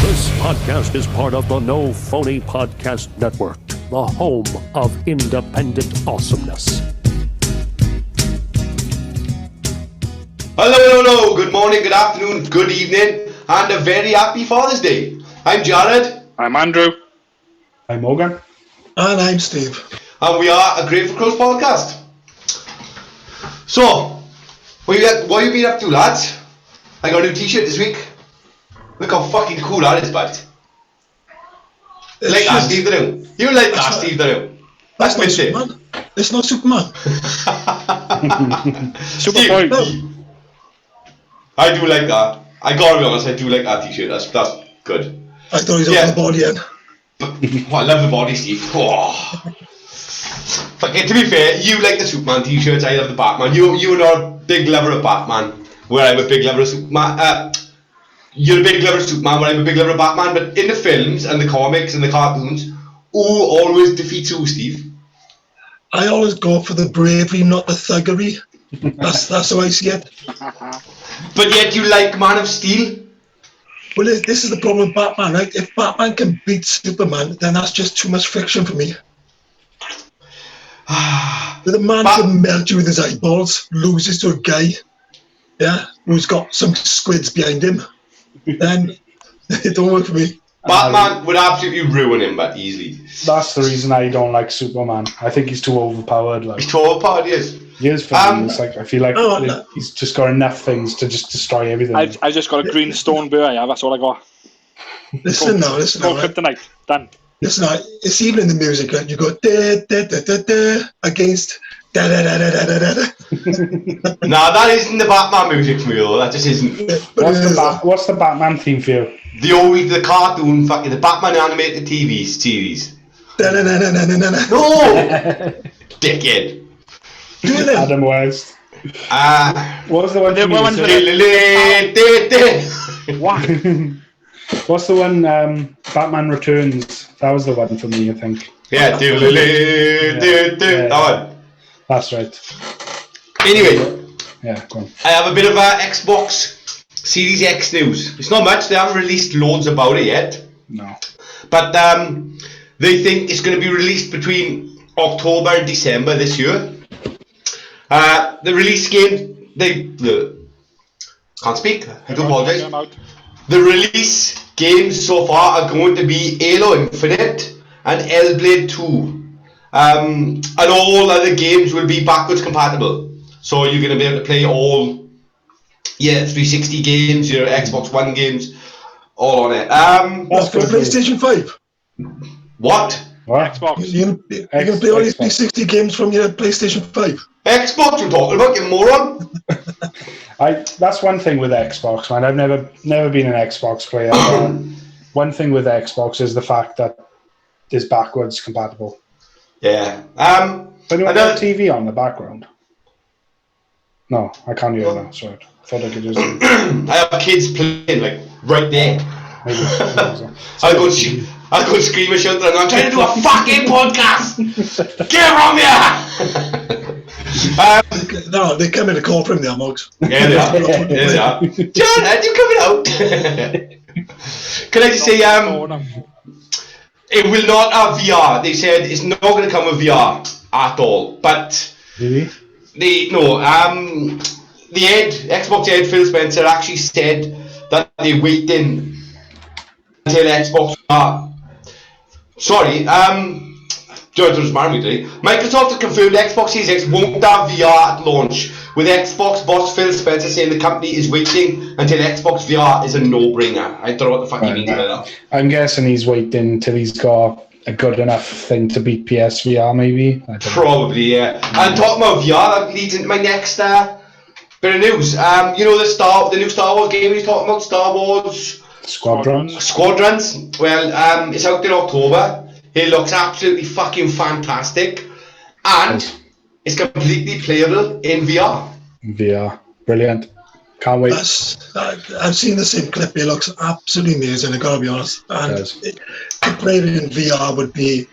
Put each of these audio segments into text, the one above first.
This podcast is part of the No Phony Podcast Network, the home of independent awesomeness. Hello, good morning, good afternoon, good evening, and a very happy Father's Day. I'm Jared. I'm Andrew. I'm Morgan. And I'm Steve. And we are a Grateful Crows podcast. So, what have you been up to, lads? I got a new t-shirt this week. Look how fucking cool that is, bud. Like that, Steve, don't you? You like that, Steve, don't you? That's not Superman. It's not Superman. Superboy. I do like that. I gotta be honest, I do like that t-shirt. That's good. I thought he was on the body end. Oh, I love the body, Steve. Oh. Okay, to be fair, you like the Superman t-shirts, I love the Batman. You're not a big lover of Batman, where I'm a big lover of Superman. You're a big lover of Superman, where I'm a big lover of Batman. But in the films and the comics and the cartoons, who always defeats who, Steve? I always go for the bravery, not the thuggery. That's how I see it. But yet you like Man of Steel? Well, this is the problem with Batman, right? If Batman can beat Superman, then that's just too much fiction for me. The man can melt you with his eyeballs, loses to a guy, who's got some squids behind him. Then it don't work for me. Batman would absolutely ruin him, but easily. That's the reason I don't like Superman. I think he's too overpowered. Like, he's too overpowered, yes. He is for me. It's like, I feel like he's just got enough things to just destroy everything. I just got a green stone bear, that's all I got. Listen now. Kryptonite, done. Listen now, it's even in the music, right? You go da da da da da against da da da da da da da. Nah, that isn't the Batman music for me though. That just isn't. What's the Batman theme for you? The cartoon, fucking the Batman animated TV series. Da da da da da da da. No, dickhead. Do it then. Adam West. What was the one? What? What's the one? Batman Returns. That was the one for me, I think. Yeah, that one. That's right. Anyway, yeah, go on. I have a bit of Xbox Series X news. It's not much. They haven't released loads about it yet. No. But they think it's going to be released between October and December this year. The release game, can't speak. I do apologise. The release games so far are going to be Halo Infinite and Hellblade 2. And all other games will be backwards compatible. So you're going to be able to play all 360 games, your Xbox One games, all on it. That's for PlayStation 5. What? Xbox. You're going to play all these 360 games from your PlayStation 5. Xbox you're talking about, you moron? That's one thing with Xbox, man. I've never been an Xbox player. One thing with Xbox is the fact that it's backwards compatible. Yeah. But you have a TV on the background. No, I can't hear that. Sorry, I thought I could just. I have kids playing like right there. Maybe I'll go and scream and shout, I'm trying to do a fucking podcast! Get from here! No, they come in a call from the Mugs. Yeah, they are. John, are you coming out? Can I just say, it will not have VR. They said it's not going to come with VR at all. But really? The Xbox head Phil Spencer actually said that they're waiting until Xbox VR. Sorry, George was married today. Microsoft has confirmed Xbox Series X won't have VR at launch, with Xbox boss Phil Spencer saying the company is waiting until Xbox VR is a no-brainer. I don't know what the fuck he means by that. I'm guessing he's waiting till he's got a good enough thing to beat PSVR, maybe. Probably, yeah. And talking about VR, that leads into my next bit of news. You know the new Star Wars game he's talking about, Star Wars Squadrons. Well, it's out in October. It looks absolutely fucking fantastic, and it's completely playable in VR. VR, brilliant. Can't wait. I've seen the same clip. It looks absolutely amazing, I gotta be honest. And to play it in VR would be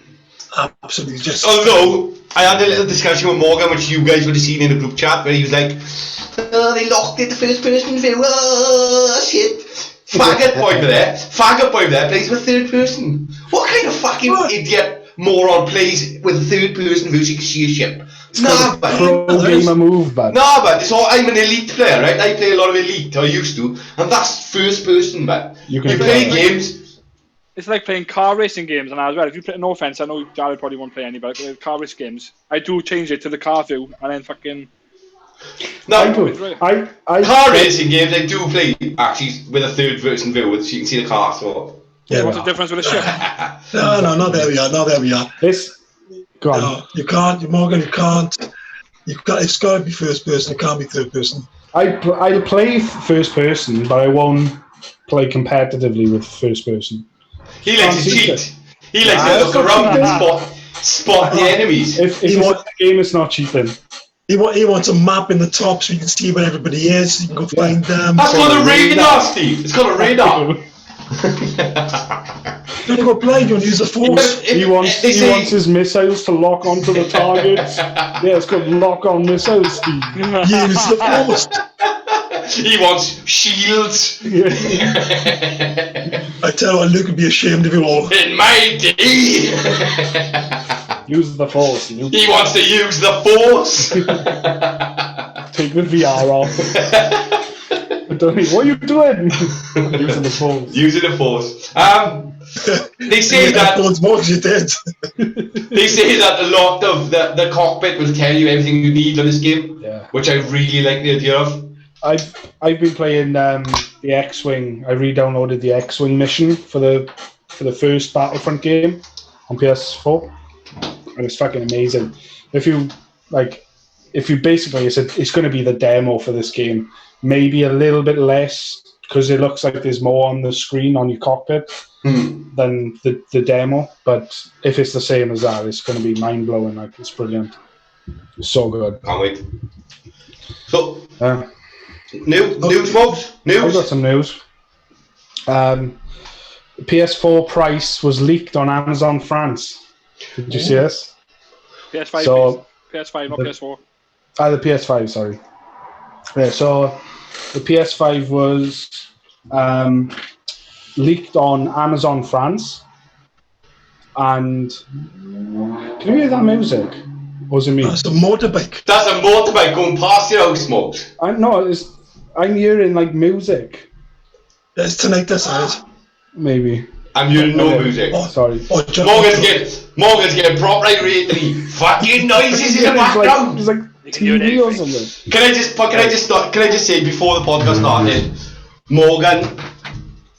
absolutely just... Although, I had a little discussion with Morgan, which you guys would have seen in the group chat, where he was like, they locked it, the first person view, shit. Faggot boy there plays with third person. What kind of fucking idiot moron plays with third person versus sheer ship? Nah, but Pro gamer move, but nah, but it's all. I'm an elite player, right? I play a lot of elite, or used to, and that's first person. But you play games. It's like playing car racing games, and as well, if you play, no offense, I know Jared probably won't play any, but with car race games, I do change it to the car view, and then fucking. No, car I racing games I do play actually with a third person view, so you can see the car. So yeah, what's the difference with a ship? No, not there we are. This, go on. No, you can't, Morgan. You can't. It's got to be first person. It can't be third person. I'll play first person, but I won't play competitively with first person. He likes to cheat. He likes to look around and spot the enemies. If it's a game, it's not cheating. He wants a map in the top so you can see where everybody is. You can go find them. That's called a radar, Steve. It's called a radar. Don't go blind. You want to use the force. He wants his missiles to lock onto the targets. Yeah, it's called lock-on missiles, Steve. Use the force. He wants shields. I tell you what, Luke would be ashamed of you all. In my day. Use the force. He wants to use the force. Take the VR off. What are you doing? Using the force. Using the force. They say that. They say that a lot of the cockpit will tell you everything you need on this game, which I really like the idea of. I've been playing the X-Wing. I re-downloaded the X-Wing mission for the first Battlefront game on PS4, and it's fucking amazing. If you basically, it's going to be the demo for this game. Maybe a little bit less because it looks like there's more on the screen on your cockpit than the demo. But if it's the same as that, it's going to be mind blowing. Like, it's brilliant. It's so good. Can't wait. So. News, folks? News? I've got some news. PS4 price was leaked on Amazon France. Did you see this? PS5, so, PS5, not PS4. The PS5, sorry. Yeah, so the PS5 was leaked on Amazon France. And can you hear that music? Or was it me? That's a motorbike. That's a motorbike going past your house, Smokes. I'm hearing like music. It's tonight, this is. Maybe. I'm hearing no music. Oh, sorry. Morgan's getting proper irate. Fucking noises in the background. It's like TV or something. Can I just say before the podcast started, Morgan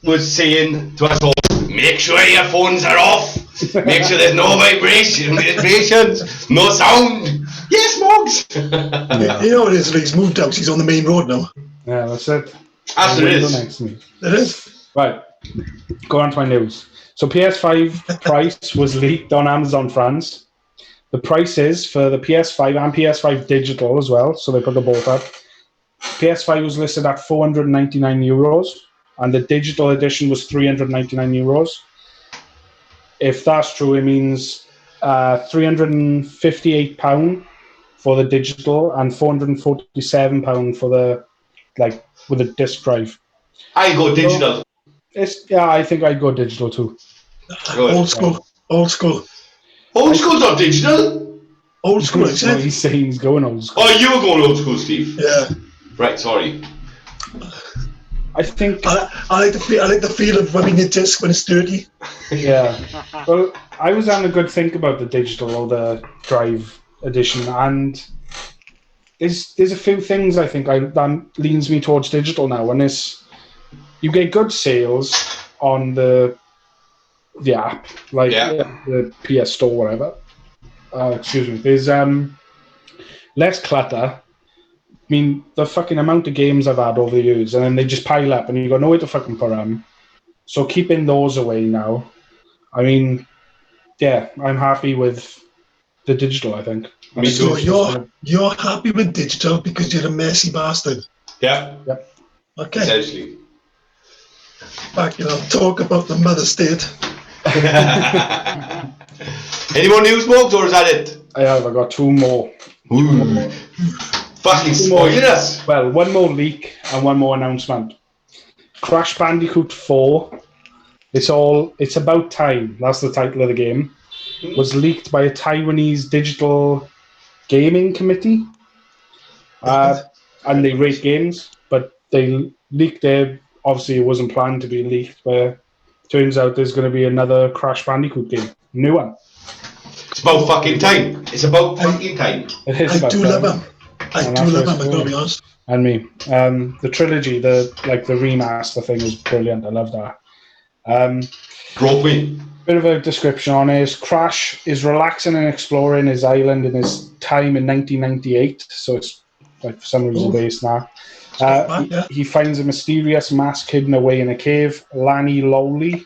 was saying to us all, make sure your phones are off. Make sure there's no vibrations, no sound. Yes, Morgs. You know what it is? He's moved out. He's on the main road now. Yeah, that's it. As it is. Next to me. It is. Right. Go on to my news. So PS5 price was leaked on Amazon France. The prices for the PS5 and PS5 digital as well, so they put the both up. PS5 was listed at €499, and the digital edition was €399. If that's true, it means £358 for the digital and £447 for the with the disc drive. I go digital. I think I'd go digital too. Old school. Old school's not digital. Old school, I said. He's saying he's going old school. Oh, you were going old school, Steve. Yeah. Right, sorry. I think I like the feel of rubbing a disc when it's dirty. Yeah. Well, I was having a good think about the digital or the drive edition, and there's a few things I think that leans me towards digital now, and you get good sales on the app, like the PS Store, whatever. Excuse me. There's less clutter. I mean, the fucking amount of games I've had over the years, and then they just pile up, and you got nowhere to fucking put them. So keeping those away now. I mean, yeah, I'm happy with the digital, I think. So you're happy with digital because you're a messy bastard. Yeah. Yep. Okay. Essentially. Back, talk about the mother state. Any more news, Morgs, or is that it? I got two more. Ooh. Fucking spoiling us. Well, one more leak and one more announcement. Crash Bandicoot 4. It's About Time. That's the title of the game. Was leaked by a Taiwanese digital gaming committee. And they rate games, but they leaked it. Obviously, it wasn't planned to be leaked, but turns out there's going to be another Crash Bandicoot game. New one. It's about fucking time. It's about fucking time. I do love him. I do love him, I'm going to be honest. And me. The trilogy, the remaster thing is brilliant. I love that. Broke me. Bit of a description on it. Crash is relaxing and exploring his island in his time in 1998, so it's like for some reason based now. He finds a mysterious mask hidden away in a cave. Lani Lowly.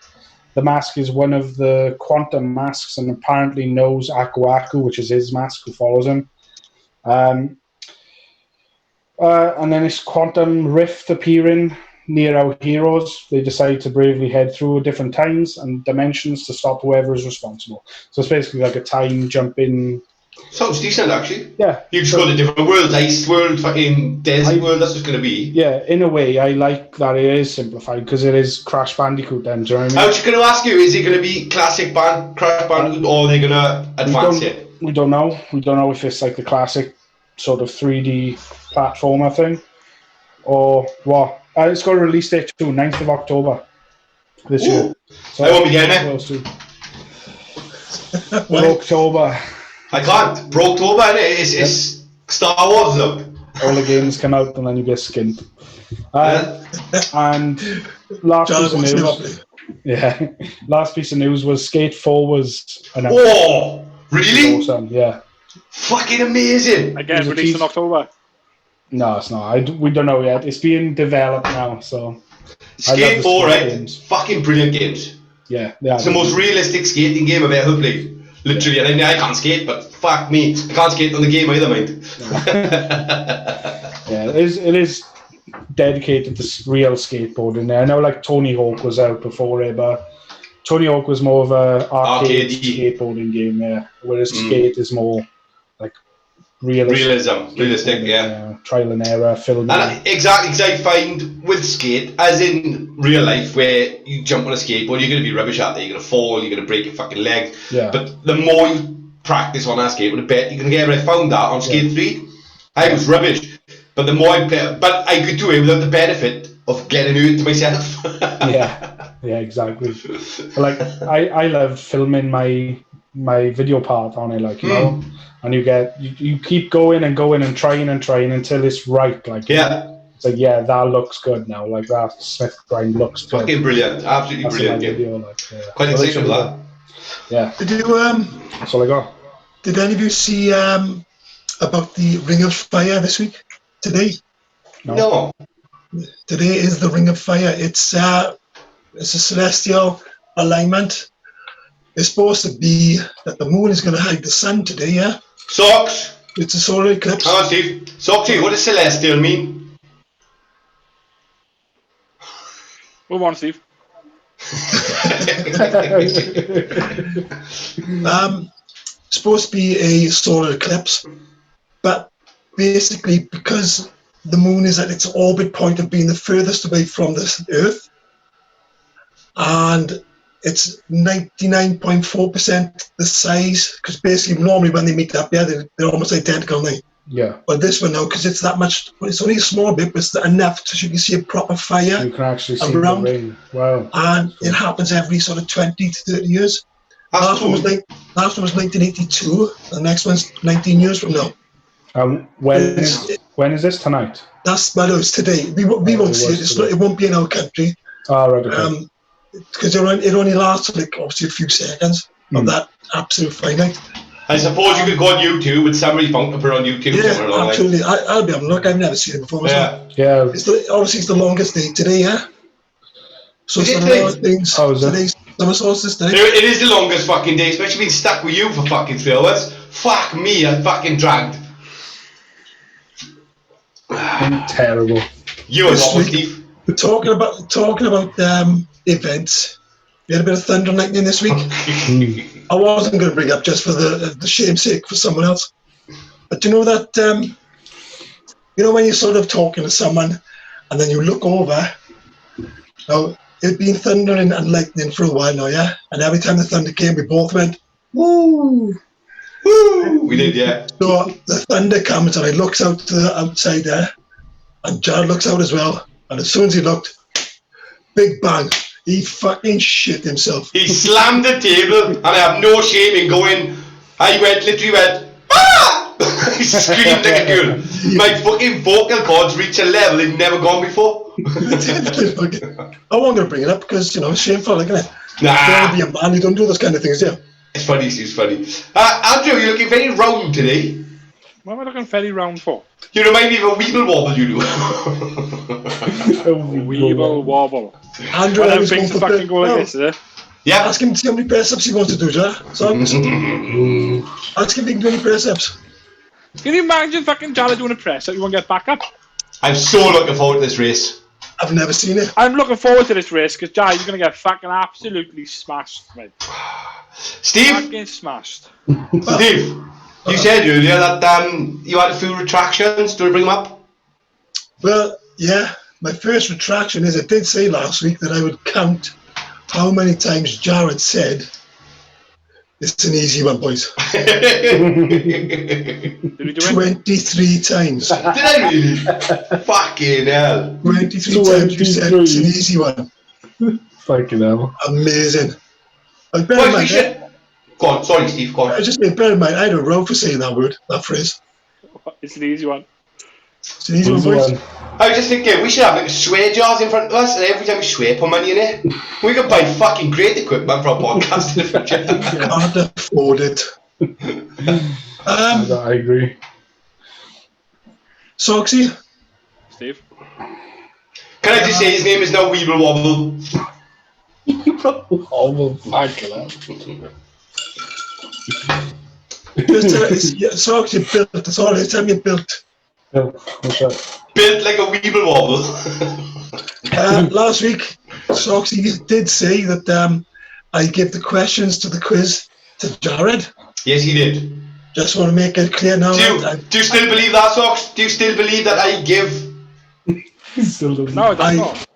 The mask is one of the quantum masks and apparently knows Aku Aku, which is his mask who follows him. And then this quantum rift appearing near our heroes. They decide to bravely head through different times and dimensions to stop whoever is responsible. So it's basically like a time jumping. Sounds decent, actually. Yeah. You just go to different worlds, ice world, fucking desert world, that's what's going to be. Yeah, in a way, I like that it is simplified because it is Crash Bandicoot then, do you know what I mean? I was just going to ask you, is it going to be classic Crash Bandicoot or are they going to advance it? We don't know. We don't know if it's like the classic sort of 3D platformer thing or what. It's got a release date too, 9th of October this year. So I won't be getting it. October. I can't. Brokeover, it's Star Wars though. All the games come out and then you get skinned. And last piece of news. Yeah, last piece of news was Skate 4 was announced. Oh, really? Awesome, yeah. Fucking amazing. Again, released in October. No, it's not. We don't know yet. It's being developed now, so. Skate 4, right? Games. Fucking brilliant games. Yeah, it's the most realistic skating game I've ever played. Literally, and I can't skate, but fuck me, I can't skate on the game either, mate. Yeah, it is dedicated to real skateboarding there. I know, like Tony Hawk was out before it, but Tony Hawk was more of a arcade skateboarding game, yeah. Whereas Skate is more like realistic, yeah. Trial and error, filming. And exactly, because I find with skate, as in real life, where you jump on a skateboard, you're going to be rubbish at it. You're going to fall, you're going to break your fucking leg. Yeah. But the more you practice on that skateboard, the better you're going to get. I found that on Skate 3, I was rubbish. But the more I play, but I could do it without the benefit of getting hurt to myself. yeah, exactly. Like I love filming my video part on it, like, you know, and you keep going and trying until it's right, like, it's like, yeah, that looks good now, like that Smith grind looks good. Fucking brilliant, absolutely brilliant video, like, quite excited about that. Yeah. Did you that's all I got. Did any of you see about the Ring of Fire this week? Today? No. Today is the Ring of Fire. It's a celestial alignment. It's supposed to be that the moon is going to hide the sun today, yeah? Socks! It's a solar eclipse. Hang on, Steve. Soxy, what does celestial mean? Move on, Steve. Supposed to be a solar eclipse, but basically because the moon is at its orbit point of being the furthest away from the Earth, and it's 99.4% the size, because basically normally when they meet up, they're almost identical now. Yeah. But this one now, because it's that much, it's only a small bit, but it's enough so you can see a proper fire. So you can actually see around. The ring. Wow. And it happens every sort of 20 to 30 years. Last one was 1982. The next one's 19 years from now. When is this tonight? That's it's today. We won't see it. It won't be in our country. Oh, right. Okay. Because it only lasts like obviously a few seconds of that absolute finite. I suppose you could go on YouTube with somebody found to put on YouTube. Yeah, absolutely. I'll be having a look. I've never seen it before. Yeah. Obviously, it's the longest day today, yeah? So some of things. Today's summer solstice today. It is the longest fucking day, especially being stuck with you for fucking 3 hours. Fuck me, I'm fucking dragged. Terrible. You and what, Steve? We're talking about events. We had a bit of thunder and lightning this week. I wasn't going to bring up just for the shame's sake for someone else. But you know that, when you're sort of talking to someone and then you look over Now, it'd been thundering and lightning for a while now, yeah? And every time the thunder came, we both went, woo! Woo! We did, yeah. So the thunder comes and I looks out to the outside there, and Jared looks out as well. And as soon as he looked, big bang, he fucking shit himself. He slammed the table, and I have no shame in going. I literally went, ah! He screamed like a girl. My fucking vocal cords reached a level they've never gone before. I wasn't going to bring it up because, you know, it's shameful, isn't it? Nah. You don't be a man, you don't do those kind of things, yeah. It's funny, Steve's funny. Andrew, you're looking very round today. What am I looking very round for? You remind me of a weeble wobble, you do. Weeble wobble. Andrew, Well, I was going things for fucking go like this, is it? Yeah. Ask him to see how many press-ups he wants to do, Jared. So ask him if he can do any press-ups. Can you imagine fucking Jared doing a press that you won't get back up? I'm so looking forward to this race. I've never seen it. I'm looking forward to this race because Jared, you're going to get fucking absolutely smashed, mate. Steve, Fucking smashed. Steve, you said earlier that you had a few retractions. Do you want to bring them up? Well, yeah, my first retraction is I did say last week that I would count how many times Jared said, it's an easy one, boys. Did we do it? 23 times. Did I really? Fucking hell. 23 times you said it's an easy one. Fucking hell. Amazing. Bear in Boys, we mind, should... Go on, sorry Steve, go on. I just mean, bear in mind, I had a row for saying that word, that phrase. It's an easy one. It's an easy one, boys. I was just thinking, we should have like swear jars in front of us, and every time we swear, put money in it. We could buy fucking great equipment for a podcast in the future. Can't afford it. I agree. Soxy, Steve? Can I just say his name is now Weeble Wobble? Oh, well, fucking hell. Soxy built, that's all I tell you built. Oh, what's that? Built like a Weeble Wobble. Last week, Soxy did say that I give the questions to the quiz to Jared. Yes, he did. Just want to make it clear now. Do you still believe that, Sox? Do you still believe that I give? Still doesn't. No, that's not.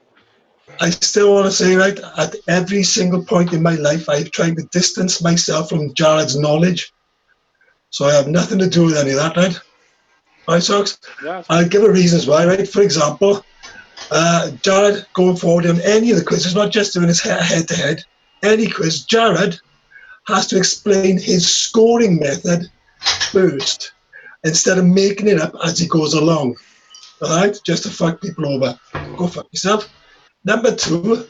I still want to say, right, at every single point in my life, I've tried to distance myself from Jared's knowledge. So I have nothing to do with any of that, right? Right, Sox? Yeah. I'll give a reasons why, right? For example, Jared going forward on any of the quizzes, not just doing his head-to-head, any quiz, Jared has to explain his scoring method first, instead of making it up as he goes along. Alright? Just to fuck people over. Go fuck yourself. Number 2,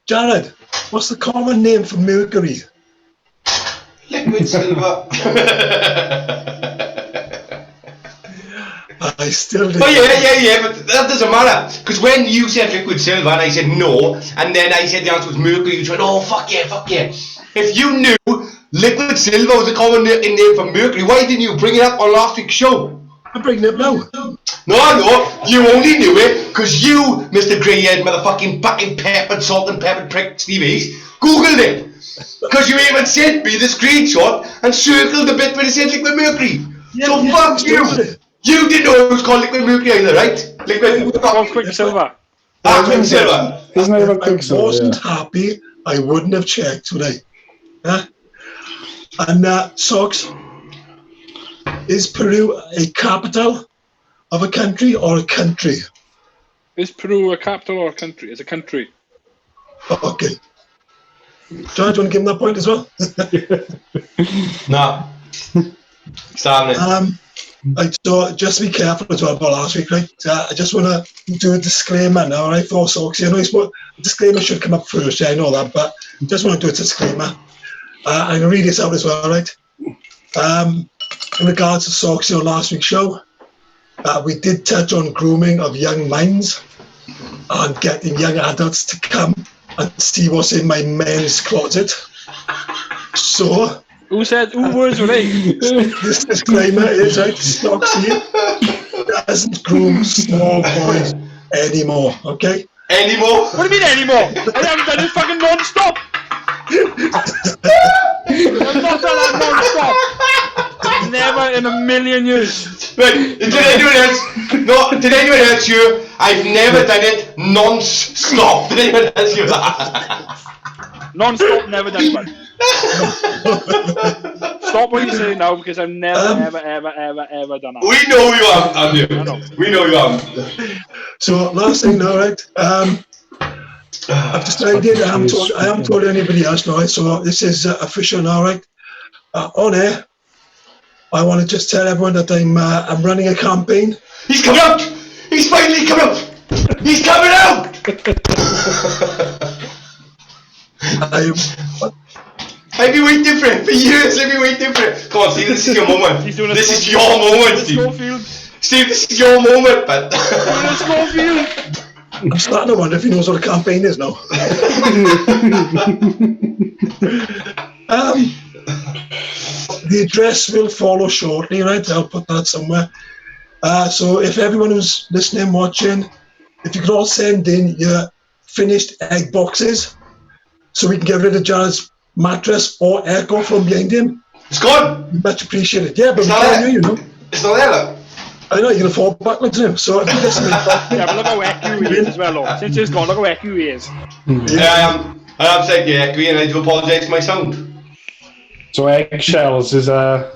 Jared, what's the common name for mercury? Liquid silver. I still do. Oh yeah, but that doesn't matter. Because when you said liquid silver and I said no, and then I said the answer was mercury, you went, oh, fuck yeah. If you knew liquid silver was a common name for mercury, why didn't you bring it up on last week's show? I'm bringing it up now. No, you only knew it because you, Mr. Grey-haired motherfucking fucking peppered, salt and peppered prick Steve East, Googled it. Because you even sent me the screenshot and circled the bit where it said liquid mercury. Yeah, so yeah, fuck you. You didn't know it was called liquid mercury either, right? Liquid Quicksilver. Quicksilver. Isn't that about If I Quicksilver? wasn't Yeah. happy, I wouldn't have checked, would I? Huh? And Socks, is Peru a capital of a country or a country? Is Peru a capital or a country? It's a country. Okay. John, do you want to give him that point as well? No. Stop it. Right, so just be careful as well about last week, right? I just want to do a disclaimer now, right, for Soxy. I know the disclaimer should come up first, yeah, I know that, but just want to do a disclaimer. I'm going to read this out as well, right? In regards to Soxy on last week's show, we did touch on grooming of young minds and getting young adults to come and see what's in my men's closet. So... Who words were they? This disclaimer is, right, Soxy doesn't groom small boys anymore, okay? Anymore? What do you mean anymore? I haven't done it fucking non-stop. I've not done that non-stop. Never in a million years. Right, did anyone else here? I've never done it non-stop. Did anyone else hear that? Non-stop, never done one. Stop what you're saying now, because I've never, ever done that. We know you haven't, have you? I know. We know you haven't. So last thing now, right? I've decided I haven't told anybody else now, right? So this is official now, right? On air, I want to just tell everyone that I'm running a campaign. He's coming out! He's finally coming out! He's coming out! I've been waiting for it for years. I've been waiting for it. Come on, Steve, this is your moment. This is your moment, Steve. Steve, this is your moment, but I'm starting to wonder if he knows what a campaign is now. The address will follow shortly, right? I'll put that somewhere. So if everyone who's listening, watching, if you could all send in your finished egg boxes so we can get rid of Jared's mattress or echo from behind him. It's gone. Much appreciated. Yeah, but It's we not can't there. hear you, know. It's not there, look. I know, you're going to fall backwards to him. So if you listen Yeah, but look how echoey he is as well, though. Since he's gone, look how echoey he is. Yeah, I am saying echoey, and I do apologise for my sound. So eggshells is a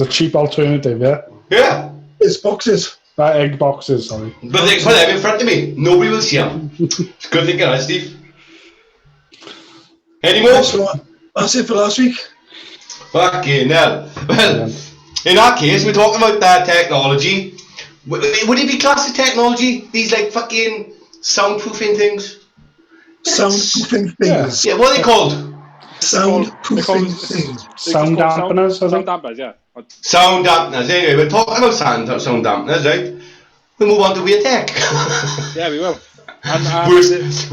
cheap alternative, yeah? Yeah. it's boxes. Egg boxes, sorry. But they put them in front of me. Nobody will see them. It's good thinking, right, Steve? Any more? So that's it for last week. Fucking hell. Well, in that case, we're talking about that technology. Would it be classed as technology? These like fucking soundproofing things? Soundproofing things. Yeah, what are they called? Soundproofing things. Sound dampeners, I Sound think. dampeners, yeah. Sound dampeners. Anyway, we're talking about sound dampeners, right? We'll move on to weird tech. Yeah, we will. And,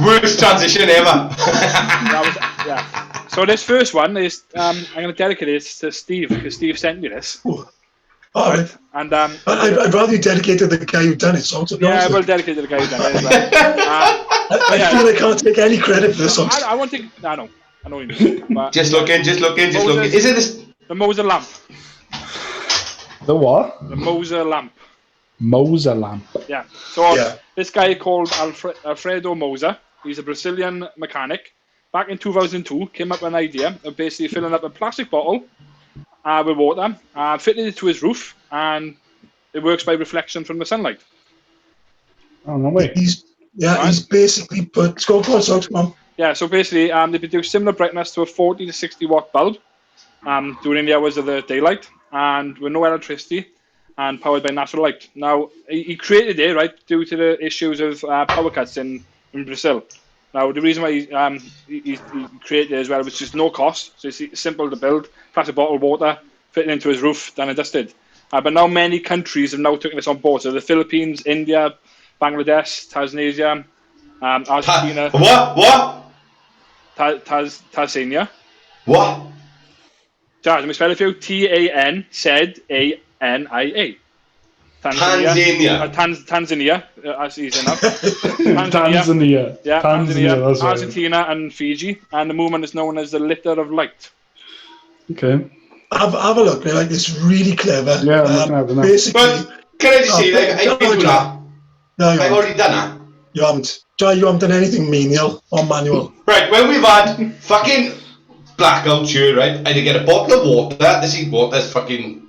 worst transition ever. yeah. So this first one is, I'm going to dedicate this to Steve, because Steve sent me this. All right. And I'd rather you dedicate to the guy who done it. So to be yeah, honest, we'll dedicate to the guy who done it as well. I feel I can't take any credit for this song. I won't take. I know what you mean. But Just looking. Is it this? the Moser lamp. The what? The Moser lamp. Moser lamp. Yeah. So Yeah. this guy called Alfredo Moser. He's a Brazilian mechanic. Back in 2002, came up with an idea of basically filling up a plastic bottle with water, fitted it to his roof, and it works by reflection from the sunlight. Oh, no way. He's basically put. Go on, Socks, come on. Yeah, so basically, they produce similar brightness to a 40 to 60 watt bulb during the hours of the daylight, and with no electricity, and powered by natural light. Now, he created it, right, due to the issues of power cuts in Brazil. Now, the reason why he created it as well was just no cost, so it's simple to build, plastic bottle, water, fitting into his roof, done and dusted. But now many countries have now taken this on board, so the Philippines, India, Bangladesh, Tanzania, Argentina. What? Tanzania. What? Let me spell it for you. Tanzania. Tanzania. Tanzania, as easy enough. Tanzania. Yeah, Tanzania, that's right. Argentina and Fiji. And the movement is known as the Litter of Light. Okay. Have a look. Like it's really clever. Yeah, I'm looking at it now. Basically, But can I just say, like, I've been doing that. No, you I've haven't. already done that. You haven't. Joy, you haven't done anything menial or manual. Right, when we've had fucking blackout here, right, I had to get a bottle of water. This is water's fucking.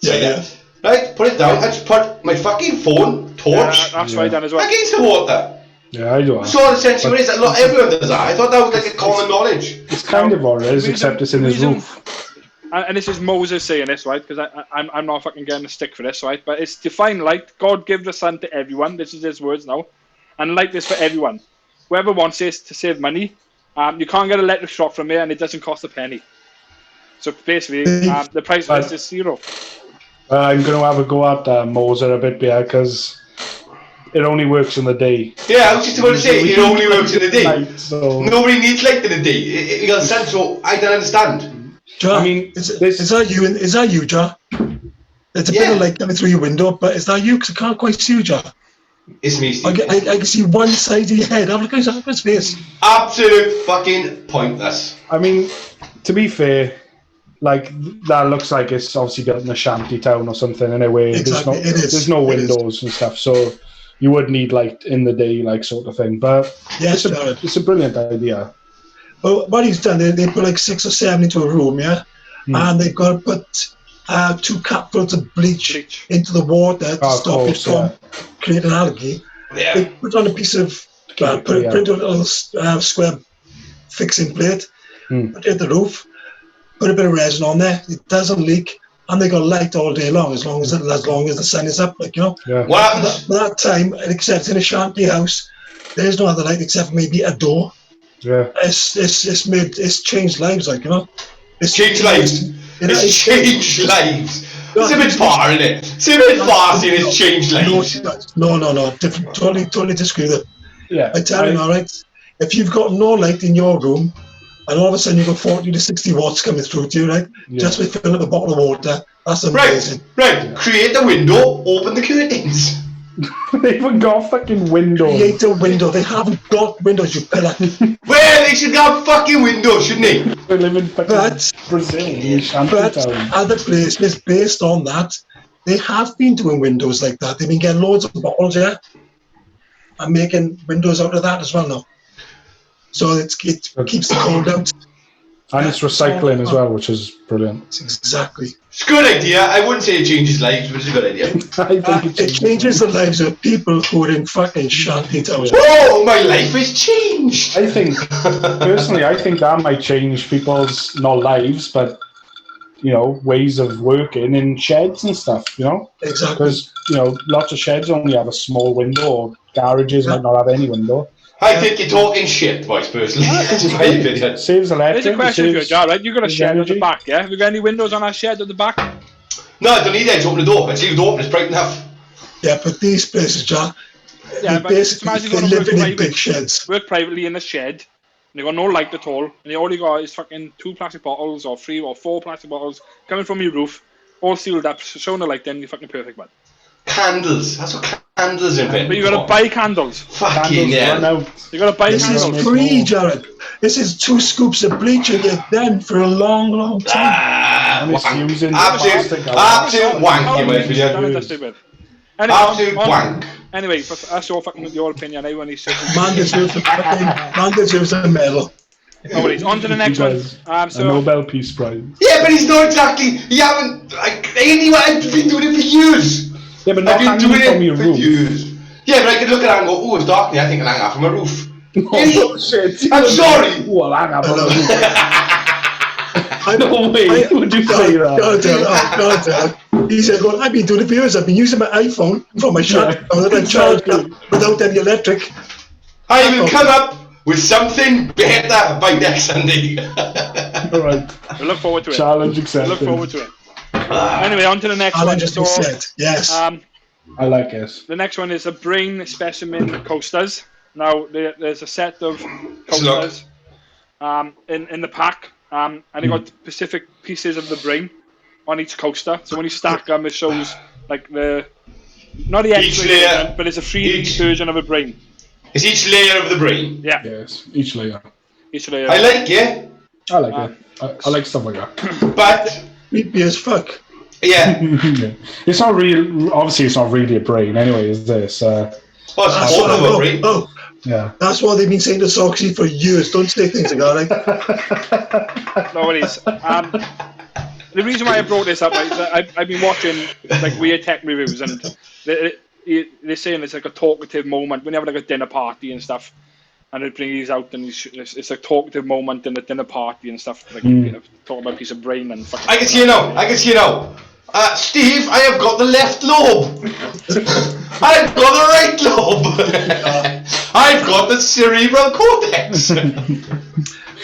Yeah. Right, put it down. I just put my fucking phone, torch, That's what I done as well. against the water. Yeah, I do. That's all essentially what it is. Look, everyone does that. I thought that was like a common knowledge. It's kind of what it is, except it's in his roof. And this is Moses saying this, right? Because I'm not fucking getting a stick for this, right? But it's divine light. God give the sun to everyone. This is his words now. And light this for everyone. Whoever wants this to save money, you can't get an electric shock from here, and it doesn't cost a penny. So basically, the price list is zero. I'm going to have a go at Moser a bit, because it only works in the day. Yeah, I was just about to say, it only works in the day. Night, so Nobody needs light in the day. You got sun, so I don't understand. Joe, I mean, is that you, Joe? It's a bit of light coming through your window, but is that you? Because I can't quite see you, Joe. It's me, Steve. I can see one side of your head. Have a look at his face. Absolute fucking pointless. I mean, to be fair, like, that looks like it's obviously built in a shanty town or something in a way. Exactly, it is. There's no It is. windows and stuff, so you would need light in the day, like sort of thing. But Yes, it's a brilliant idea. Well, what he's done, they put like 6 or 7 into a room, yeah? And they've got to put 2 cupfuls of bleach into the water to stop it from creating algae. Yeah. They put on a piece of, print a little square fixing plate, put it at the roof, put a bit of resin on there, it doesn't leak, and they got light all day long as long as the sun is up, like, you know. Yeah. What happens? That time, except in a shanty house, there's no other light except maybe a door. Yeah. It's changed lives, like, you know. It's changed lives. It's changed lives. It's a bit far, isn't it? It's a bit far saying it's changed lives. No. Different. Totally disagree with it. Yeah. I tell you, all right. If you've got no light in your room, and all of a sudden you've got 40 to 60 watts coming through to you, right? Yeah. Just by filling up a bottle of water, that's amazing. Right. Create a window, open the curtains. They even got fucking windows. Create a window. They haven't got windows, you pillar. Well, they should have fucking windows, shouldn't they? They live in fucking Brazil. But other places based on that, they have been doing windows like that. They've been getting loads of bottles, yeah, and making windows out of that as well now. So it keeps the cold out. And it's recycling as well, which is brilliant. Exactly. It's a good idea. I wouldn't say it changes lives, but it's a good idea. I think It changes the lives of people who are in fucking shanty towns. Oh, my life has changed. I think, personally, that might change people's, not lives, but, you know, ways of working in sheds and stuff, you know? Exactly. Because, you know, lots of sheds only have a small window, or garages might not have any window. I think you're talking shit, boys, personally. That's my opinion. Saves electric. There's a question for you, Jar, right? You've got a shed energy. at the back, yeah? Have you got any windows on that shed at the back? No, I don't need that. Just open the door. It's leave the door open. It's bright enough. Yeah, but these places, John, Yeah, they but basically imagine they're going to work living in big private. sheds. Work privately in a shed, and they got no light at all, and they all you got is fucking 2 plastic bottles, or 3 or 4 plastic bottles coming from your roof, all sealed up, showing the light, then you're fucking perfect, man. Candles. That's what candles invent. But you got to buy candles. Fucking Run hell. out. You got to buy This candles. is free, Jared. This is 2 scoops of bleach and you're done for a long, long time. And it's Wank. using Absolute Oh, wank, in my opinion. Don't interested with. Anyway, Absolute wank. Anyway, that's your opinion. Everyone is Man deserves a medal. No worries. On to the next one. A So Nobel Peace Prize. Yeah, but he's not exactly. You haven't. Anyway, I've been doing it for years. Yeah, but not I've been hanging doing from it your for roof. years. Yeah, but I could look at it and go, oh, it's dark here. I think I'll hang out from a roof. Oh, shit. I'm sorry. Well, hang on. No way would you say that? He said, well, I've been doing it for years. I've been using my iPhone for my shot charged up without any electric. I will come up with something better by next Sunday. All right. we look forward to it. Challenge We accepted. look forward to it. Anyway, on to the next And I one. just So, said, yes. I like it. the next one is the brain specimen coasters. Now, there's a set of coasters in the pack, and they got specific pieces of the brain on each coaster. So when you stack them, it shows like not the Each X-ray layer- version, but it's a 3D version of a brain. It's each layer of the brain. Yeah, Yes, each layer. each layer. I like it, I like it. I like stuff like that. but Creepy as fuck. yeah. Yeah. It's not real. Obviously, it's not really a brain. Anyway, is this? Well, it's all of a brain. Yeah. That's what they've been saying to Soxy for years. Don't say things like that. No worries. The reason why I brought this up is that I've been watching like weird tech reviews, and they're saying it's like a talkative moment when you have like a dinner party and stuff, and they bring these out, and it's a talkative moment in a dinner party and stuff. Like talking about a piece of brain and fucking. I can see you now. Steve, I have got the left lobe. I've got the right lobe. I've got the cerebral cortex.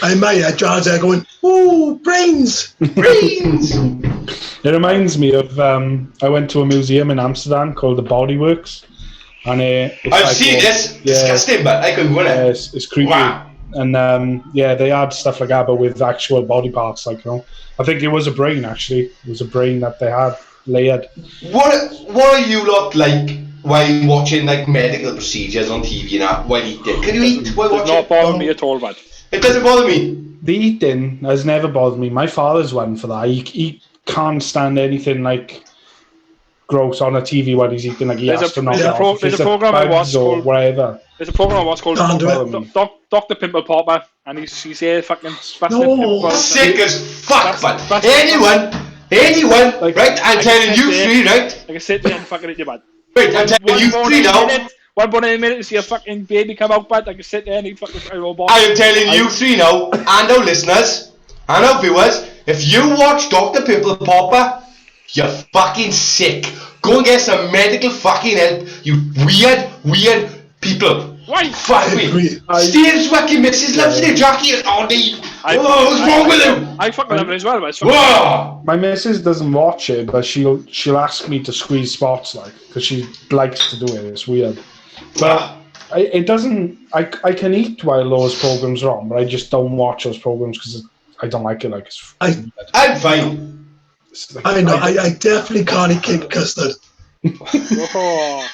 I'm my John's there going, ooh, brains. It reminds me of I went to a museum in Amsterdam called the Bodyworks, and I've seen this. Disgusting, but I couldn't win it. It's creepy. Wow. And they had stuff like that, but with actual body parts, like, you know. I think it was a brain, actually. It was a brain that they had layered. What are you lot like while watching like medical procedures on TV now? While eating, can you eat while Does watching? not bother me at all, bud. It doesn't bother me. The eating has never bothered me. My father's one for that. He can't stand anything like gross on a TV while he's eating, like he There's has a- to knock there's it a off. pro- If there's it's a program I bugs watched or called- whatever. There's a program I watched called Can't do it. Dr. Pimple Popper, and he's here fucking busting No. pimples. Sick as fuck, man. That's- Anyone, Like, right? I'm telling you three, right? I can sit there and fucking hit you, bud. Right, I'm telling you three now. One morning in a minute to see a fucking baby come out, bud. I can sit there and eat fucking robot. I am telling you three now, and our listeners, and our viewers, if you watch Dr. Pimple Popper, you're fucking sick. Go and get some medical fucking help, you weird people. Why? Fuck I me. agree. Steve's fucking missus loves you, Jackie, and all the... What's wrong with him? I fucking love it as well, but it's fucking... Whoa! My missus doesn't watch it, but she'll ask me to squeeze spots, like, because she likes to do it. It's weird. But it doesn't... I can eat while those programs are on, but I just don't watch those programs because I don't like it. Like, it's I'm fine. like, I know. I definitely can't eat cake custard. Oh.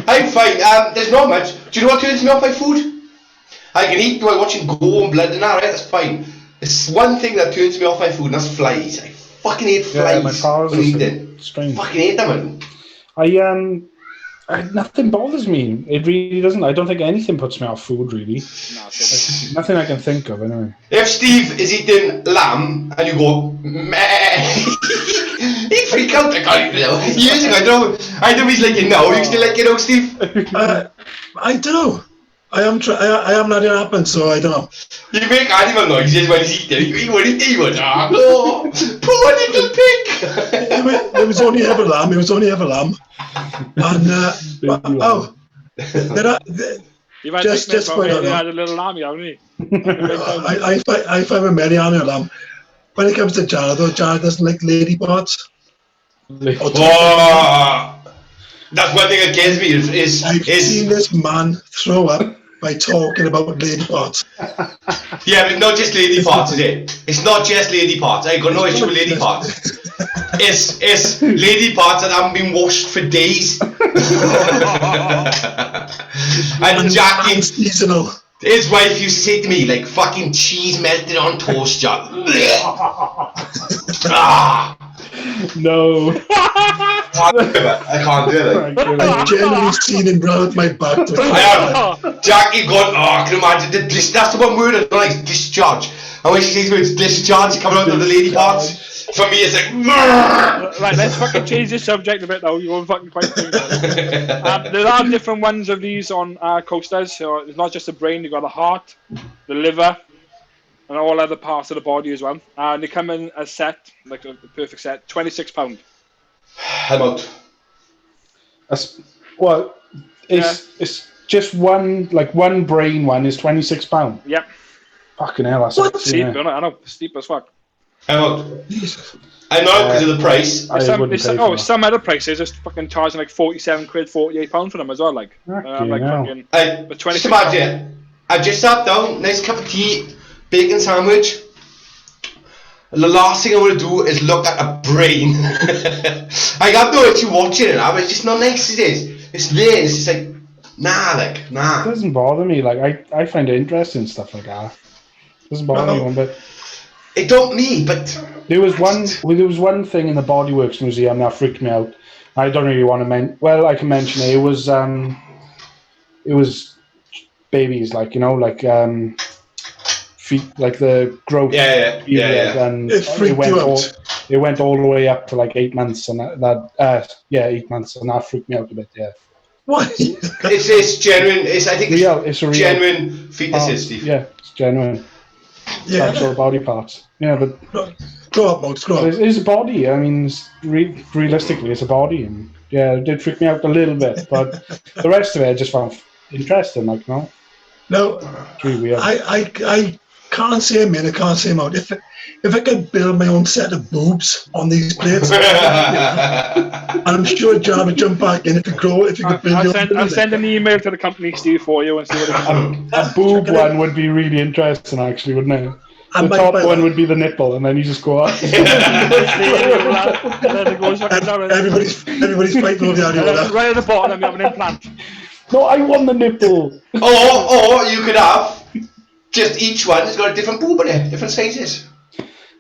I'm fine. There's not much. Do you know what turns me off my food? I can eat while watching Go and Blood and that, right? That's fine. It's one thing that turns me off my food, and that's flies. I fucking hate Yeah, flies. my powers when are eating. strange. Fucking hate them, man. Nothing bothers me. It really doesn't. I don't think anything puts me off food, really. No, it's Nothing I can think of, anyway. If Steve is eating lamb and you go, meh, he'd freak out. I can't eat it. Years ago, I know he's like, no, you still like it, Steve? I don't know. I haven't had it happen, so I don't know. You make animal noises when he's eating. He won't eat. He won't. Ah, no, poor little pig. It was only ever lamb. It was only ever lamb. And there are. You've had Just nicknames, point you out. had a little army, haven't you? I find with many animal lamb. When it comes to Jared, though, Jared doesn't like lady parts. Oh, that's one thing that gets me I've seen is this man throw up by talking about lady parts. yeah, but not just lady parts, is it? It's not just lady parts. I ain't got no issue with lady parts. It's lady parts that haven't been washed for days. And Jackie, Seasonal. his wife used to say to me, like, fucking cheese melted on toast, Jack. Ah, No. I can't do it. I've generally seen him round my back. I am. Jackie gone, oh, I can imagine, that's the one word I don't like, discharge. And when she says it's discharge coming out of the lady parts, for me it's like, Murr! Right, let's fucking change the subject a bit now. You're going fucking quite through now. There are different ones of these on coasters. So it's not just the brain, you've got the heart, the liver, and all other parts of the body as well. And they come in a set, like a perfect set, £26. I'm out. Well, it's just one brain one is £26. Yep. Fucking hell, that's Steep, yeah. I know, steep as fuck. I'm out. I'm not because of the price. Some other prices just fucking charging like 47 quid, £48 for them as well. Like, Fucking like hell. fucking. But £26. just imagine, I just sat down, nice cup of tea, bacon sandwich. And the last thing I want to do is look at a brain. I got no issue watching it, but it's just not nice, it is. It's there, it's just like, nah. It doesn't bother me. Like I find it interesting stuff like that. It doesn't bother me one bit. It don't me, but There was one thing in the Bodyworks Museum that freaked me out. I don't really want to I can mention it. It was babies, like, you know, like feet, like the growth. Yeah. And It freaked you out. It went all the way up to like 8 months, and 8 months, and that freaked me out a bit. Yeah. Why? it's genuine. I think It's a real genuine fetuses, Steve. Yeah, it's genuine. Yeah. Actual body parts. Yeah, but Grow up, Mox, grow up. it's a body. I mean, realistically, it's a body, and yeah, it did freak me out a little bit. But the rest of it, I just found interesting. Like, no, No, it's really weird. I can't say I'm in, I can't say I'm out. If I could build my own set of boobs on these plates, I'm sure John would jump back in if you could build your own. I'll send an email to the company, Steve, for you and see what it can do. A boob one would be really interesting, actually, wouldn't it? And The by- top by- one would be the nipple, and then you just go up. Everybody's fighting over the idea. Right at the bottom, you have an implant. No, I want the nipple. Or you could have just each one has got a different boob in it, different sizes.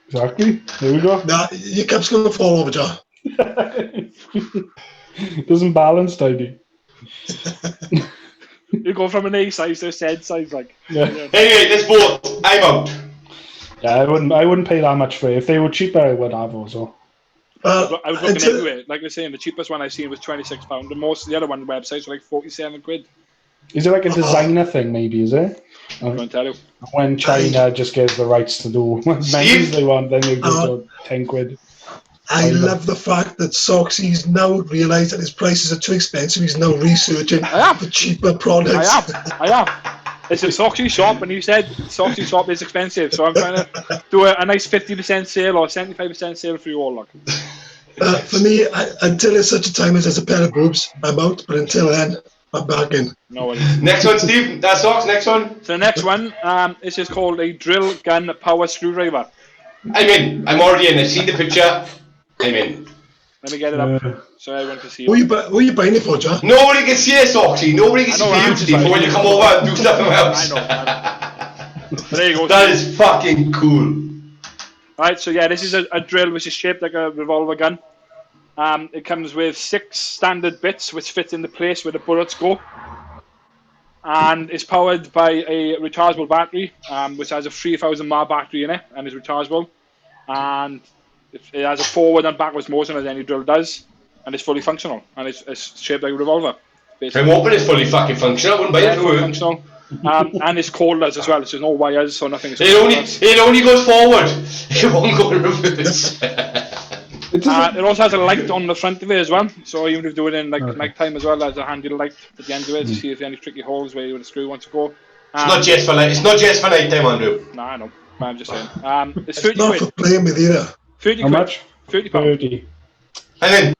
Exactly. There we go. Nah, your cup's going to fall over, John. Doesn't balance, tidy. You go from an A size to a Z size, like. Yeah. Anyway, let's vote. I'm out. Yeah, I wouldn't pay that much for it. If they were cheaper, I would have also. I was looking everywhere. Like they're saying, the cheapest one I seen was £26. And most of the other one websites were like 47 quid. Is it like a designer thing, maybe, is it? I can't tell you. When China just gives the rights to do as many as they want, then they go to 10 quid. I love the fact that Soxy's now realised that his prices are too expensive. He's now researching for cheaper products. I have. It's a Soxy shop, and you said Soxy shop is expensive, so I'm trying to do a nice 50% sale or 75% sale for you all. Look. For me, until there's such a time as there's a pair of boobs, I'm out. But until then, I'm back in. No worries. Next one, Steve. That's Socks. Next one. So the next one, this is called a drill gun power screwdriver. I'm in. I'm already in. I've seen the picture. I'm in. Let me get it up so everyone can see it. Who are you buying it for, John? Nobody can see it, Soxy. Nobody can see you, Steve, for when you come over and do something else. I know. There you go. That is fucking cool. Right, so yeah, this is a drill which is shaped like a revolver gun. It comes with 6 standard bits which fit into place where the bullets go. And it's powered by a rechargeable battery, which has a 3000 mAh battery in it and is rechargeable. And it has a forward and backwards motion as any drill does, and it's fully functional, and it's shaped like a revolver. I'm hoping it's fully fucking functional. I wouldn't buy it for fully it. functional. And it's cordless as well, so there's no wires, so nothing. It only goes forward. It won't go in reverse. It also has a light on the front of it as well, so even if you do it in night time as well, there's a handy light at the end of it to see if there are any tricky holes where the screw wants to go. It's not just for night. It's not just for night time, Andrew. Nah, I know. I'm just saying. It's 30 It's not quid. for playing with either. 30 How quid. much? £30. 30. And then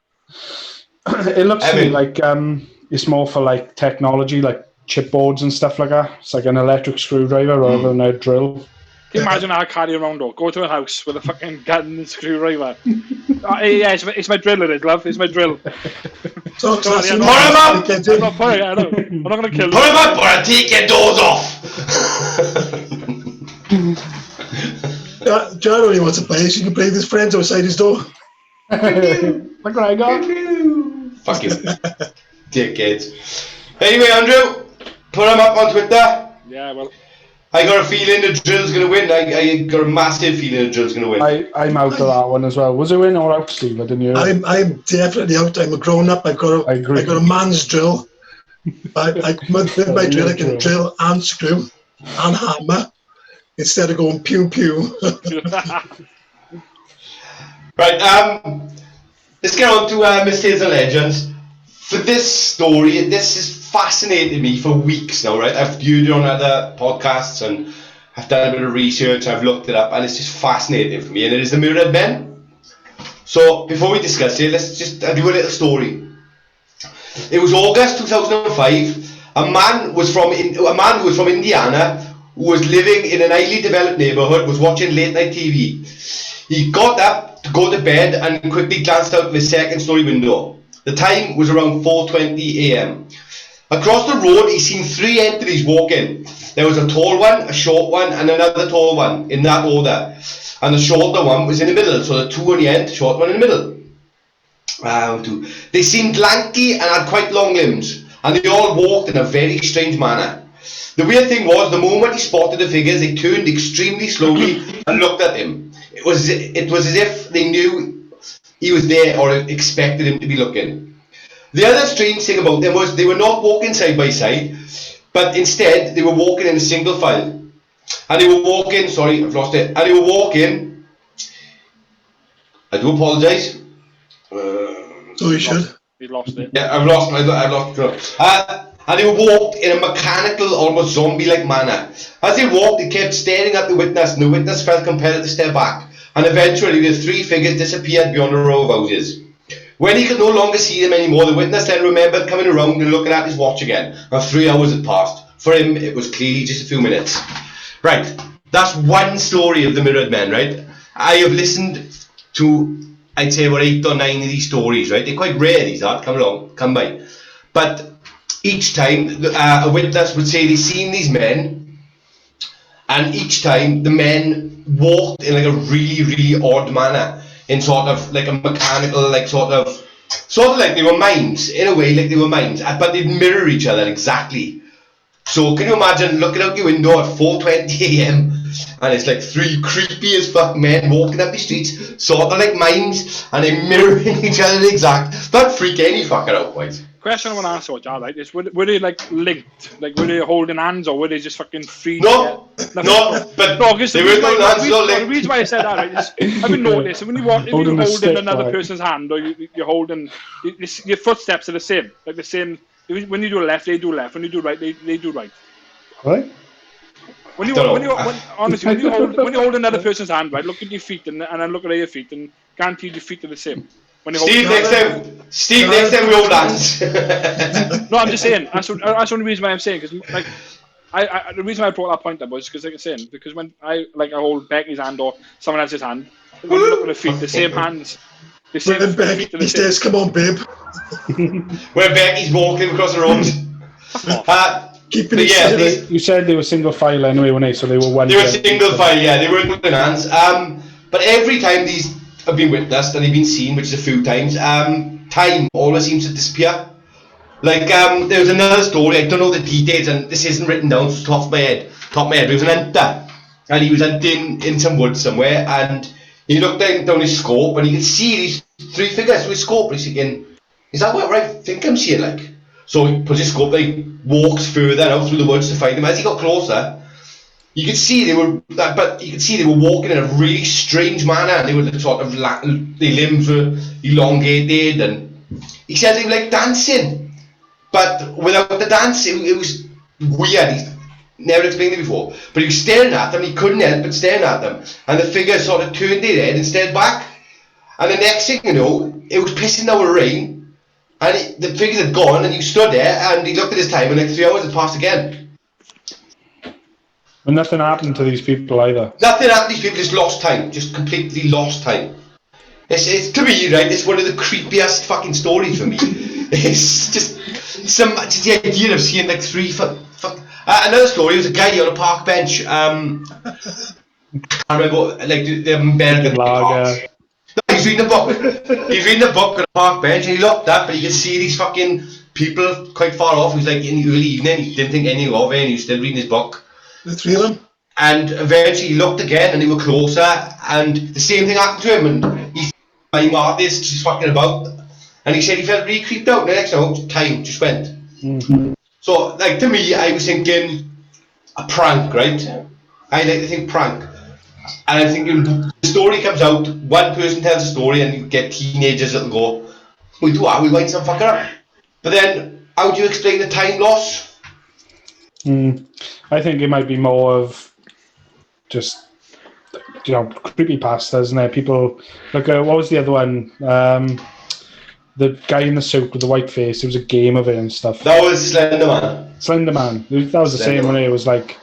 It looks to me like it's more for like technology, like chipboards and stuff like that. It's like an electric screwdriver rather than a drill. Can you imagine how I carry around though? Go to a house with a fucking gun and screwdriver. Yeah, it's my drill, it is, love. It's my drill. So, put him up. I'm not putting it, I know. I'm not going to kill Put you. him up, or I'll take your doors off. John only wants to play, so you can play with his friends outside his door. Look what I got. Fucking dickheads. Anyway, Andrew, put him up on Twitter. Yeah, well. I got a feeling the drill's going to win. I got a massive feeling the drill's going to win. I'm out of that one as well. Was it in or out, Steve? I didn't hear. I'm definitely out. I'm a grown up. I got a man's drill. With my drill, I can drill and screw and hammer instead of going pew pew. Right, let's get on to Mysteries and Legends. For this story, this has fascinated me for weeks now, right? I've viewed it on other podcasts and I've done a bit of research, I've looked it up, and it's just fascinating for me, and it is the Mirrored Men. So, before we discuss it, let's just do a little story. It was August 2005. A man who was from Indiana, who was living in an highly developed neighbourhood, was watching late night TV. He got up to go to bed and quickly glanced out of his second story window. The time was around 4:20 AM. Across the road, he seen 3 entities walking. There was a tall one, a short one, and another tall one, in that order. And the shorter one was in the middle, so the 2 on the end, short one in the middle. They seemed lanky and had quite long limbs, and they all walked in a very strange manner. The weird thing was, the moment he spotted the figures, they turned extremely slowly and looked at him. It was as if they knew he was there or expected him to be looking. The other strange thing about them was they were not walking side by side, but instead they were walking in a single file. And they were walking, sorry, I've lost it. And they were walking, I do apologise. So you should. You lost it. Yeah, I've lost it. And they walked in a mechanical, almost zombie-like manner. As they walked, they kept staring at the witness, and the witness felt compelled to step back. And eventually, the 3 figures disappeared beyond a row of houses. When he could no longer see them anymore, the witness then remembered coming around and looking at his watch again. And 3 hours had passed. For him, it was clearly just a few minutes. Right, that's one story of the Mirrored Men, right? I have listened to, I'd say, about 8 or 9 of these stories, right? They're quite rare, these are, come by. But each time, a witness would say they've seen these men, and each time the men walked in like a really, really odd manner, in sort of like a mechanical, like sort of sort of like they were mimes, in a way, like they were mimes, but they'd mirror each other exactly. So can you imagine looking out your window at 4:20 a.m. and it's like three creepy as fuck men walking up the streets, sort of like mimes, and they're mirroring each other exact. That'd freak any fucker out, boys. Question I want to ask you, Jar, like, is were they like linked? Like, were they holding hands, or were they just fucking free? No, but they were holding hands, not linked. The reason why I said that, right, is I've been noticing when you walk, if you're holding another person's hand, or you're holding, your footsteps are the same, like the same. When you do left, they do left. When you do right, they do right. What? When you hold another person's hand, right, look at your feet and then look at your feet, and guaranteed your feet are the same. When you Steve, next time we hold hands. No, I'm just saying. That's the only reason why I'm saying, because like, the reason why I brought that point up was because, like I'm saying, because when I hold Becky's hand or someone else's hand, when you look at the feet, the same hands. The same when Becky says, "Come on, babe." When Becky's walking across the road. Keeping it you said they were single file anyway, weren't they? So they were one. They were single file, yeah. They weren't holding hands. But every time these have been witnessed and they've been seen, which is a few times, time always seems to disappear. Like there was another story. I don't know the details, and this isn't written down off the top of my head. But it was an hunter, and he was hunting in some woods somewhere, and he looked down his scope, and he could see these three figures with his scope. And he's thinking, "Is that what I think I'm seeing?" Like. So he puts his scope, like walks further out through the woods to find them. As he got closer, you could see they were walking in a really strange manner, and they were sort of their limbs were elongated, and he said they were like dancing, but without the dance, it was weird. He's never explained it before, but he was staring at them. He couldn't help but staring at them, and the figure sort of turned their head and stared back, and the next thing you know, it was pissing down with rain. And the figures had gone, and he stood there, and he looked at his time, and like 3 hours had passed again. And nothing happened to these people either. Nothing happened to these people, just lost time. Just completely lost time. It's to me, right, it's one of the creepiest fucking stories for me. It's just the idea of seeing like another story was a guy on a park bench. I can't remember, like the American parks. He's reading a book. He's reading a book on a park bench, and he looked up, and he could see these fucking people quite far off. It was like in the early evening. He didn't think anything of it, and he was still reading his book. The three of them. And eventually, he looked again, and they were closer, and the same thing happened to him. And he's my artist, just fucking about, and he said he felt really creeped out. And the next time just went. Mm-hmm. So, like to me, I was thinking a prank, right? I like to think prank. And I'm thinking, the story comes out, one person tells a story, and you get teenagers that'll go, we wind some fucker up. But then, how do you explain the time loss? I think it might be more of just, creepypastas, isn't it? People, like, what was the other one? The guy in the suit with the white face, it was a game of it and stuff. That was Slender Man. That was the same one. It was like,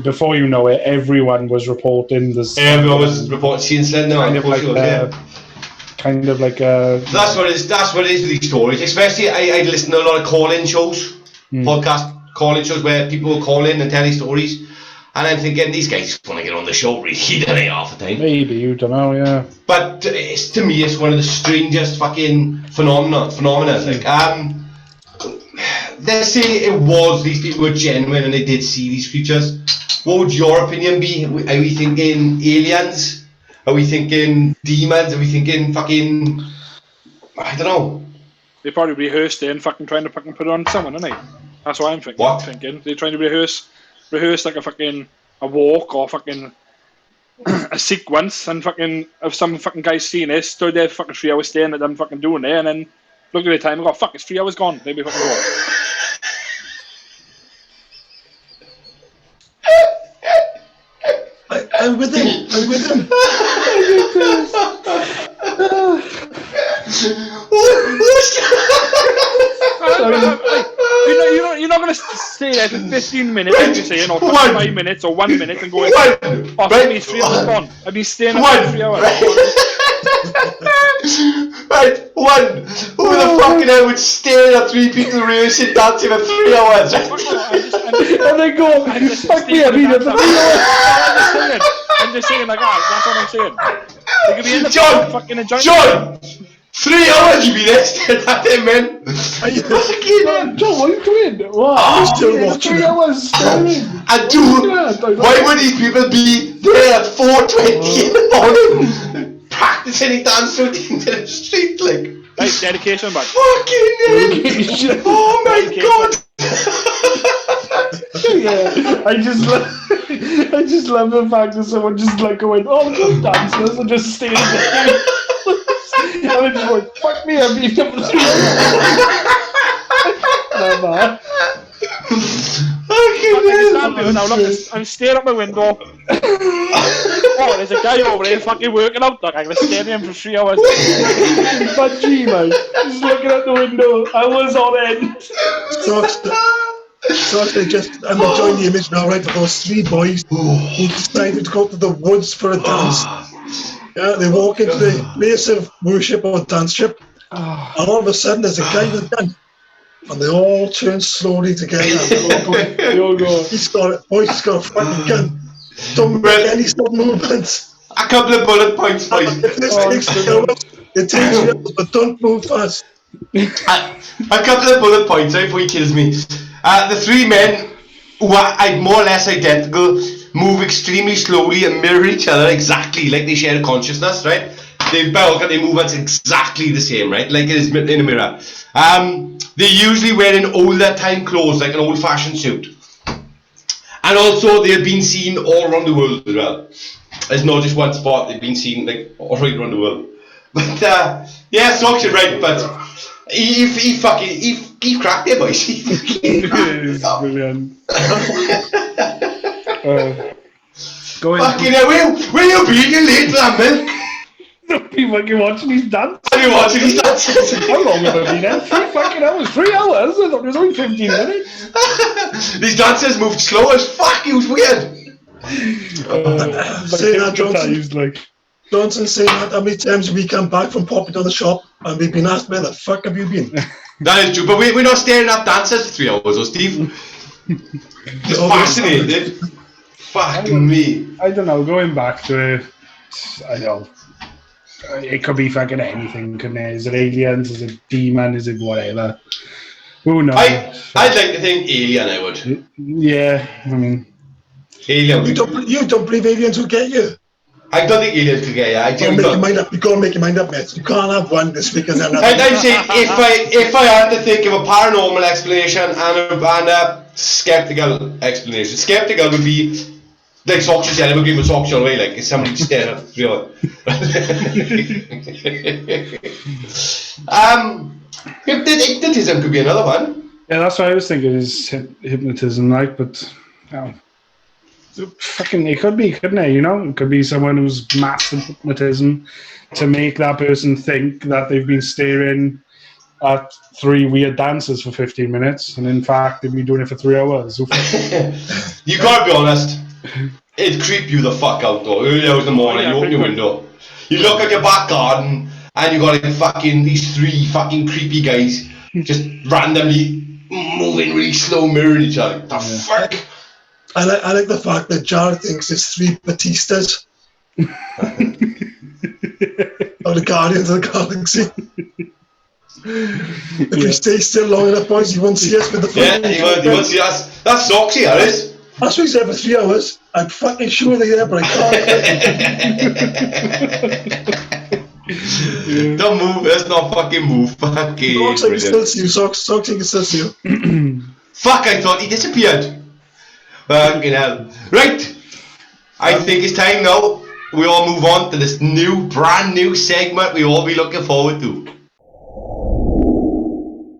before you know it, everyone was reporting this. Everyone was reporting seeing Slender Man. Kind of like a. That's what it is. That's what it is with these stories. Especially, I listen to a lot of call-in shows, podcast call-in shows where people will call in and tell these stories, and I'm thinking these guys just want to get on the show, really, don't they, half the time? Maybe, you don't know, yeah. But to me, it's one of the strangest fucking phenomena. Like, let's say it was these people were genuine and they did see these creatures. What would your opinion be? Are we thinking aliens? Are we thinking demons? Are we thinking fucking... I don't know. They probably rehearsed it and fucking trying to fucking put it on someone, aren't they? That's what I'm thinking. What? They're trying to rehearse like a walk or fucking a sequence, and fucking if some fucking guy seen it, stood there fucking 3 hours staring at them fucking doing it, and then looked at the time and go, fuck, it's 3 hours gone. Maybe fucking walk. I'm with him. You're not going to stay there for 15 minutes, like you're saying, or 5 minutes, or 1 minute, and go, it's 3 hours gone. I've been staying there for 3 hours. Right, one. Who the fucking hell would stare at three people rehearsing dancing for 3 hours? And they go, fuck me, I mean, it's 3 hours. I'm just saying like that. That's what I'm saying. They could be in the John! fucking enjoying. John! 3 hours you've been there staring at him, man. Fucking hell. John, what are you doing? What? I'm still watching 3 it. hours staring. And dude, why would these people be there at 4:20 in the morning practicing dance routines in the street, like? Hey, dedication, man. Fucking hell. Oh my god. Yeah, I just love the fact that someone just like going, oh, good dancers, and just staring at me. And I'm just like, fuck me, I'm being up for 3 hours. I'm staring at my window. Oh, there's a guy over there fucking working out. Like, I'm gonna stare at him for 3 hours. But gee, man, just looking out the window, I was on end. So I'm enjoying the image now, right, of those 3 boys who decided to go to the woods for a dance. Yeah, they walk into the place of worship or dance trip, and all of a sudden there's a guy with a gun, and they all turn slowly together. They all go. He's got a fucking gun. Don't make any sudden movements. A couple of bullet points, boys. If this takes 3 hours, it takes 3 hours, but don't move fast. A couple of bullet points, right, before he kills me. The 3 men, who are more or less identical, move extremely slowly and mirror each other exactly like they share a consciousness, right? They bulk and they move exactly the same, right? Like it is in a mirror. They usually wear an older time clothes, like an old-fashioned suit. And also, they've been seen all around the world as well. There's not just one spot, they've been seen like all right around the world. But yeah, Socks, you're right, but he cracked it, boys. It's brilliant. Fucking hell, where you been, you late for that, man? Be fucking watching these dance. Have you watching these dances? How long have I been there? 3 fucking hours. 3 hours? I thought it was only 15 minutes. These dancers moved slow as fuck, it was weird. Say that, Johnson. Like, Johnson saying that how many times we come back from popping to the shop and we've been asked, where the fuck have you been? That is true, but we're not staring at dancers for 3 hours, though, Steve. It's fascinating. Fucking me. I don't know, going back to it, I know. It could be fucking anything, couldn't it? Is it aliens? Is it demon? Is it whatever? Who knows? I'd like to think alien, I would. Yeah, I mean... Alien. You don't believe aliens will get you? I don't think aliens could get you. I do Make your not. mind up. You gotta make your mind up, mate. You can't have one this week and then another. I'd say if I had to think of a paranormal explanation and a skeptical explanation, skeptical would be like Soxy said, I would give a Soxy all the way, like if somebody staring at the 3 hours. Hypnotism could be another one. Yeah, that's what I was thinking, is hypnotism, like, but... fucking, it could be, couldn't it? You know, it could be someone who's mastered hypnotism to make that person think that they've been staring at 3 weird dancers for 15 minutes, and in fact, they've been doing it for 3 hours. You gotta be honest, it'd creep you the fuck out though. Early hours in the morning, you open your window, you look at your back garden, and you got these 3 fucking creepy guys just randomly moving really slow, mirroring each other. The fuck? I like the fact that Jared thinks there's 3 Batistas. Or the Guardians of the Galaxy. If we stay still long enough, boys, you won't see us with the you won't see us. That's Soxy, that is. That's what he said for 3 hours. I'm fucking sure they're there, but I can't. Don't move, let's not fucking move. Fucking Socks, I can still see you. Socks, I can still see you. Fuck, I thought he disappeared. Fucking hell. Right, I think it's time now we all move on to this brand new segment we all be looking forward to.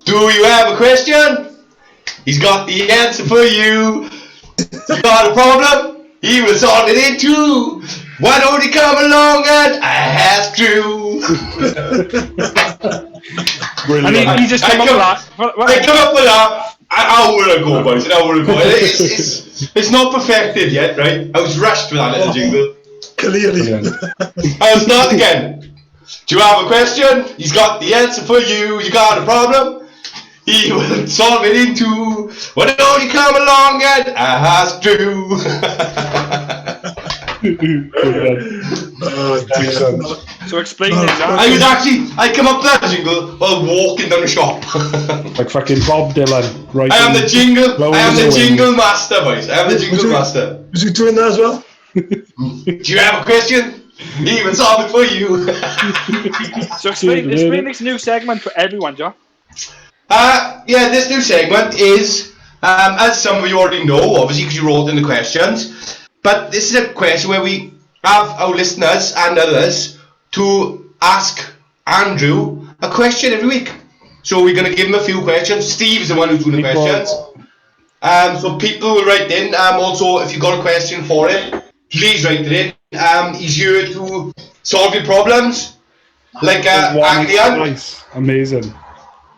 Do you have a question? He's got the answer for you. You got a problem? He will solve it in 2. Why don't you come along and ask you? And he just came up with that. I come up with that an hour ago, boys. An hour ago. It's not perfected yet, right? I was rushed with that little jingle. Clearly. I'll start again. Do you have a question? He's got the answer for you. You got a problem? He will solve it in 2. Why don't you come along and ask Drew? So explain No, it, Jack. I come up to that jingle while walking down the shop. Like fucking Bob Dylan. Right. I am the jingle master, boys. I am the jingle master. Was you doing that as well? Do you have a question? Even solve it for you. So explain this new segment for everyone, Jack. Yeah, this new segment is, as some of you already know, obviously, because you wrote in the questions, but this is a question where we have our listeners and others to ask Andrew a question every week. So we're going to give him a few questions. Steve's the one who's doing the questions. So people will write in. Also, if you've got a question for him, please write it in. He's here to solve your problems, like Anglian. Nice. Amazing.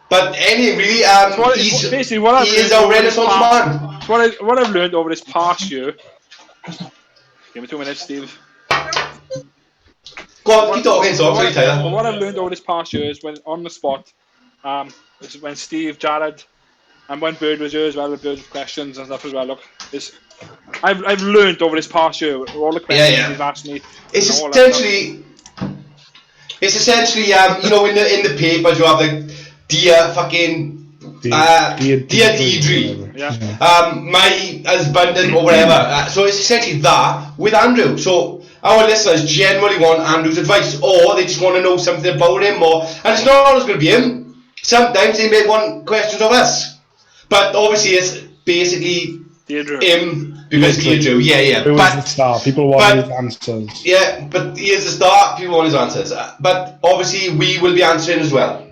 But really, he is a a Renaissance man. What I've learned over this past year. Give me 2 minutes, Steve. Go on, keep talking, sorry, Tyler. What I've learned over this past year is when on the spot, is when Steve, Jared, and when Bird was here as well, with Bird with questions and stuff as well. Look, I've learned over this past year all the questions he's asked me. It's essentially, you know, in the papers you have like dear Deidre, my husband and whatever. So it's essentially that with Andrew. So our listeners generally want Andrew's advice, or they just want to know something about him, and it's not always going to be him. Sometimes they may want questions of us, but obviously it's basically Deirdre. him because Deirdre. Who was the star? People want his answers. Yeah, but he is the star. People want his answers, but obviously we will be answering as well.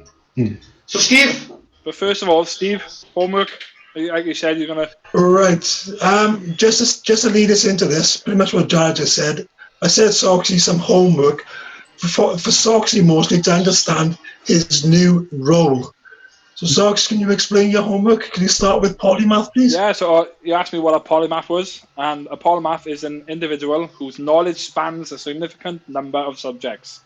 So Steve. But first of all, Steve, homework. Like you said, you're gonna. Right. Just to lead us into this, pretty much what Jared just said. I said Soxy some homework for Soxy mostly to understand his new role. So Sox, can you explain your homework? Can you start with polymath, please? Yeah. So you asked me what a polymath was, and a polymath is an individual whose knowledge spans a significant number of subjects.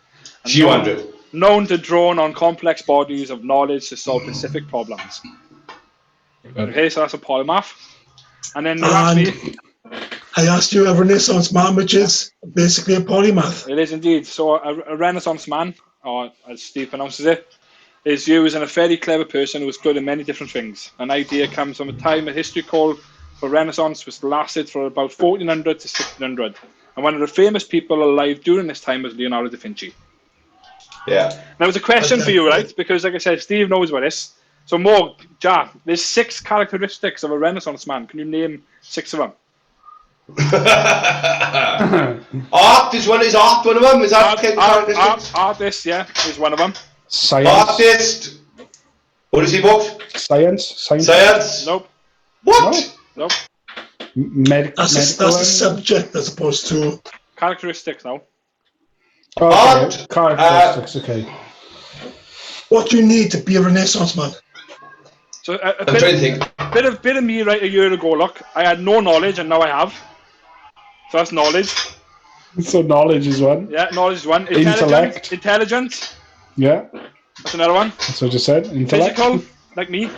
Known to draw on complex bodies of knowledge to solve specific problems. Okay, so that's a polymath. And then you asked me. I asked you a Renaissance man, which is basically a polymath. It is indeed. So a Renaissance man, or as Steve pronounces it, is used as a fairly clever person who is good at many different things. An idea comes from a time in history called for Renaissance, which lasted for about 1400 to 1600. And one of the famous people alive during this time was Leonardo da Vinci. Yeah. Now, it's a question for you, right? Because, like I said, Steve knows about this. So, Morg, Jack, there's 6 characteristics of a Renaissance man. Can you name 6 of them? Art is one of them. Is that artist, yeah, is one of them. Science. Artist. What is he, folks? Science. Nope. What? Nope. That's a subject as opposed to characteristics now. Art. Characteristics. Okay. What do you need to be a Renaissance man? So a bit of me right a year ago. Look, I had no knowledge, and now I have. So that's knowledge. So knowledge is one. Yeah, knowledge is one. Intellect. Intelligence. Yeah. That's another one. That's what you said. Intellect. Physical, like me.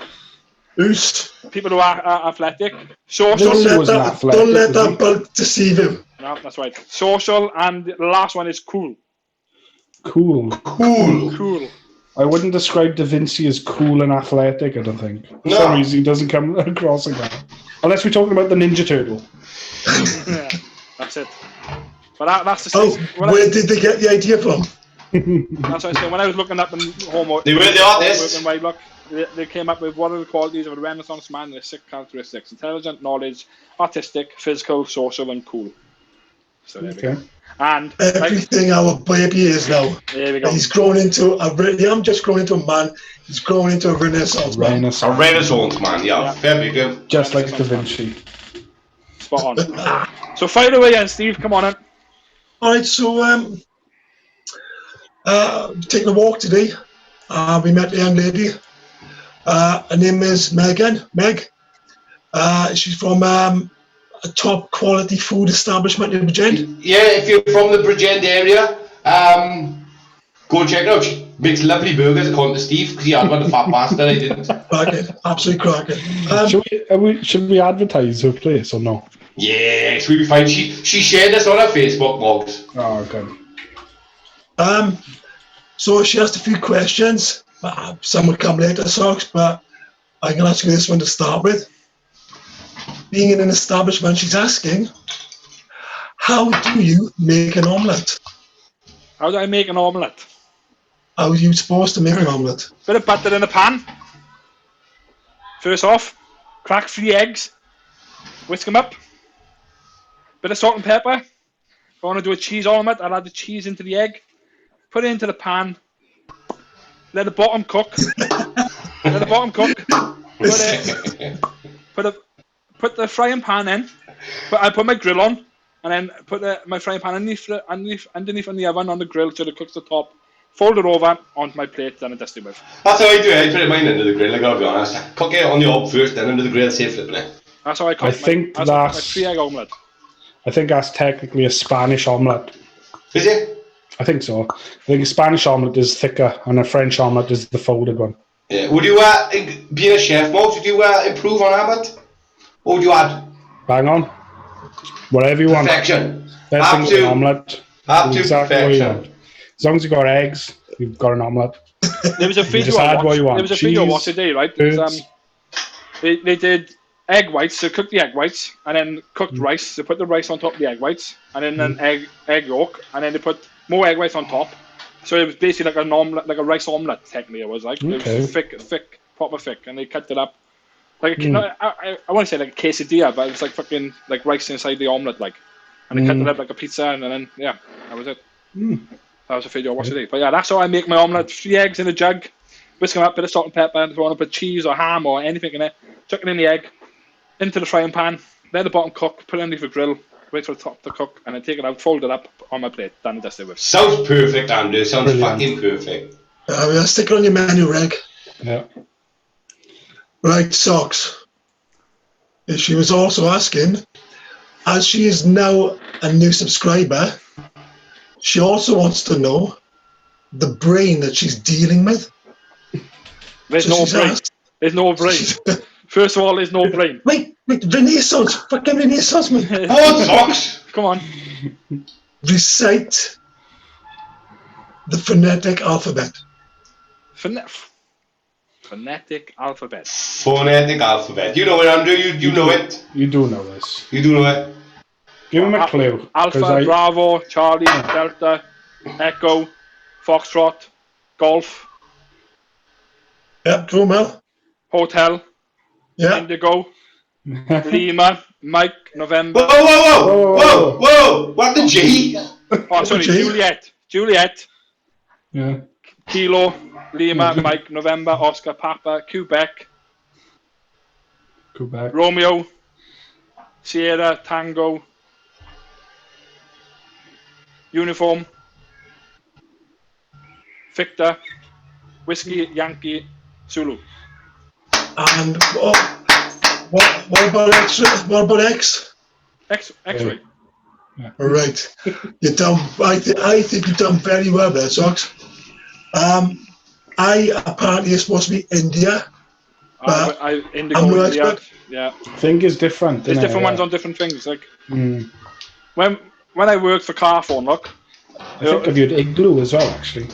Oost. People who are athletic. Social. Don't let that bug deceive him. No, that's right. Social, and the last one is cool. Cool. I wouldn't describe Da Vinci as cool and athletic, I don't think. For some reason, he doesn't come across like that. Unless we're talking about the Ninja Turtle. Yeah, that's it. But that's the where did they get the idea from? That's what I said. When I was looking up in homework, they were the artists. They came up with what are the qualities of a Renaissance man. There's 6 characteristics: intelligent, knowledge, artistic, physical, social, and cool. So there we go. And everything our baby is now. There we go. He's grown into I'm just growing into a man. He's grown into a Renaissance man. A Renaissance man, yeah. Very good. Just like Da Vinci. Spot on. So fire away, and Steve, come on in. All right, so taking a walk today. We met a young lady. Her name is Megan. Meg. She's from a top quality food establishment in Bridgend. Yeah, if you're from the Bridgend area, go check it out. She makes lovely burgers, according to Steve, because he had one, the fat bastard. I didn't. Cracking, absolutely cracking. Should we advertise her place or no? Yeah, it should be fine. She shared this on her Facebook logs. Oh, okay. So she asked a few questions. Some will come later, Socks, but I can ask you this one to start with. Being in an establishment, she's asking, how do you make an omelette? How do I make an omelette? How are you supposed to make an omelette? Bit of butter in the pan. First off, crack 3 eggs. Whisk them up. Bit of salt and pepper. If I want to do a cheese omelette, I'll add the cheese into the egg. Put it into the pan. Let the bottom cook. Let the bottom cook. Put the frying pan in. I put my grill on, and then put my frying pan underneath on the oven on the grill so it cooks the top. Fold it over onto my plate, then I dust it with. That's how I do it. I put mine into the grill, I gotta be honest. Cook it on the hob first, then into the grill, say flipping it. That's how I cook my 3-egg omelette. I think that's technically a Spanish omelette. Is it? I think so. I think a Spanish omelette is thicker, and a French omelette is the folded one. Yeah. Would you, being a chef, Mo, would you improve on that? What would you add? Bang on. Whatever you want. Perfection. Best thing with an omelette. Exactly what you want. As long as you've got eggs, you've got an omelette. There was a video just add what you want. There was a video I watched today, right? They did egg whites, so cooked the egg whites, and then cooked rice. They put the rice on top of the egg whites, and then an egg yolk, and then they put more egg whites on top. So it was basically like an omelette, like a rice omelette. Technically, it was like it was thick, proper thick, and they cut it up like I want to say like a quesadilla, but it was like fucking like rice inside the omelette, like, and they cut it up like a pizza, and then that was it. That was a video I watched today. But yeah, that's how I make my omelette. 3 eggs in a jug, whisk them up, bit of salt and pepper. If you want to put cheese or ham or anything in it, chuck it in the egg, into the frying pan, let the bottom cook, put it underneath the grill, wait for the top to cook, and then take it out, fold it up on my plate, done and dusted with. Sounds perfect, Andrew. Sounds fucking perfect. We'll stick it on your menu, Reg. Yeah. Right, Socks. She was also asking, as she is now a new subscriber, she also wants to know the brain that she's dealing with. There's no brain. There's no brain. First of all, there's no brain. Wait, Renaissance. Fucking Renaissance, man. Oh, Socks! Come on. Recite the phonetic alphabet. Phonetic alphabet. Phonetic alphabet. You know it, Andrew. You know it. You do know this. You do know it. Give him a clue. Alpha, Bravo, Charlie, Delta, Echo, Foxtrot, Golf. Yep, true, Mel. Hotel. Yeah. Indigo. Lima, Mike, November. Whoa! What the G? Oh, sorry, Juliet. Yeah. Kilo, Lima, Mike, November, Oscar, Papa, Quebec. Romeo, Sierra, Tango. Uniform, Victor, Whiskey, Yankee, Zulu. And what about X? What about X? X-ray. Yeah. All right, you're done. I think you've done very well there, Socks. I apparently is supposed to be India. But Indigo, I'm no India. expert. Yeah. I think it's different. There's different ones on different things. Like when I worked for Carphone, look. I think I've used Igloo as well, actually.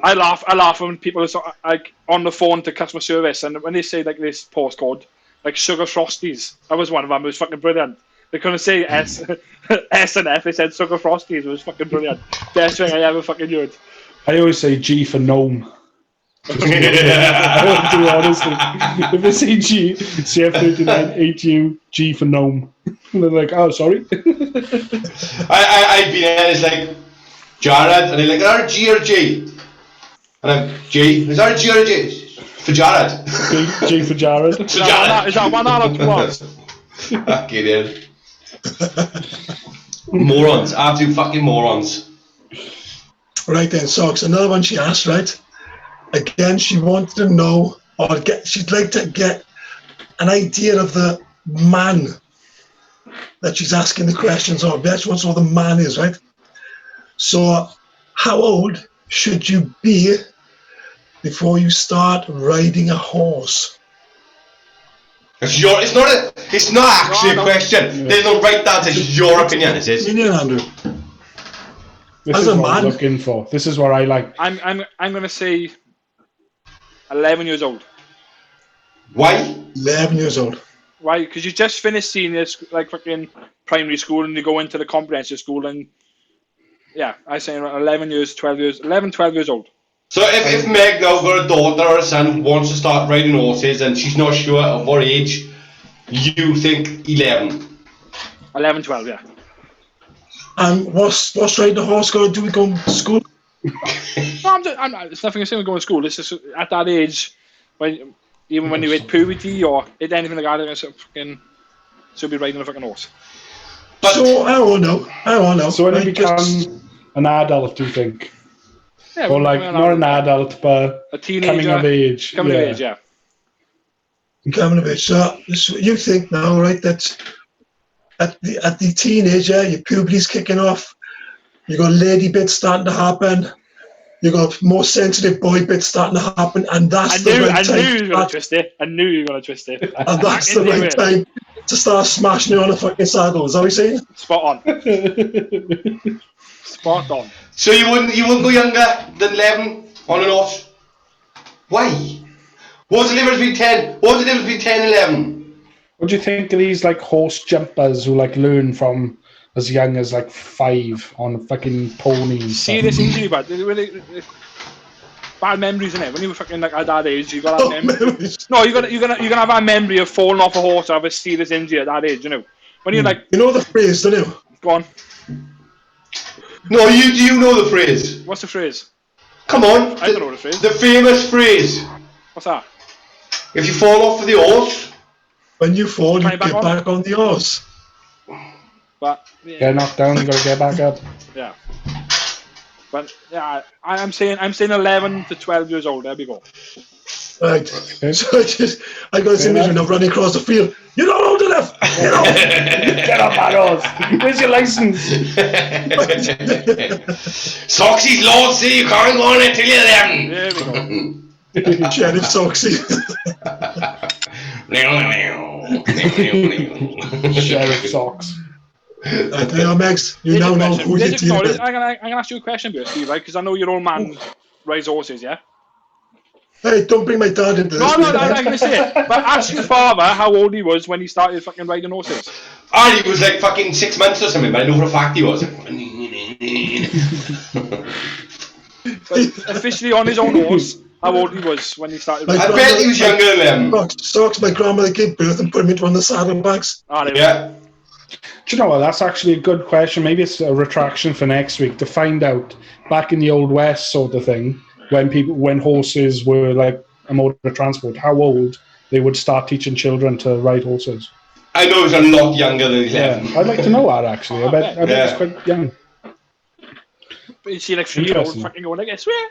I laugh when people are like on the phone to customer service, and when they say like this postcode, like Sugar Frosties. That was one of them. It was fucking brilliant. They couldn't say S and F. They said Sugar Frosties. It was fucking brilliant. Best thing I ever fucking heard. I always say G for gnome. I do, honestly. If they say G, CF39HU, G for gnome. And they're like, oh, sorry. I've been there, it's like Jared, and they're like, is that a G or a G? And I'm G, is that a G or a G? For Jared. G for Jared. Is that one out of 2 hours? Fucking hell. Morons, absolute fucking morons. Right then, Socks. Another one she asked, right? Again, she wanted to know, she'd like to get an idea of the man that she's asking the questions of. That's what the man is, right? So, how old should you be before you start riding a horse? It's not actually a question. There's no right answer. It's your opinion, it is. Opinion, Andrew. This As is a what I'm man- looking for. This is what I like. I'm going to say 11 years old. Why? 11 years old. Why? Because you just finished seniors, like fucking primary school, and you go into the comprehensive school, and yeah, I say around 11 years, 12 years, 11, 12 years old. So if Meg now got a daughter or a son who wants to start riding horses and she's not sure of what age, you think 11? 11, 12, yeah. And what's riding a horse got to do with going to school? No, it's nothing to say with going to school. It's just at that age, when even you hit puberty or hit anything like that, it's fucking should be riding a fucking horse. But So I don't know. So when you Right, become an adult, do you think? Yeah, Or like, not an adult, but a teenager, coming of age. Coming of age, yeah. coming of age. So you think now, right? That at the teenager, your puberty's kicking off. You got lady bits starting to happen. You got more sensitive boy bits starting to happen, and that's the right I time. knew you were going to twist it. I knew you were going to twist it. And that's the right time to start smashing you on a fucking saddle. Is that what you're saying? Spot on. Spot on. so you wouldn't go younger than 11 on an horse? Why? What's the difference between 10? What's the difference between 10 and 11? What do you think of these like horse jumpers who like learn from as young as like 5 on fucking ponies? See this injury, bad. Bad memories, innit? When you were fucking like at that age, you got that memory. No, you're gonna have that memory of falling off a horse or have a serious injury at that age, you know. When you're like, You know the phrase, don't you? go on. No, do you know the phrase? What's the phrase? Come on. I don't know the phrase. The famous phrase. What's that? If you fall off of the horse, When you fall, you Climb get back on. back on the horse. But yeah, Get knocked down, you gotta get back up. yeah. But yeah, I'm saying 11 to 12 years old. There we go. Right. So I got this image of running across the field. You're not old enough. Get off. Get off that horse. Where's your license? Soxy's laws say you can't go on it till you're 11. There we go. Sheriff Soxy. Sheriff socks. Now, Megs, you now know who your team is. I'm gonna ask you a question, Steve, right? Because I know your old man rides horses, yeah. Hey, don't bring my dad into this. No, I'm not gonna say it. But ask your father how old he was when he started fucking riding horses. And he was like fucking 6 months or something, but I know for a fact he was. But officially on his own horse, how old he was when he started riding. I bet he was younger than them. Socks, my grandmother gave birth and put him into one of the saddlebags. Yeah. Do you know what? That's actually a good question. Maybe it's a retraction for next week to find out back in the Old West sort of thing, when horses were like a mode of transport, how old they would start teaching children to ride horses. I know he's a lot younger than 11. Yeah, I'd like to know that actually. I bet it's quite young. But you see like 3-year-old fucking going like this, swear.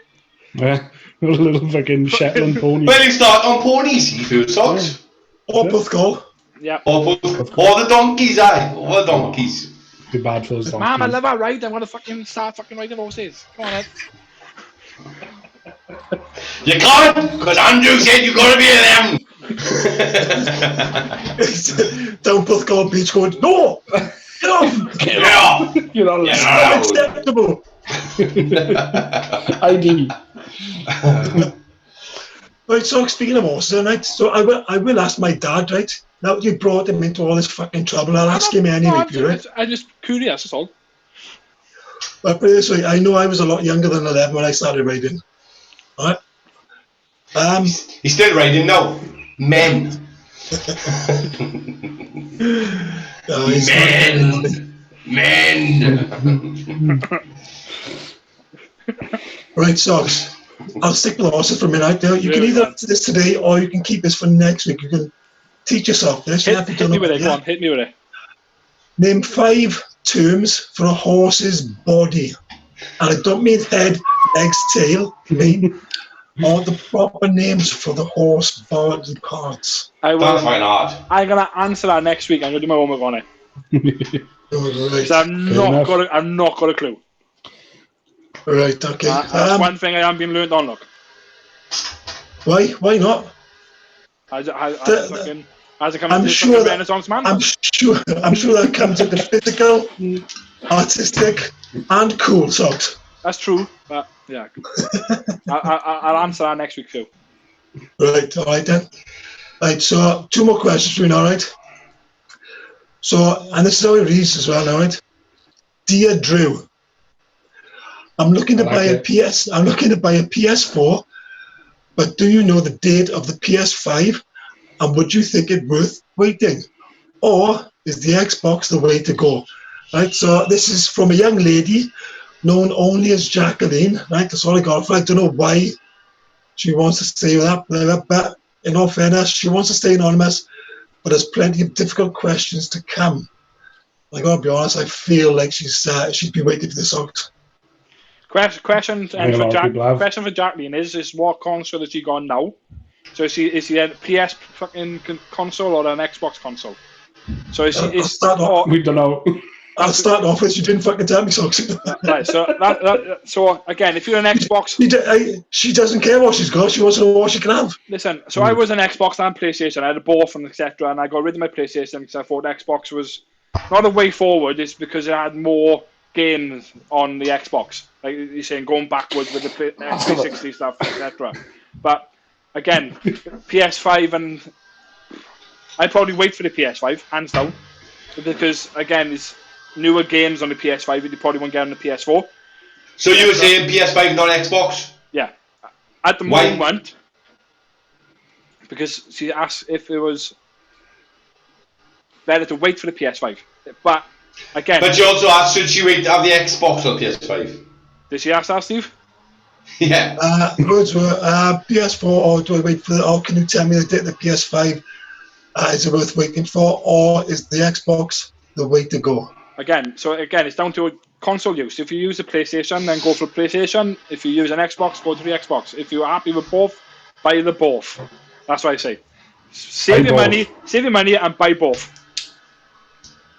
Yeah, a little fucking Shetland pony. Well, he started on ponies, he food socks. Or both go. Yeah. Or the donkeys, aye. Or the donkeys. Too bad for those donkeys. Mom, I love our ride. I want to fucking start fucking riding horses. Come on, Ed. You can't, because Andrew said you got to be 11. Down Puthcall Beach going, no! Get off! Get off! You're not Get allowed. out. Unacceptable! ID. Right, so speaking of horses, right, so I will ask my dad, right? Now that you brought him into all this fucking trouble, I'll ask him anyway, right? I'm just curious, that's all. But put it this way, I know I was a lot younger than 11 when I started riding. Right? He's still riding now. Men. Men. Right, so I'll stick with the horses for a minute. You can either do this today or you can keep this for next week. You can teach yourself this. Hit me with it, go on, hit me with it. Name 5 terms for a horse's body. And I don't mean head, legs, tail. I mean all the proper names for the horse body parts. That's fine hard. I'm going to answer that next week. I'm going to do my homework on it. Because I've not got a clue. Right, okay. That's one thing I haven't been learned on, look. Why not? I fucking... As it comes I'm to sure the Renaissance man. I'm sure that comes with the physical, artistic, and cool socks. That's true, but yeah. I'll answer that next week too. Right, all right then. Right, so 2 more questions for you now, right? So, and this is how it reads as well now, right? Dear Drew, I'm looking to buy a PS4, but do you know the date of the PS5? And would you think it worth waiting? Or is the Xbox the way to go? Right, so this is from a young lady known only as Jacqueline, right? That's all I got for her. I don't know why she wants to stay with that, but in all fairness, she wants to stay anonymous, but there's plenty of difficult questions to come. I gotta be honest, I feel like she's been waiting for this out. Question for Jacqueline is what console has she got now? So is she a PS fucking console or an Xbox console? So We don't know. I'll start off with, you didn't fucking tell me, Socks. Right, so again, if you're an Xbox... She doesn't care what she's got, she wants to know what she can have. Listen, so I was an Xbox and PlayStation, I had a both and etc, and I got rid of my PlayStation because I thought Xbox was not a way forward, it's because it had more games on the Xbox. Like you're saying, going backwards with the 360 stuff, etc. But again, PS5 and... I'd probably wait for the PS5, hands down, because again, it's newer games on the PS5 that you probably won't get on the PS4. So you were saying PS5, not Xbox? Yeah. At the moment, because she asked if it was better to wait for the PS5. But again... But she also asked, should she wait to have the Xbox on PS5? Did she ask that, Steve? Yeah. Words were PS4, or do I wait for or can you tell me the date of the PS5? Is it worth waiting for, or is the Xbox the way to go? Again, it's down to console use. If you use a PlayStation, then go for PlayStation. If you use an Xbox, go to the Xbox. If you're happy with both, buy the both. That's what I say. Save your money and buy both.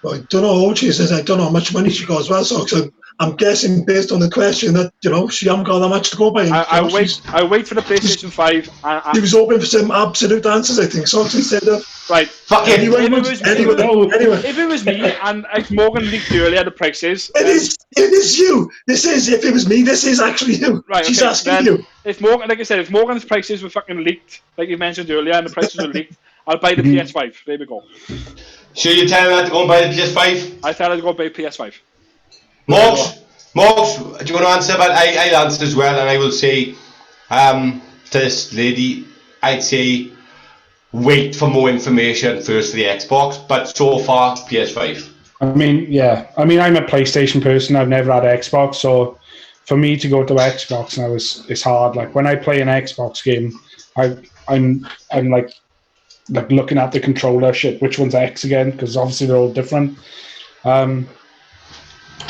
Well, I don't know how she says. I don't know how much money she got as well. So I'm guessing based on the question that she hasn't got that much to go by. I wait for the PlayStation 5. He was hoping for some absolute answers, I think. So instead of right, anyway. If it was me and Morgan leaked earlier the prices, it is you. This is if it was me. This is actually you. Right, she's okay, asking you. If Morgan, like I said, if Morgan's prices were fucking leaked, like you mentioned earlier, and the prices were leaked, I'll buy the PS5. There we go. So you're telling her to go and buy the PS5? I tell her to go buy PS5. Morgs, do you want to answer? But I'll answer as well, and I will say to this lady, I'd say wait for more information first for the Xbox, but so far PS5. I mean, I'm a PlayStation person. I've never had an Xbox, so for me to go to Xbox now is hard. Like when I play an Xbox game, I'm like looking at the controller, shit, which one's X again? Because obviously they're all different.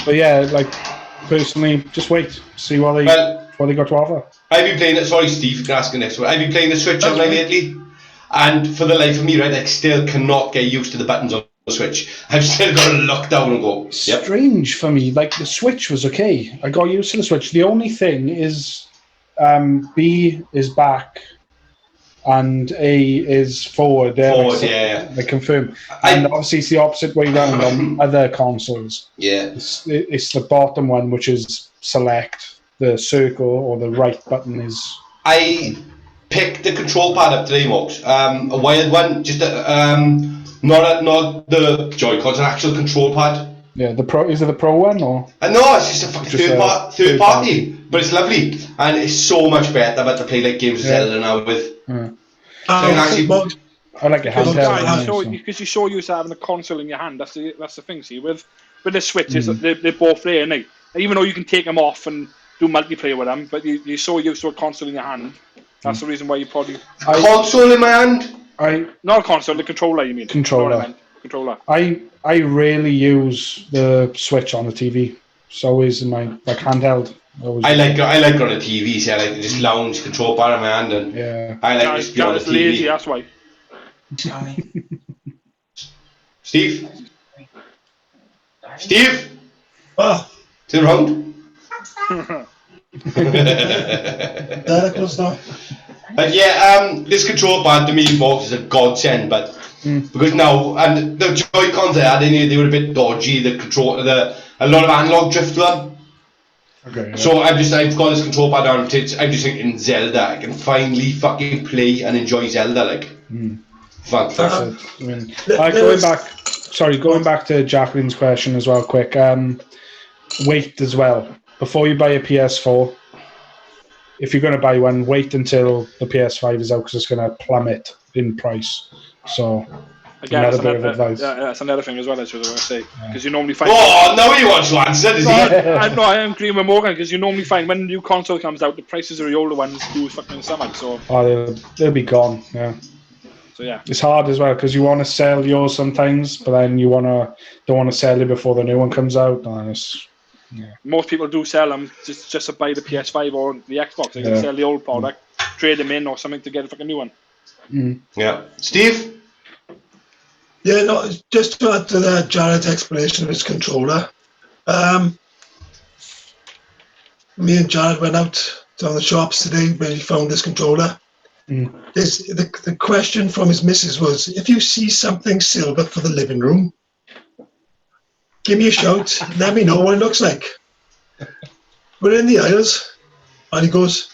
But yeah, like personally, just wait, see what they got to offer. I've been playing it. Sorry, Steve, you can ask the next one. I've been playing the Switch online lately, and for the life of me, right, I still cannot get used to the buttons on the Switch. I've still got to look down and go. Yep. Strange for me. Like the Switch was okay. I got used to the Switch. The only thing is, B is back. And A is forward. Forward, yeah. They confirm. And obviously it's the opposite way round on other consoles. Yeah. It's the bottom one, which is select. The circle or the right button is... I picked the control pad up today, Mox. A wired one, just not the Joy-Cons, an actual control pad. Yeah, is it the Pro one or? No, it's just a fucking third party, but it's lovely and it's so much better. But to play like games of Zelda now with. Yeah. I like a handheld. Because you're so used to having a console in your hand. That's the thing. See, with the Switch, they're both there, aren't they? Even though you can take them off and do multiplayer with them, but you're so used to a console in your hand. That's the reason why you probably console in my hand. Not a console, the controller. You mean controller? Controller. I rarely use the Switch on the TV. It's always in my handheld. I like on a TV. See, I like to just lounge control pad in my hand, and I like just be on the TV. Lazy, that's why. Steve. Oh. Turn around. That goes now. But yeah, this control pad to me, Mox, is a godsend. But Because now, and the Joy-Cons they were a bit dodgy. The control, a lot of analog drift to them. Okay. Yeah. So I've got this control pad on. I'm just thinking Zelda. I can finally fucking play and enjoy Zelda like. Fantastic. I mean, going back to Jacqueline's question as well, quick. Wait as well before you buy a PS4. If you're going to buy one, wait until the PS5 is out because it's going to plummet in price. So, again, another bit of advice. Yeah, that's another thing as well. That's what I was going to say, because you normally find. Oh, now he wants to answer. Is he? No, I am agreeing with Morgan, because you normally find when a new console comes out, the prices of the older ones do fucking stomach. So. Oh, they'll be gone. Yeah. So yeah. It's hard as well because you want to sell yours sometimes, but then you don't want to sell it before the new one comes out. Yeah. Most people do sell them just to buy the PS5 or the Xbox. They can sell the old product, trade them in or something to get a fucking new one. Yeah. Steve? Yeah, no, just to add to Jared's explanation of his controller. Me and Jared went out to the shops today when he found this controller. The question from his missus was, if you see something silver for the living room, give me a shout, let me know what it looks like. We're in the aisles, and he goes,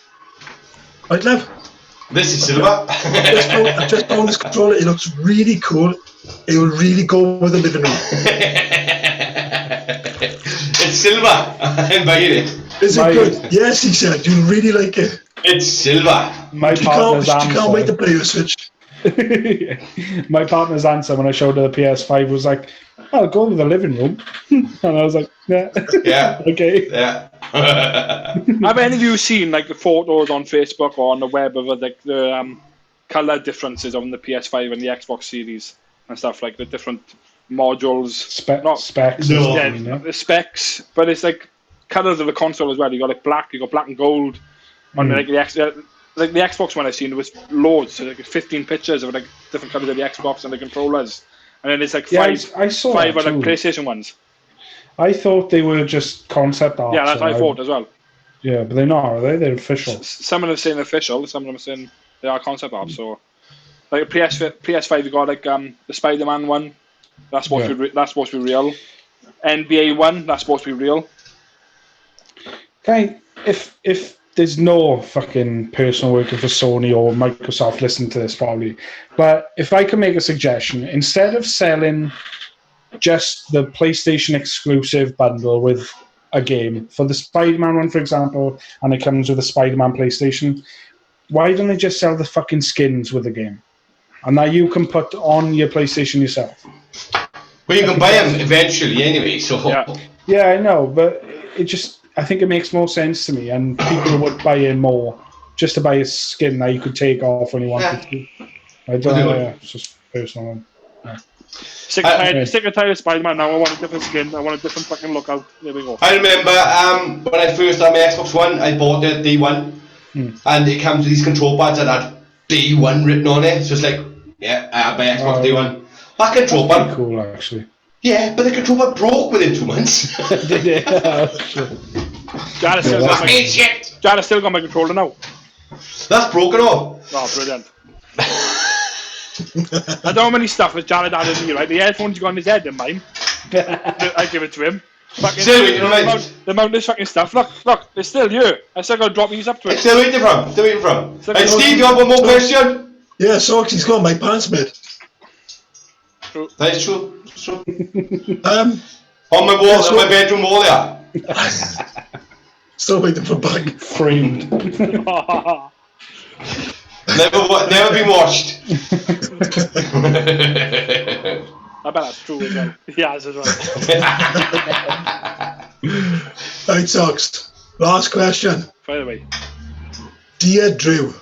right, love? This is silver. I've just found this controller, it looks really cool. It will really go with the living room. It's silver. I'm buying it. Is it good? Yes, he said, you'll really like it. It's silver. My partner's answer. She can't wait to play the Switch. My partner's answer when I showed her the PS5 was like, I'll go to the living room. And I was like, yeah. Yeah. Okay. Yeah. Have any of you seen like the photos on Facebook or on the web of like the colour differences on the PS5 and the Xbox Series and stuff, like the different modules? Specs. No. Yeah, the specs, but it's like colours of the console as well. You got like black, you got black and gold. On like the Xbox one I've seen, there was loads, so like 15 pictures of like different colours of the Xbox and the controllers, and then it's like five of like PlayStation ones. I thought they were just concept art. Yeah, that's what I thought as well. Yeah, but they're not, are they? They're official. Some of them are saying official, some of them are saying they are concept art. So, like PS5, you got like the Spider-Man one. That's supposed to be real. NBA one, that's supposed to be real. Okay, if there's no fucking person working for Sony or Microsoft listening to this probably, but if I can make a suggestion, instead of selling just the PlayStation exclusive bundle with a game for the Spider-Man one, for example, and it comes with a Spider-Man PlayStation, why don't they just sell the fucking skins with the game? And now you can put on your PlayStation yourself. Well, you can buy them eventually anyway, so... Yeah, I know, but I think it makes more sense to me, and people would buy in more just to buy a skin that you could take off when you wanted to. I don't know, it's just personal. Yeah. Sick and tired of Spider-Man now. I want a different skin. I want a different fucking look out. There we go. I remember when I first had my Xbox One, I bought the Day One, and it comes with these control pads that had Day One written on it. So it's like, yeah, I had my Xbox Day One. That control pad. Cool, actually. Yeah, but the control pad broke within 2 months. Jared's still got my controller now. That's broken off. Oh, brilliant. I don't have any stuff with Jared had in me, right? The headphones got on his head in mine. I give it to him. Still waiting on it. The amount of this fucking stuff. Look, it's still here. I still got to drop these up to it. Still waiting from. Hey, Steve, you have one more question? Yeah, Socks, he's got my pants made. True. That is true. It's true. On my wall, on my bedroom wall there. Still waiting for bag. Framed. Never been washed. I bet that's true as well. Yeah, as well. Right, Socks. Last question. By the way. Dear Drew,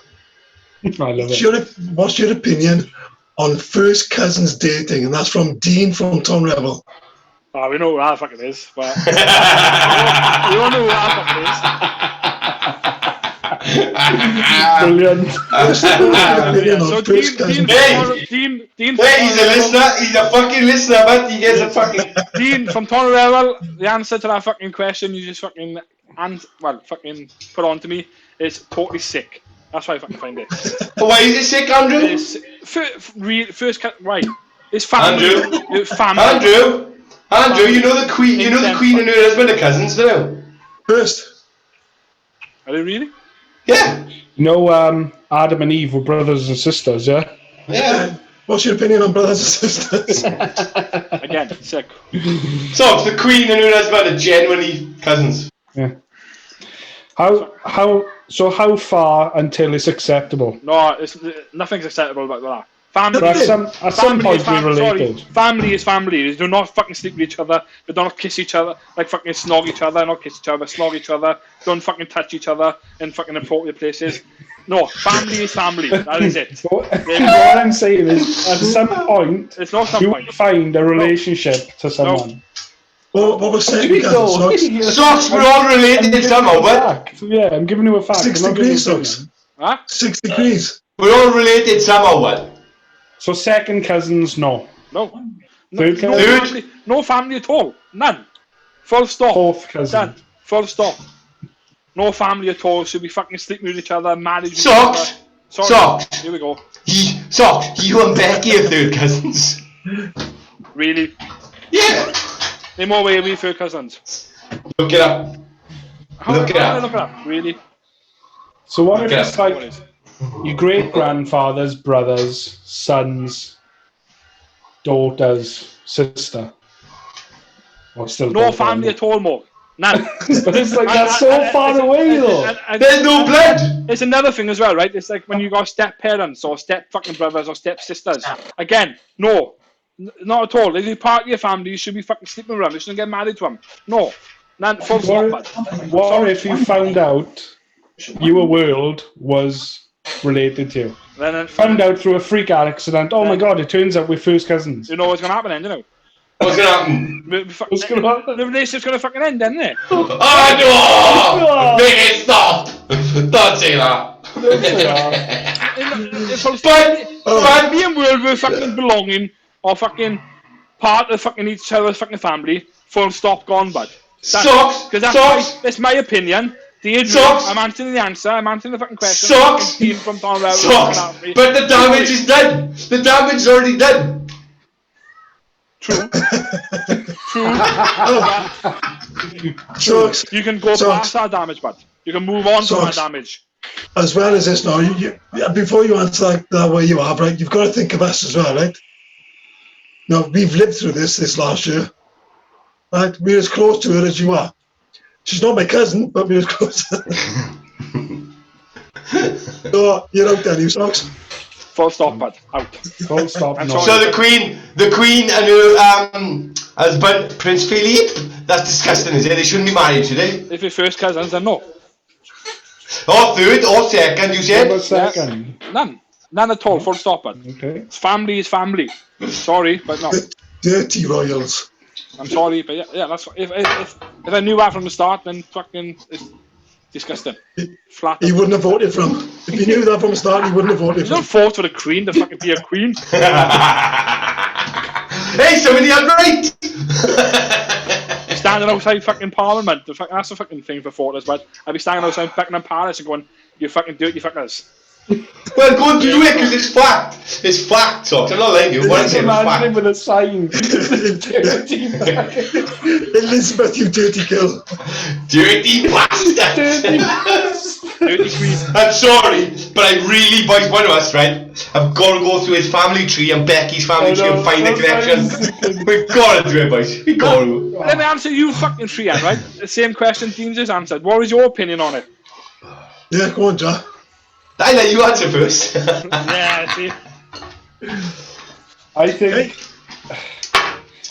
I love it. What's your opinion on first cousins dating? And that's from Dean from Tom Rebel. Oh, we know who that fucking is, but we don't know who that fucking is. Brilliant. Dean, he's a listener. He's a fucking listener, but he gets a fucking... Dean from Tom Rebel, the answer to that fucking question you just fucking put on to me is totally sick. That's why I fucking find it. Why is it sick, Andrew? first right. It's family. It's family. Andrew, you know the Queen. You know the Queen and her husband are cousins, don't you? First. Are they really? Yeah. You know, Adam and Eve were brothers and sisters, yeah? Yeah. What's your opinion on brothers and sisters? Again, sick. So the Queen and her husband are genuinely cousins. Yeah. How far until it's acceptable? No, nothing's acceptable about that. Family. But at some point we're related. Sorry, family is family. They do not fucking sleep with each other. They don't kiss each other. Like fucking snog each other. Not kiss each other. Snog each other. Don't fucking touch each other in fucking appropriate places. No, family is family. That is it. What I'm saying is, at some point, it's not some you point. will find a relationship to someone. What was second cousin? Socks, we're all related somehow, but yeah, I'm giving you a fact. 6 degrees, Socks. Huh? 6 degrees. we're all related somehow, what? So second cousins, no. No. Third cousin? No family at all. None. Full stop. Fourth cousin. Done. Full stop. No family at all. Should be fucking sleeping with each other, married with each other. Socks. Sorry. Socks. Here we go. Socks, you and Becky are third cousins. Really? Yeah. In more way we third cousins. Look it up. Look it up. Look it up. Really? So what if Okay. it's like your great-grandfather's brothers, sons, daughter's sister? Or still No daughter, family at all, more. None. But it's like, that's so far away, though. There's no blood. It's another thing as well, right? It's like when you got step parents or step fucking brothers or step sisters. Again, no. Not at all. If you're part of your family, you should be fucking sleeping with them. You shouldn't get married to them. No. None. Full stop, bud. What if you found out your world was related to you? Then, Found out through a freak accident. Oh my god, it turns out we're first cousins. you know what's going to happen then, you know? What's gonna happen? What's going to happen? The relationship's going to fucking end, isn't it? Oh no! Make it stop! Don't say that. But me and World were fucking belonging or fucking part of fucking each other's fucking family. Full stop, gone, bud. Socks! Socks! That's my opinion. Socks! I'm answering the answer. I'm answering the fucking question. Socks! From Tom Rowell. Socks! But the damage is done! The damage is already done! True. Socks. You can go past our damage, bud. You can move on from our damage. As well as this now, before you answer like that way you are, right, you've got to think of us as well, right? Now, we've lived through this last year, right? We're as close to her as you are. She's not my cousin, but we're as close to her. So, you're out there, you Socks. Full stop, bud. Out. Full stop. No. So the Queen and her husband, Prince Philippe, that's disgusting, is it? They shouldn't be married, should they? If you're first cousins, then no. Or third, or second, you said? What about second? None. None at all. Full stop, bud. Okay. Family is family. Sorry, but no. Dirty royals. I'm sorry, but yeah, that's if I knew that from the start, then fucking it's disgusting. Flat. He wouldn't have voted for him. If he knew that from the start, he wouldn't have voted You for don't him. fought for the Queen to fucking be a queen. Hey, somebody had right! Standing outside fucking Parliament. That's the fucking thing for voters, but I'd be standing outside Buckingham Palace and going, "You fucking dirty fuckers." Well, go and do it, because it's fact. It's fact, Socks. I'm not letting you. What I'm saying is Imagine him fact. with a sign. Elizabeth, you dirty girl. Dirty bastard! Dirty Queen. I'm sorry, but I really, boys, one of us, right? I've got to go through his family tree and Becky's family tree and find the connection. We've got to do it, boys. We've got to. Let me answer you fucking three, right? The same question Dean just answered. What is your opinion on it? Yeah, go on, Jack. I let you answer first. Yeah, see.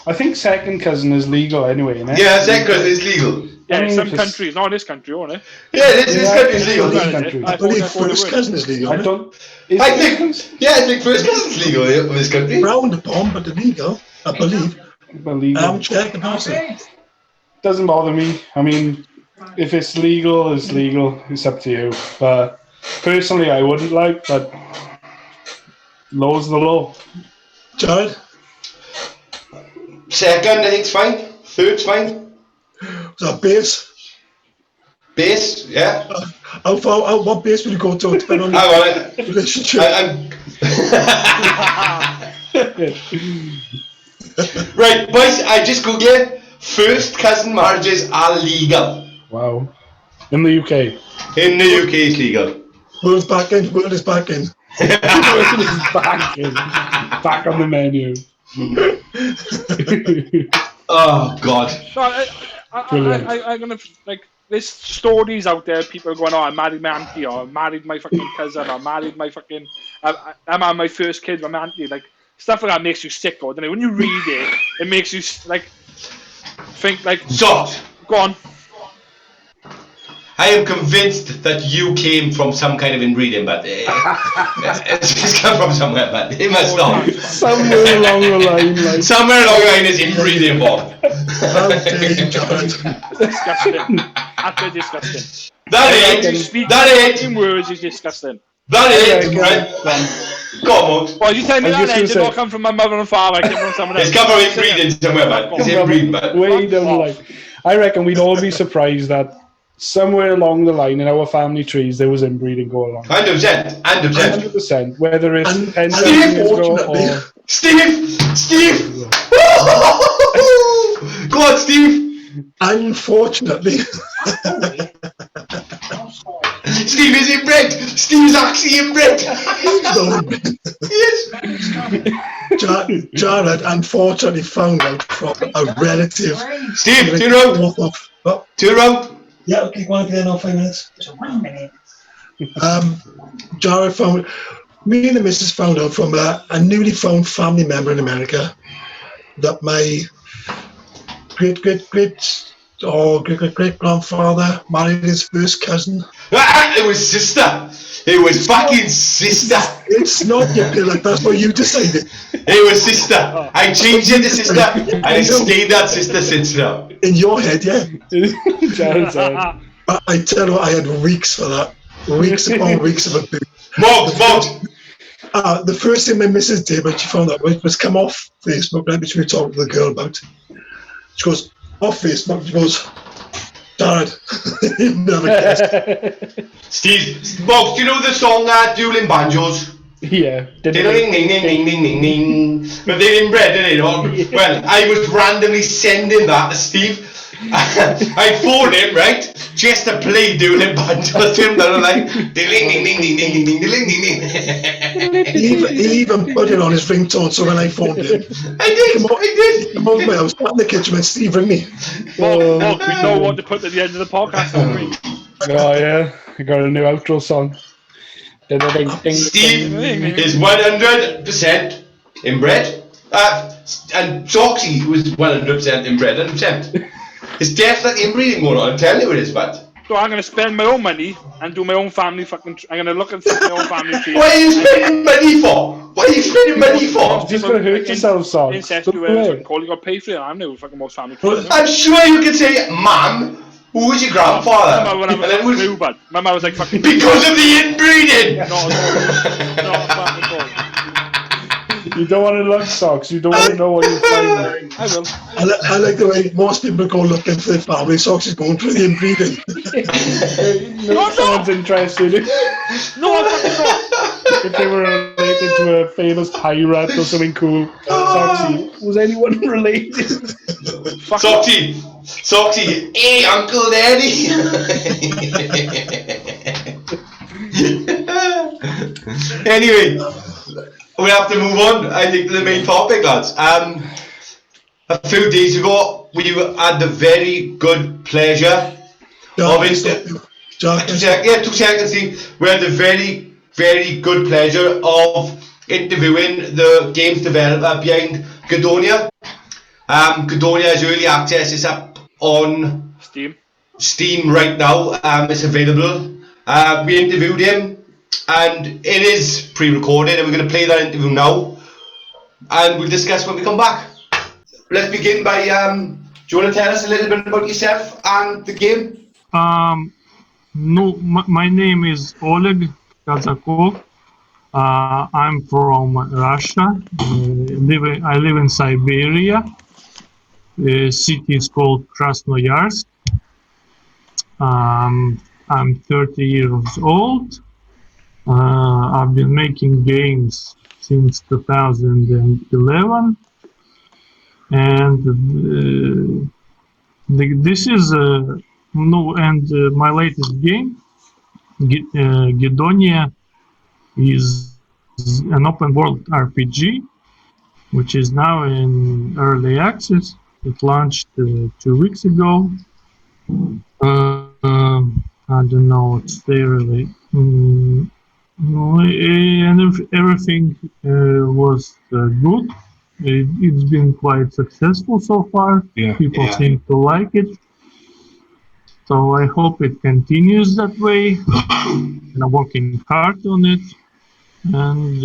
I think second cousin is legal anyway, innit? Yeah, second cousin is legal. Yeah, I mean, some if it's- countries, not this country, won't it? Yeah, this country's legal. This country. I believe first cousin is legal. I don't. I think, yeah, I think first cousin's legal in this country. Frowned upon, but illegal, I believe. believe I haven't it. checked the person. Doesn't bother me. I mean, if it's legal, it's legal. It's up to you. But personally, I wouldn't like. But law's the law. Jared? Second, I think's fine. Third's fine. So base? Base, yeah. What base will you go to depending on Hang on, the relationship? I'm Right, boys, I just googled it. First cousin marriages are legal. Wow. In the UK. In the UK, it's legal. World is back in. Back on the menu. Oh, God. So I'm gonna like. There's stories out there. People going, "Oh, I married my auntie," or "I married my fucking cousin," or "I married my fucking." I'm on my first kid with my auntie. Like stuff like that makes you sick, or doesn't it? When you read it, it makes you like think like. So, Go on. I am convinced that you came from some kind of inbreeding, but it's just come from somewhere, but it must not. Somewhere along the line, like. Somewhere along the line is inbreeding, Bob. How dare you, Jared? Disgusting. Absolutely disgusting. That ain't. Words is disgusting. That ain't. Right. Go on, Mode. Well, you telling me I was that just did gonna not come from my mother and father, it came from someone else. It's come from inbreeding somewhere, man. It's inbreeding, man. Way down the line. I reckon we'd all be surprised that somewhere along the line in our family trees there was inbreeding going on. 100%. 100%. Whether it's And 10,000 years ago or... Steve! Go on, Steve! Unfortunately, Steve is inbred! Steve is actually inbred! Yes! Jared unfortunately found out from a relative. Steve, turn around! Oh, Turn around! yeah, okay, go on again now, 5 minutes. So 1 minute. Jared found, me and the missus found out from a newly found family member in America that my great grandfather married his first cousin. It was sister! It was fucking sister! It's not your pillar, that's what you decided. It was sister! I changed it to sister and it stayed that sister since now. In your head, yeah. Jared's head. I tell you what, I had weeks for that. Weeks upon weeks of abuse. Mog! The first thing my missus did when she found out was come off Facebook, right, which we were talking to the girl about. She goes, off Facebook, she goes, Jared, you never guessed. Steve, Mog, do you know the song Dueling Banjos? Yeah. Ding ding ding ding ding ding ding. But they're inbred, isn't it? Well, I was randomly sending that to Steve. I phoned him, right, just to play Dueling Banjos to him down the line. Ding ding ding ding ding ding ding ding ding ding. He even put it on his ringtone, so when I phoned him, I did. come on, I was sat in the kitchen and Steve rang me. Well, we know what to put at the end of the podcast, don't we? Oh yeah, I got a new outro song. Steve is 100% inbred. And Soxy was 100% inbred, 100%. It's definitely inbreeding going on, I'm telling you it is, but. So I'm going to spend my own money and do my own family fucking... I'm going to look at my own family tree. What are you spending money for? What are you spending money for? Just gonna hurt yourself, son. Incestuous, call you got paid for it. I'm no fucking most family tree. I'm sure you could say, Mum, who was your grandfather? When I was new, but my mum was like fucking... Because of the inbreeding! Not at all. Not at all. You don't want to look, Socks. You don't want to know what you're finding. I will. I like the way most people go looking for their family. Socks is going through the inbreeding. Someone's interested. No, I'm fucking not. If they were related to a famous pirate or something cool. Soxy, was anyone related? Soxy, hey, Uncle Daddy! Anyway, we have to move on, I think, to the main topic, lads. A few days ago, we had the very good pleasure of it. 2 seconds, Steve. We had the very, very good pleasure of interviewing the games developer behind Gedonia. Gedonia's early access is up on Steam right now. It's available. We interviewed him, and it is pre-recorded, and we're going to play that interview now, and we'll discuss when we come back. Let's begin by, do you want to tell us a little bit about yourself and the game? No, my name is Oleg Kazakov. I'm from Russia. I live in Siberia. The city is called Krasnoyarsk. 30 years old. I've been making games since 2011, and this is my latest game, Gedonia, is an open world RPG, which is now in early access. It launched 2 weeks ago. I don't know what to say really. And everything was good. It's been quite successful so far. Yeah. People Yeah. seem to like it. So I hope it continues that way. And I'm working hard on it. And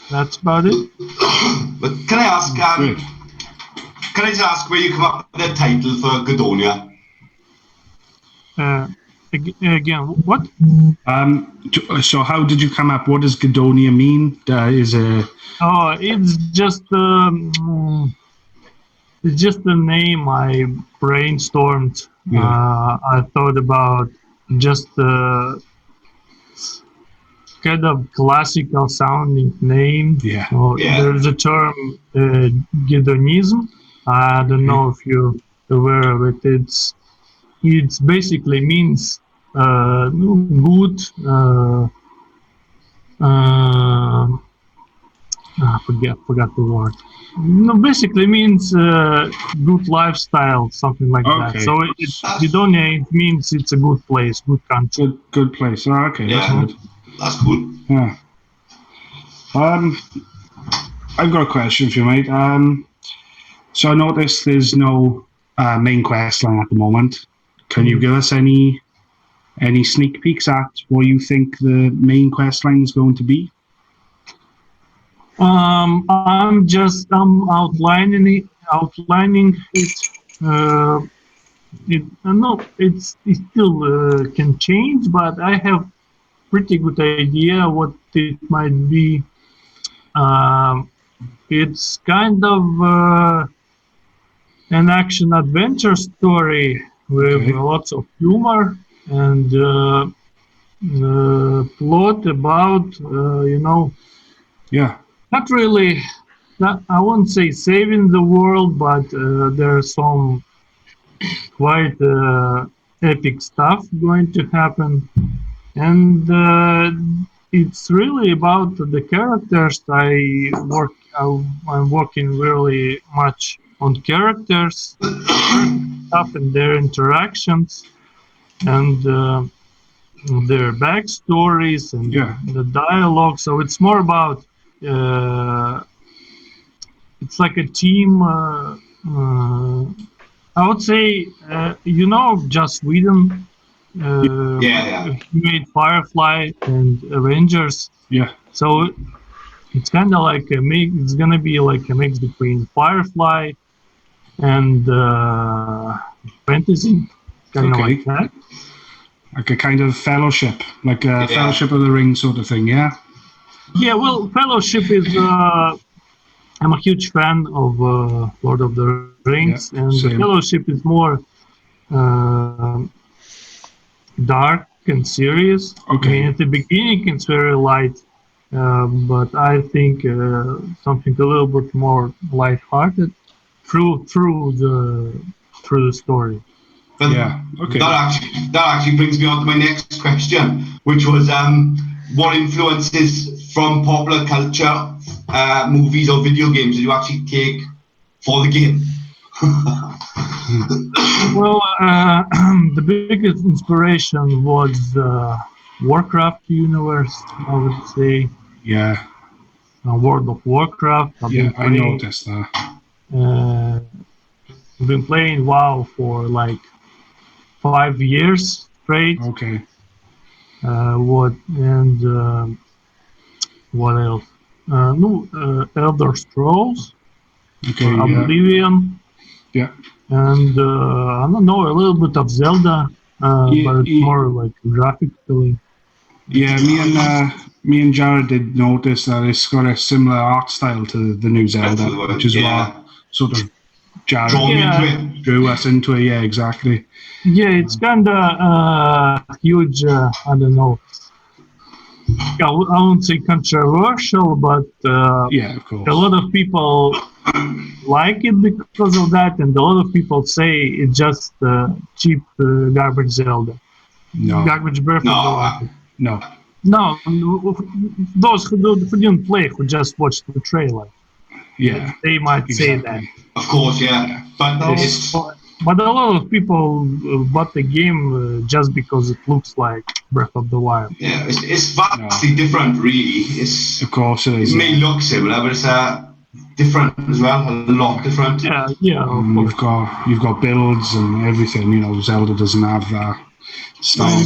that's about it. But can I ask, Great. can I just ask where you come up with the title for Gedonia? Again, what? So how did you come up? What does Gedonia mean? Oh, it's just a name I brainstormed. Yeah. I thought about just kind of classical sounding name. Yeah. So Yeah. there's a term, Gedonism. I don't know if you're aware of it. It basically means good. Forgot the word. No, basically means good lifestyle, something like that. Okay. So Gedonia means it's a good place, good country. Good place. Oh, okay, that's Yeah. good. That's cool. Yeah. I've got a question for you, mate. So I noticed there's no main quest line at the moment. Can you give us any sneak peeks at what you think the main quest line is going to be? I'm outlining it. It still can change, but I have pretty good idea what it might be. It's kind of an action adventure story with lots of humor and plot about Yeah. not really. I wouldn't say saving the world, but there's some quite epic stuff going to happen, and it's really about the characters. I'm working really much on characters, stuff, and their interactions, and their backstories and the dialogue. So it's more about. It's like a team. I would say, Joss Whedon. He made Firefly and Avengers. Yeah. So it's kind of like it's gonna be like a mix between Firefly and fantasy, kind of like that. Like a kind of fellowship, like a Fellowship of the Ring sort of thing, yeah? Yeah, well, Fellowship is... I'm a huge fan of Lord of the Rings, and the Fellowship is more dark and serious. Okay. I mean, at the beginning it's very light, but I think something a little bit more light-hearted through the story. But yeah. Okay. That actually brings me on to my next question, which was what influences from popular culture, movies or video games did you actually take for the game? Well, the biggest inspiration was Warcraft universe, I would say. Yeah. World of Warcraft. I noticed that. I've been playing WoW for like 5 years straight. Okay. What else? Elder Scrolls. Okay. Oblivion. Yeah. And I don't know, a little bit of Zelda, but it's more like graphically. Yeah, me and Jared did notice that it's got a similar art style to the new Zelda, which is what sort of Jared drew us into it. Yeah, exactly. Yeah, it's kind of huge. I don't know. I won't say controversial, but Yeah, of course. a lot of people like it because of that, and a lot of people say it's just cheap garbage Zelda. No, Garbage Breath of the Wild. no. No, those who didn't play, who just watched the trailer, Yeah, they might say that. exactly. Of course, yeah. But it's But a lot of people bought the game just because it looks like Breath of the Wild. yeah, it's vastly different, really. It's Of course it it is. may look similar, but it's different as well. A lot different. Yeah, yeah. Of course. You've got builds and everything. You know, Zelda doesn't have that style.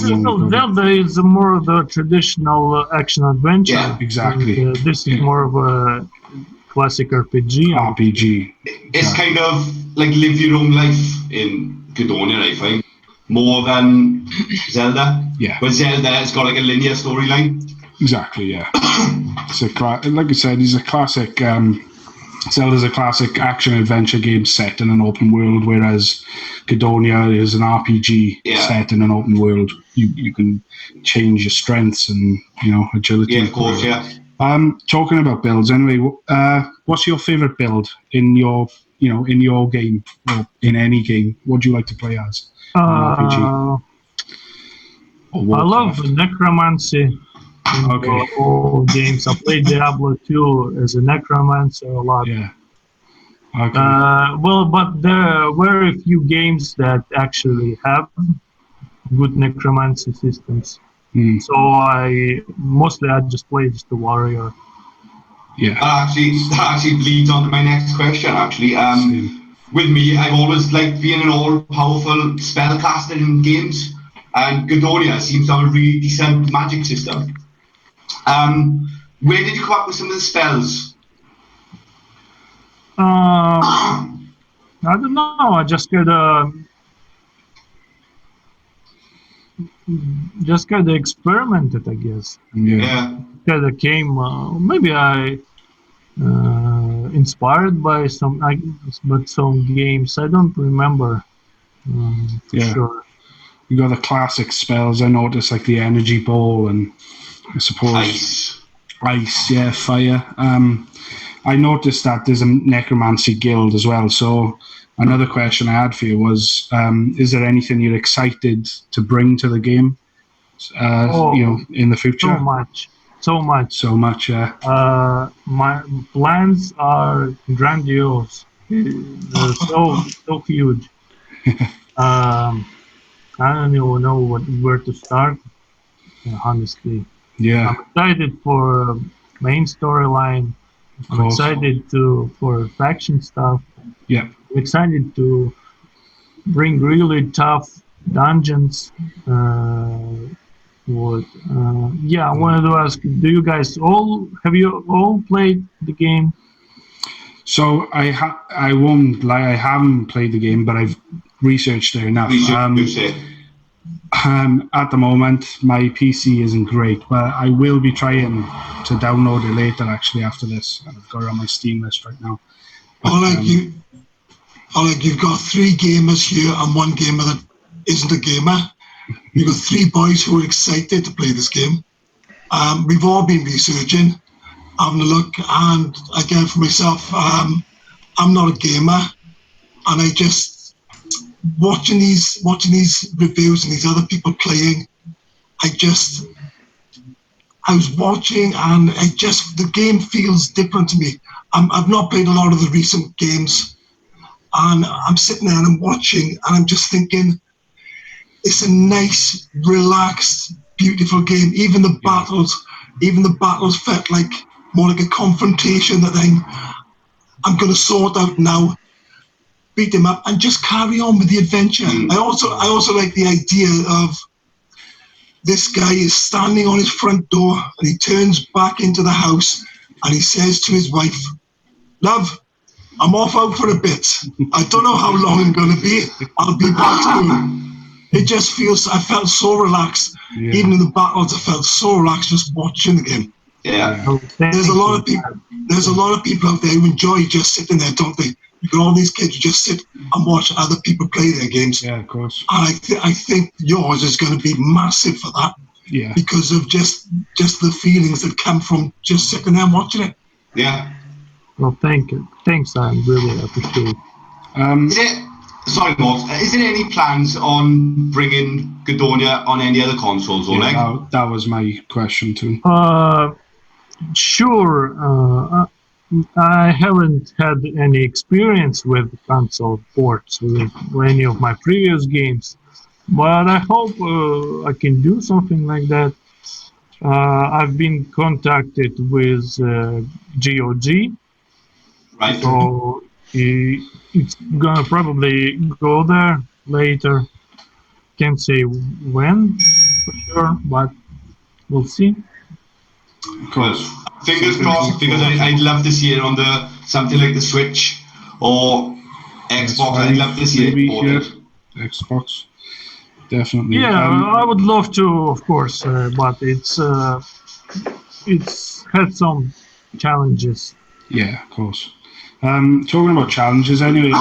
Zelda is more of a traditional action adventure. Yeah, exactly. And, this is more of a classic RPG. RPG. It's kind of like live your own life in Gedonia, I find, more than Zelda. Yeah. But Zelda has got like a linear storyline. Exactly. Yeah. It's like I said, he's a classic. Zelda's a classic action adventure game set in an open world, whereas Gedonia is an RPG set in an open world. You can change your strengths and agility. Yeah, of course, yeah. Talking about builds, anyway. What's your favorite build in your game or in any game? What do you like to play as? RPG? I love necromancy. In all games. I played Diablo 2 as a necromancer a lot. Yeah. Okay. But there are very few games that actually have good necromancy systems. So I just play just the warrior. Yeah. That actually leads on to my next question. Actually, with me, I've always liked being an all-powerful spellcaster in games, and Gedonia seems to have a really decent magic system. Where did you come up with some of the spells? I don't know. I just kind of experimented, I guess. Yeah. Kind of came. Maybe I inspired by some games. I don't remember. Sure. You got the classic spells. I noticed like the energy ball and I suppose ice, yeah, fire. I noticed that there's a necromancy guild as well. So another question I had for you was, is there anything you're excited to bring to the game? In the future? So much. Yeah. My plans are grandiose. They're so huge. I don't even know where to start. Honestly. Yeah. I'm excited for main storyline. I'm excited for faction stuff. Yeah. I'm excited to bring really tough dungeons. I wanted to ask, have you all played the game? So I won't lie, I haven't played the game, but I've researched it enough. At the moment, my PC isn't great, but I will be trying to download it later, actually, after this. I've got it on my Steam list right now. Oleg, you've got 3 gamers here and 1 gamer that isn't a gamer. You've got 3 boys who are excited to play this game. We've all been researching, having a look, and again, for myself, I'm not a gamer, and I just watching these reviews and these other people playing, I was watching and the game feels different to me. I've not played a lot of the recent games, and I'm sitting there and I'm watching and I'm just thinking, it's a nice, relaxed, beautiful game. Even the battles felt like more like a confrontation that I'm going to sort out now, beat him up, and just carry on with the adventure. I also like the idea of this guy is standing on his front door and he turns back into the house and he says to his wife, "Love, I'm off out for a bit. I don't know how long I'm going to be. I'll be back soon." It just feels, I felt so relaxed. Yeah. Even in the battles, I felt so relaxed just watching the game. Yeah. There's a lot of people out there who enjoy just sitting there, don't they? You got all these kids who just sit and watch other people play their games. Yeah, of course. And I think yours is going to be massive for that. Yeah. because of just the feelings that come from just sitting there and watching it. Yeah. Well, thank you. Thanks, I really appreciate it. Is it? Sorry, Morgs. Is there any plans on bringing Gedonia on any other consoles, Oleg? Yeah, that was my question too. Sure. I haven't had any experience with console ports with any of my previous games, but I hope I can do something like that. I've been contacted with GOG, Right. so it's gonna probably go there later. Can't say when for sure, but we'll see. Of course. Fingers crossed, because I'd love to see it on something like the Switch or Xbox. I'd love to see maybe, it ported. yeah. Xbox. Definitely. Yeah, I would love to, of course, but it's had some challenges. Yeah, of course. Talking about challenges anyway,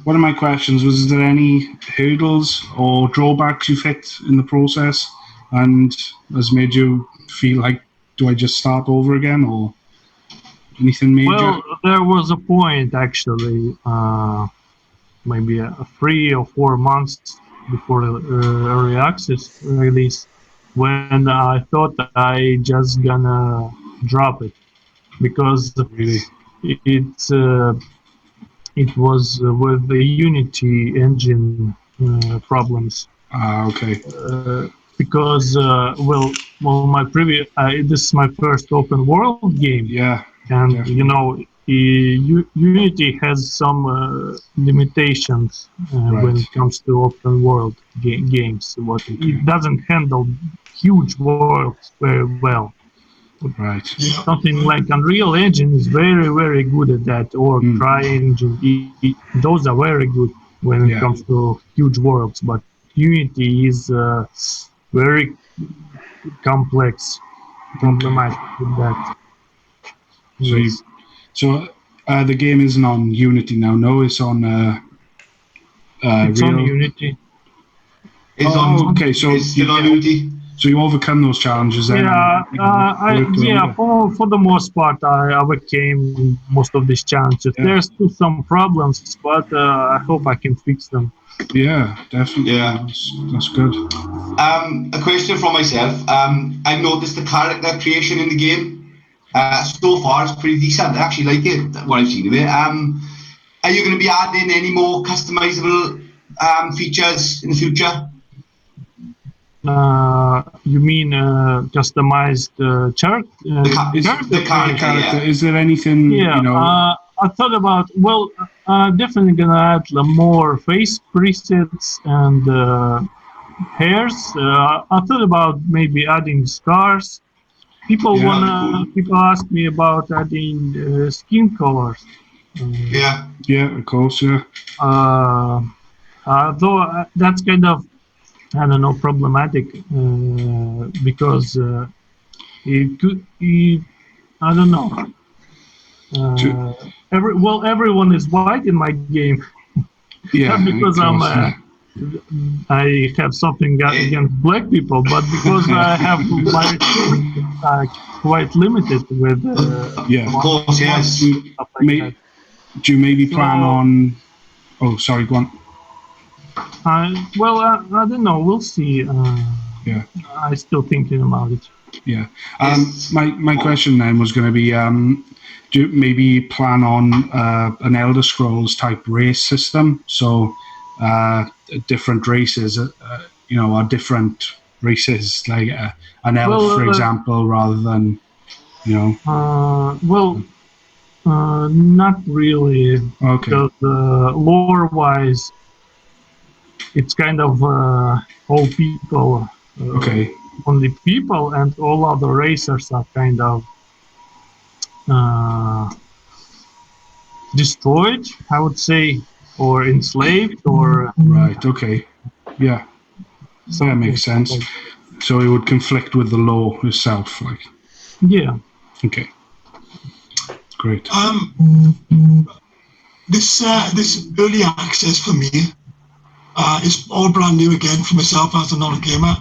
one of my questions was, is there any hurdles or drawbacks you hit in the process and has made you feel like, do I just start over again or anything major? Well, there was a point actually, maybe 3 or 4 months before the early access release, when I thought I just gonna drop it because Really? it was with the Unity engine problems. Okay. Because my previous this is my first open world game. Yeah. And definitely. you know, Unity has some limitations when it comes to open world games. It doesn't handle huge worlds very well. Right. Something like Unreal Engine is very, very good at that, or CryEngine. Those are very good when it comes to huge worlds, but Unity is very complex, problematic with that. So the game isn't on Unity now. No, it's on. It's Real. on Unity. Okay, so it's still on Unity. So you overcome those challenges then? For the most part, I overcame most of these challenges. Yeah. There's still some problems, but I hope I can fix them. Yeah, definitely. Yeah. That's good. A question from myself. I've noticed the character creation in the game. So far, it's pretty decent. I actually like it, what I've seen of it. Are you going to be adding any more customizable features in the future? You mean customized character? The character, yeah. Is there anything, Yeah, I thought about, definitely gonna add more face presets and hairs. I thought about maybe adding scars. People ask me about adding skin colors. Yeah, of course, yeah. Though that's kind of, I don't know, problematic because I don't know. Everyone is white in my game. Yeah, Not because I have something against black people, but because I have my resources quite limited with. of course, yes. Do you maybe plan on? Oh, sorry, go on. I don't know. We'll see. Yeah. I'm still thinking about it. Yeah. My question then was going to be, do you maybe plan on an Elder Scrolls type race system? So different races, are different races, like an elf, for example, rather than, not really. Okay. Because lore-wise, it's kind of all people. Okay. Only people, and all other racers are kind of destroyed, I would say, or enslaved, or right. Okay. Yeah. So that makes sense. So it would conflict with the law itself, like. Yeah. Okay. Great. This early access for me is all brand new again for myself as a non-gamer.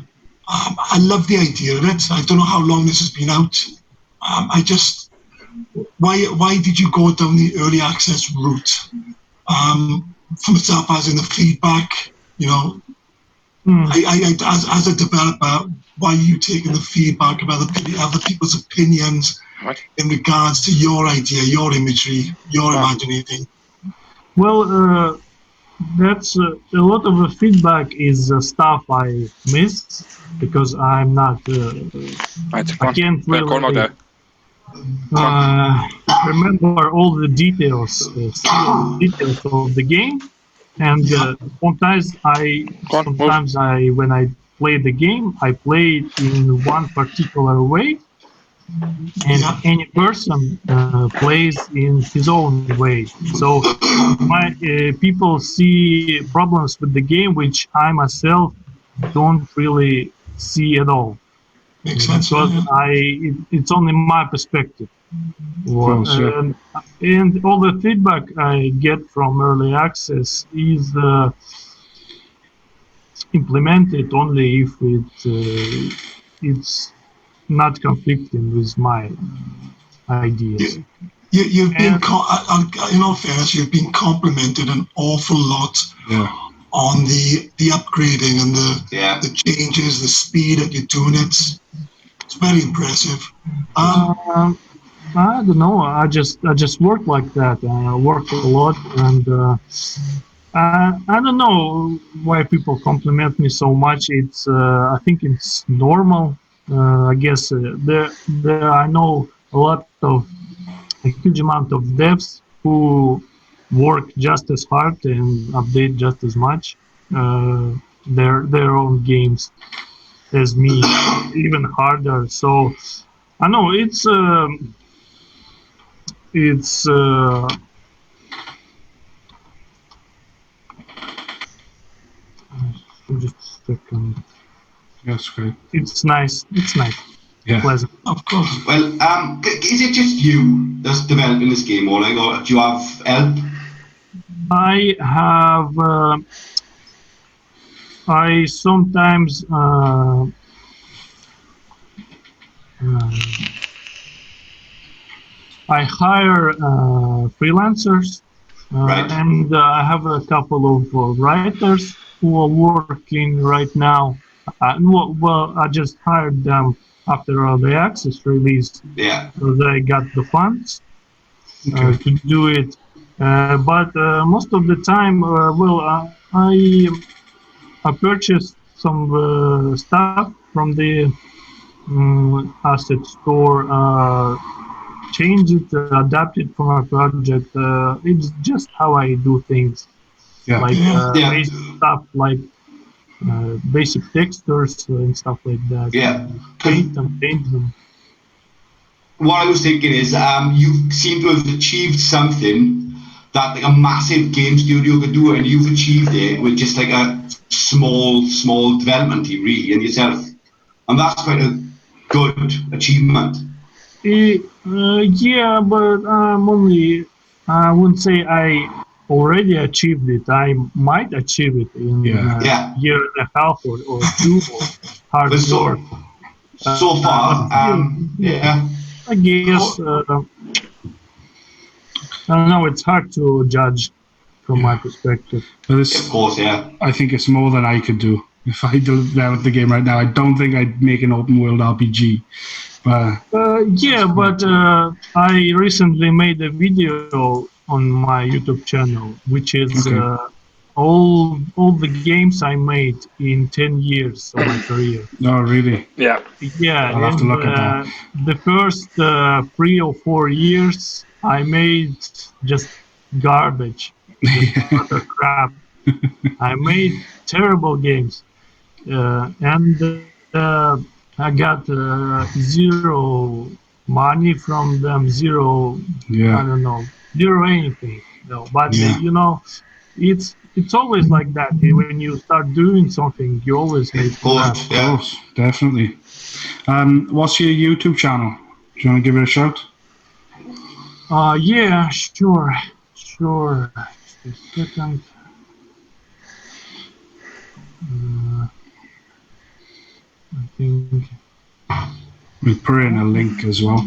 I love the idea of it. I don't know how long this has been out. Why did you go down the early access route? For myself, as in the feedback, as a developer, why are you taking the feedback of other people's opinions in regards to your idea, your imagery, your imagining? Well, that's a lot of the feedback is stuff I miss because I'm not. Right, I can't go on out really there. remember all the details of the game, and Go on, move. sometimes I when I play the game, I play it in one particular way, and any person plays in his own way. So my people see problems with the game which I myself don't really see at all Makes sense. because it's only my perspective. course, yeah. And all the feedback I get from early access is implemented only if it's not conflicting with my ideas. You've been, in all fairness, you've been complimented an awful lot on the upgrading and the changes, the speed that you're doing it. It's very impressive. I don't know. I just work like that. I work a lot, and I don't know why people compliment me so much. It's I think it's normal. I guess there I know a huge amount of devs who work just as hard and update just as much their own games as me, even harder. So I know it's just a second. That's great. It's nice. It's nice. Yeah. Pleasant. Of course. Well, is it just you that's developing this game, Oleg, or do you have help? I have. I sometimes. I hire freelancers, Right. and I have a couple of writers who are working right now. Well, I just hired them after the Access release. Yeah. So they got the funds to do it. But most of the time, I purchased some stuff from the asset store, change it, adapt it for my project. It's just how I do things. Yeah. Like Yeah. basic stuff, like basic textures and stuff like that. Yeah. Paint them. What I was thinking is, you seem to have achieved something that like a massive game studio could do, and you've achieved it with just like a small development team, really, and yourself, and that's quite a good achievement. Yeah, but I wouldn't say I already achieved it. I might achieve it in a year and a half or two of hard But work. so far, yeah. I guess, I don't know, it's hard to judge from my perspective. But Of course, yeah. I think it's more than I could do. If I developed the game right now, I don't think I'd make an open world RPG. But I recently made a video on my YouTube channel, which is all the games I made in 10 years of my career. No, really? Yeah. Yeah, I'll have to look at that. The first 3 or 4 years, I made just garbage, just utter crap. I made terrible games, and I got zero money from them, zero, I don't know, zero anything. No, but it's always like that. When you start doing something, you always make Of course, definitely. What's your YouTube channel? Do you want to give it a shout? Yeah, sure. Just a second. I think. We'll put in a link as well.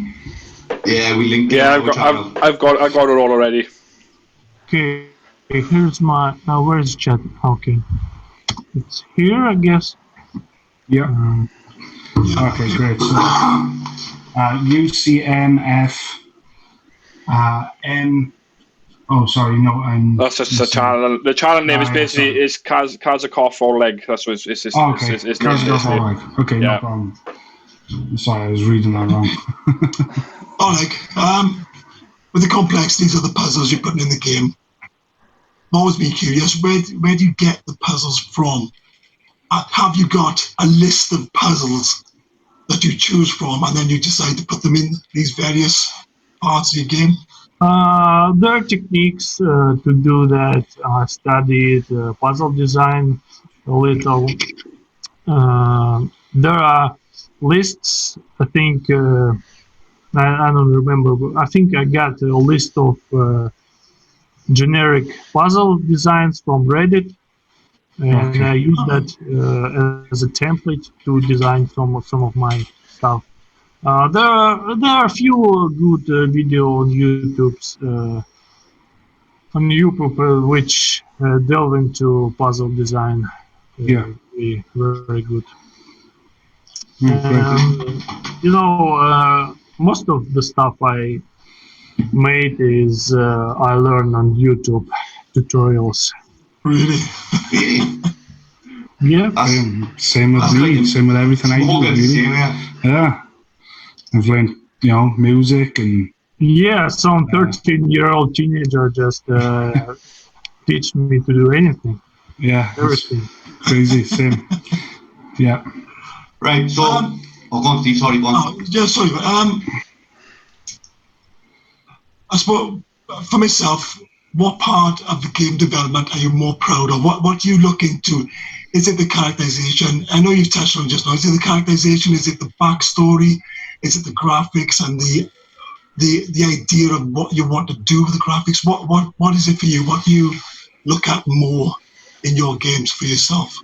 Yeah, we linked it Yeah, on our channel. I've got it all already. Okay, here's my. Where's chat? Okay, it's here, I guess. Yeah. Okay, great. So, UCNF N. Oh, sorry, no. That's just the channel. The channel name is basically is Kazakov Oleg. That's what it's his Oh, okay. his name. Kazakov Oleg. Okay, no Yeah. problem. Sorry, I was reading that wrong. Oleg, with the complexities of the puzzles you're putting in the game, I've always been curious, where do you get the puzzles from? Have you got a list of puzzles that you choose from and then you decide to put them in these various parts of your game? There are techniques to do that. I studied puzzle design a little. There are lists. I think I don't remember. But I think I got a list of generic puzzle designs from Reddit, and I use that as a template to design some of my stuff. There are a few good video on YouTube which delve into puzzle design. Very good. You know, most of the stuff I made is I learned on YouTube tutorials. Really? Yeah. Same with me. Same with everything I do. Really. Yeah. I've learned, music and. Yeah, some 13-year-old teenager just teach me to do anything. Yeah. Everything. Crazy. Same. Yeah. Right. So, go on, Steve. Sorry, go on. Sorry, but I suppose for myself, what part of the game development are you more proud of? What do you look into? Is it the characterization? I know you've touched on it just now. Is it the characterization? Is it the backstory? Is it the graphics and the idea of what you want to do with the graphics? What is it for you? What do you look at more in your games for yourself?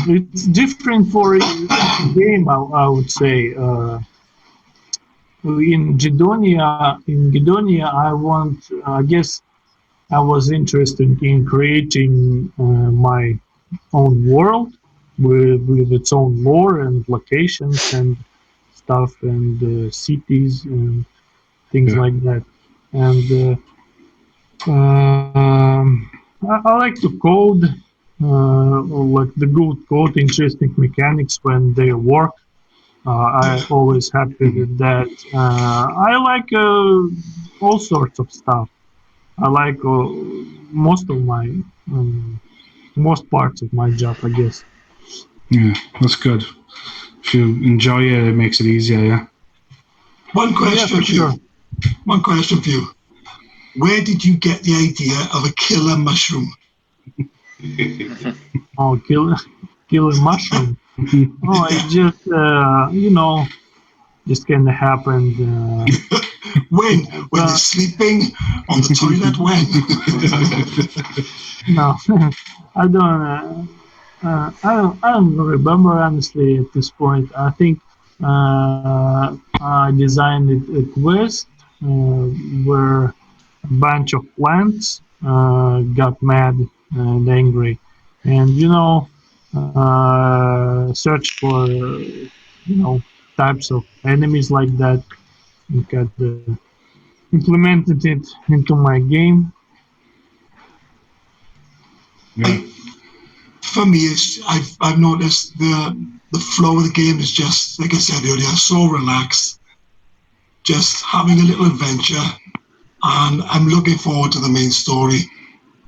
It's different for each game, I would say. In Gedonia, I guess I was interested in creating my own world with its own lore and locations and stuff and cities and things like that. And I like to code, like the good code, interesting mechanics when they work. I always happy with that. I like all sorts of stuff. I like most parts of my job, I guess. Yeah, that's good. If you enjoy it, it makes it easier. Yeah. One question for you. One question for you. Where did you get the idea of a killer mushroom? Oh, killer mushroom. Oh, it just just kind of happened. When you're sleeping on the toilet? When? No, I don't remember honestly at this point. I think I designed a quest where a bunch of plants got mad and angry, and search for types of enemies like that, and got implemented it into my game. Yeah. For me, I've noticed the flow of the game is just, like I said earlier, so relaxed. Just having a little adventure, and I'm looking forward to the main story.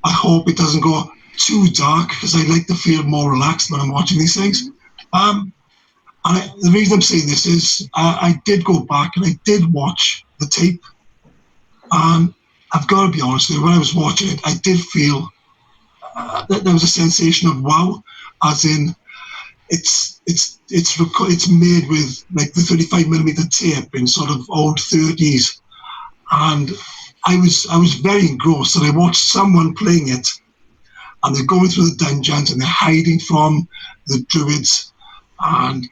I hope it doesn't go too dark because I like to feel more relaxed when I'm watching these things. And the reason I'm saying this is I did go back and I did watch the tape, and I've got to be honest with you, when I was watching it, I did feel that there was a sensation of wow, as in it's made with like the 35mm tape in sort of old 30s, and I was very engrossed, and I watched someone playing it, and they're going through the dungeons and they're hiding from the druids, and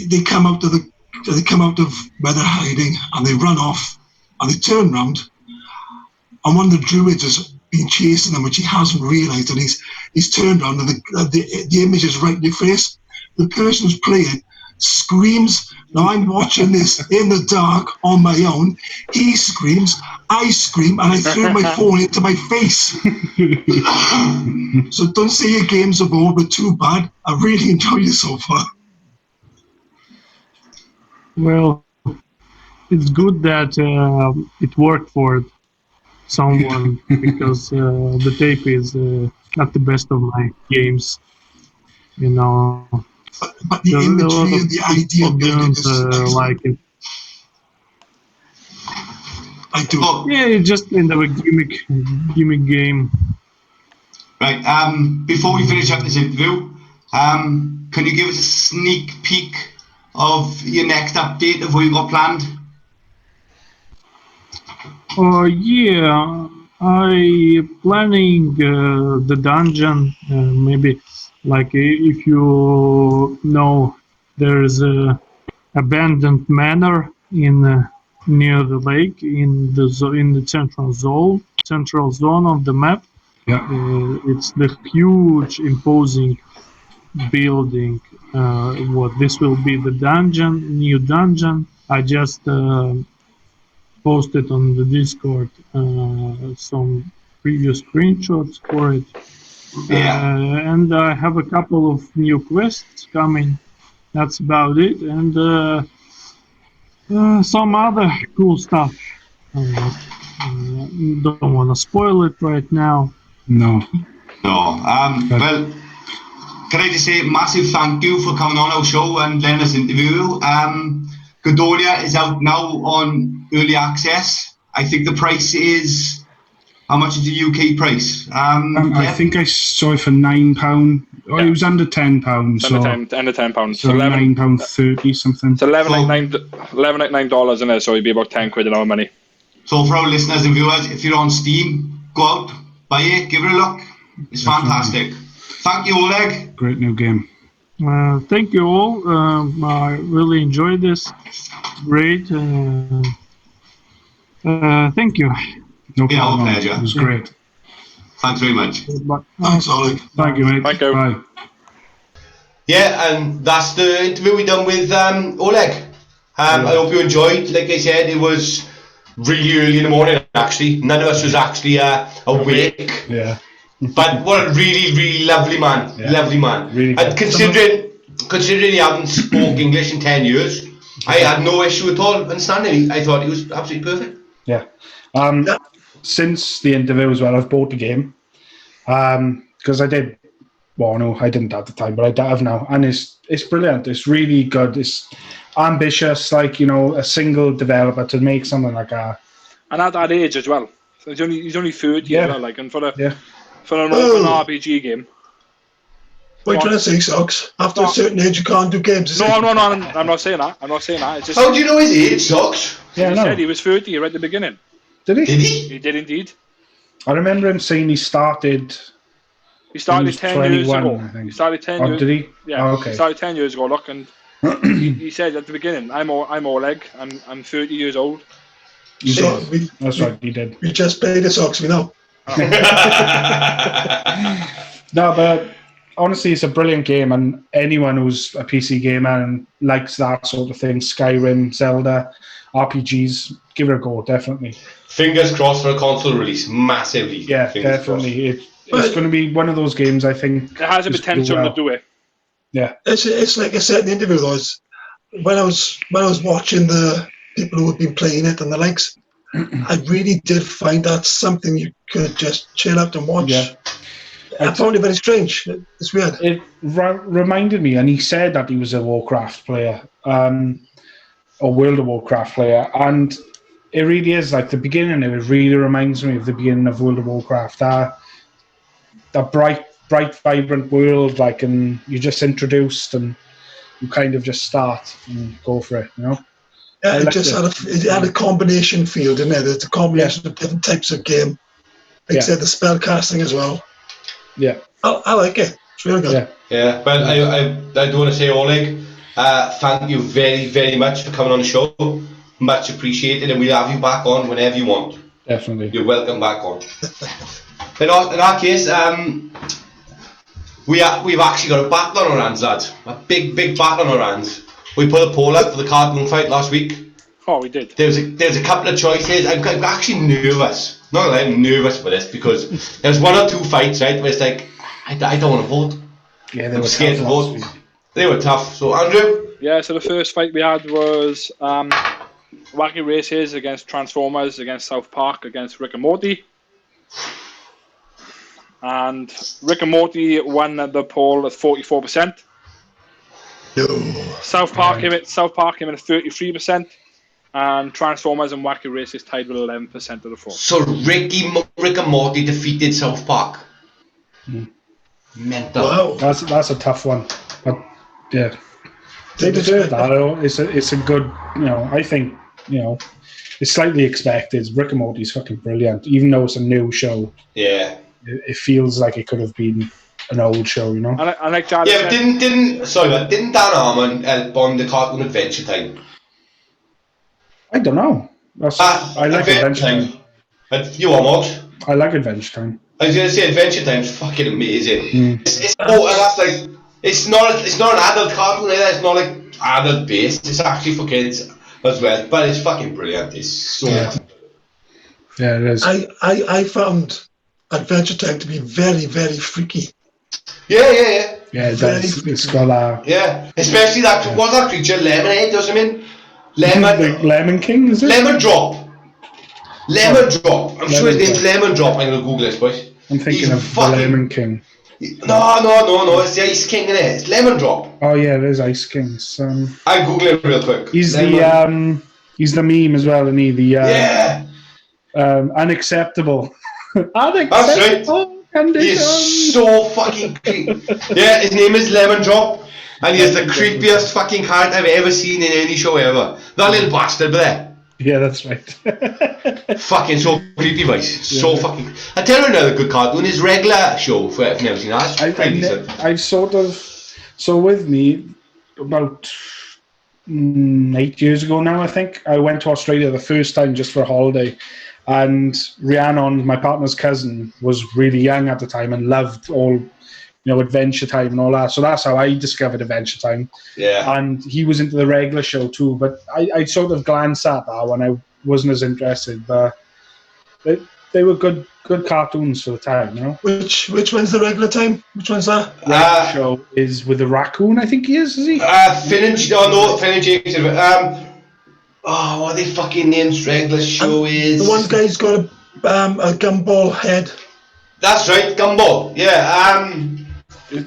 they come out of where they're hiding, and they run off, and they turn round, and one of the druids has been chasing them, which he hasn't realised, and he's turned around, and the image is right in your face. The person who's playing screams. Now I'm watching this in the dark on my own. He screams, I scream, and I throw my phone into my face. So don't say your games are bored, but too bad. I really enjoyed it so far. Well, it's good that it worked for someone because the tape is not the best of my games, you know. But the imagery and the idea behind it is like it. I do. Yeah, it's just kind of a gimmick game. Right. Before we finish up this interview, can you give us a sneak peek of your next update of what you got planned? Yeah, I planning the dungeon. Maybe like if you know, there's a abandoned manor in near the lake in the central zone of the map. Yeah. It's the huge, imposing building. This will be the new dungeon. I just posted on the Discord some previous screenshots for it. And I have a couple of new quests coming. That's about it. And some other cool stuff. Don't want to spoil it right now. No. Well, can I just say a massive thank you for coming on our show and letting us interview you. Gedonia is out now on early access. I think the price is... How much is the UK price? I think I saw it for £9. Oh, it was under £10. Under £10. So £9.30 something. It's $11.99 in there, so it'd be about £10 in our money. So for our listeners and viewers, if you're on Steam, go out, buy it, give it a look. It's fantastic. Thank you, Oleg. Great new game. Thank you all. I really enjoyed this. Great. Thank you. No problem. Our pleasure. It was great. Thanks very much. Thanks, Oleg. Thank you, mate. Thank you. Bye. Yeah, and that's the interview we done with Oleg. I hope you enjoyed. Like I said, it was really early in the morning, actually. None of us was actually awake. Yeah. But what a really, really lovely man. Yeah. Lovely man. Really And considering he hadn't spoke English in 10 years, I had no issue at all understanding. I thought he was absolutely perfect. Yeah. Since the interview as well, I've bought the game. Because I did. Well, no, I didn't at the time, but I have now. And it's brilliant. It's really good. It's ambitious, like, you know, a single developer to make something like that. And at that age as well. So he's only 30, Yeah. as well, like, and for an open RPG game. What are you trying to say, Socks? After a certain age, you can't do games. Is it? No, I'm not saying that. It's just, How do you know his age, Socks? Yeah, he no. said he was 30 right at the beginning. Did he? Did he? He did indeed. I remember him saying he started. He started was 10 years 21, ago. I think. He started 10 Oh, years. did he? Yeah. Oh, okay. He started 10 years ago. Look, and he said at the beginning, "I'm Oleg. I'm 30 years old." He So did. That's right, he did. we just played the Socks, we know. No, but honestly, it's a brilliant game, and anyone who's a PC gamer and likes that sort of thing, Skyrim, Zelda, RPGs, give it a go, definitely. Fingers crossed for a console release, massively. Yeah, Fingers definitely. It's going to be one of those games, I think. It has a just potential well. to do it. Yeah, It's like I said in the interview, though, when I was watching the people who had been playing it and the likes, I really did find that something you could just chill out and watch. Yeah. I found it very strange. It's weird. It reminded me, and he said that he was a Warcraft player, or World of Warcraft player, and it really is like the beginning. It really reminds me of the beginning of World of Warcraft. That bright, vibrant world, like, and you're just introduced, and you kind of just start and go for it, you know. Yeah, I it just had a combination feel, didn't it? It's a combination of different types of game. Like I said, the spell casting as well. Yeah. I like it. It's really good. Yeah, but I do want to say, Oleg, thank you very, very much for coming on the show. Much appreciated, and we'll have you back on whenever you want. Definitely. You're welcome back on. In our case, we've actually got a battle on our hands, lads. A big battle on our hands. We put a poll out for the cartoon fight last week. Oh, we did. There's a couple of choices. I'm actually nervous. Not that I'm nervous for this, because there's one or two fights, right, where it's like, I don't want to vote. Yeah, they I'm were scared to tough vote. last week. They were tough. So, Andrew? Yeah, so the first fight we had was Wacky Races against Transformers, against South Park, against Rick and Morty. And Rick and Morty won the poll at 44%. No. South Park came in at 33%. And Transformers and Wacky Races tied with 11% of the vote. So Rick and Morty defeated South Park. Mental. Wow. That's a tough one, but yeah, they deserve that. It's a good, I think, it's slightly expected. Rick and Morty's fucking brilliant, even though it's a new show. Yeah. It feels like it could have been an old show, I like that. Yeah, but didn't Dan Harmon help on the cartoon Adventure Time? I don't know. I like Adventure Time. You are not. I like Adventure Time. I was gonna say Adventure Time's fucking amazing. Mm. And that's like it's not an adult cartoon either. It's not like adult based. It's actually for kids as well. But it's fucking brilliant. It's so. Yeah, it is. I found Adventure Time to be very, very freaky. Yeah. Yeah, it does. It's got Yeah, especially what's that creature? Lemonade, doesn't it mean? the Lemon King, is it? Lemon Drop. I'm sure his name's Lemon Drop. I'm gonna Google this, boys. I'm thinking of the Lemon King. No, it's the Ice King, innit? It's Lemon Drop. Oh yeah, it is Ice Kings. I'll Google it real quick. He's the meme as well, isn't he? Yeah. Unacceptable. That's right. He's so fucking creepy. Yeah, his name is Lemon Drop, and he's the creepiest fucking character I've ever seen in any show ever. That little bastard there. Yeah, that's right. Fucking so creepy, voice. So fucking. I tell you another good cartoon. His regular show for if you've never seen that. I've sort of. So with me, about 8 years ago now, I think I went to Australia the first time just for a holiday. And Rhiannon, my partner's cousin, was really young at the time and loved all, Adventure Time and all that. So that's how I discovered Adventure Time. Yeah. And he was into the regular show too. But I sort of glanced at that when I wasn't as interested. But they were good cartoons for the time, Which one's the regular time? Which one's that? The show is with the raccoon, I think he is he? Finn and James. What the fucking name's regular show is? The one guy's got a gumball head. That's right, Gumball. Yeah.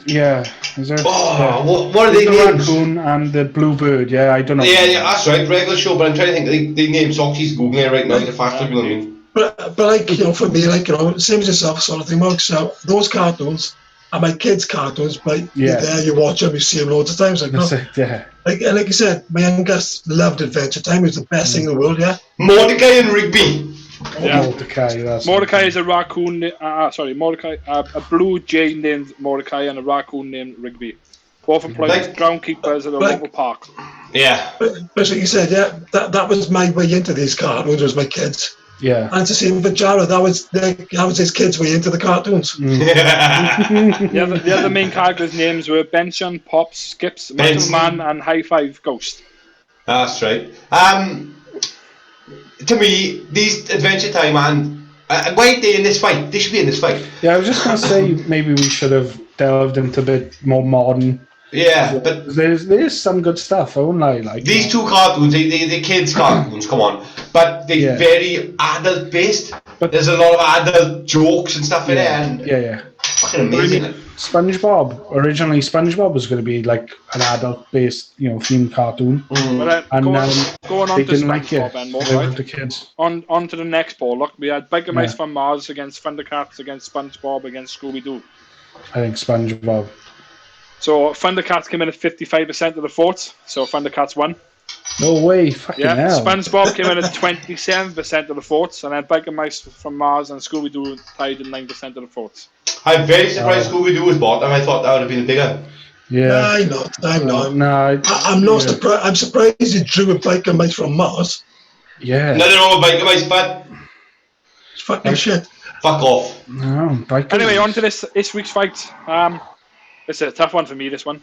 Yeah. Is there, what are they the names? Raccoon and the Bluebird. Yeah, I don't know. Yeah, that's right, regular show. But I'm trying to think. The names. Oxy's googling it right now. The faster people know. But like for me, same as yourself, sort of thing, Mark. So those cartoons are my kids' cartoons. But you're there, you watch them, you see them loads of times. Yeah. Like you said, my youngest loved Adventure Time. It was the best thing in the world. Yeah. Mordecai and Rigby. Yeah. Mordecai is a raccoon. Mordecai, a blue jay named Mordecai and a raccoon named Rigby. Both employed as groundkeepers at a local park. Yeah. But like you said, that was my way into these cartoons. Was my kids. Yeah. And it's the same with Jared. That was his kids' way into the cartoons. The other main characters' names were Benson, Pops, Skips, Metal Man, and High Five Ghost. That's right. To me, these Adventure Time why are they in this fight? They should be in this fight. Yeah, I was just going to say maybe we should have delved into a bit more modern. Yeah, but there's some good stuff. I won't lie. Like these two cartoons, they kids' cartoons. Come on, but they're very adult based. But there's a lot of adult jokes and stuff in there. And fucking amazing. SpongeBob. Originally, SpongeBob was going to be like an adult-based, themed cartoon. But going on to SpongeBob and more, right? The kids. On to the next ball. Look, we had Biker Mice from Mars against Thundercats against SpongeBob against Scooby-Doo. I think SpongeBob. So Thundercats came in at 55% of the votes. So Thundercats won. No way, fucking Yeah, hell. SpongeBob came in at 27% of the votes, and then Biker Mice from Mars and Scooby-Doo tied at 9% of the votes. I'm very surprised Scooby-Doo was bottom. I thought that would have been bigger. Yeah. I'm not. No, I'm not surprised. I'm surprised you drew a Biker Mice from Mars. Yeah. Nothing wrong with Biker Mice, but It's fucking shit. fuck off. No, Biker Anyway, Mice. on to this week's fight. It's a tough one for me, this one.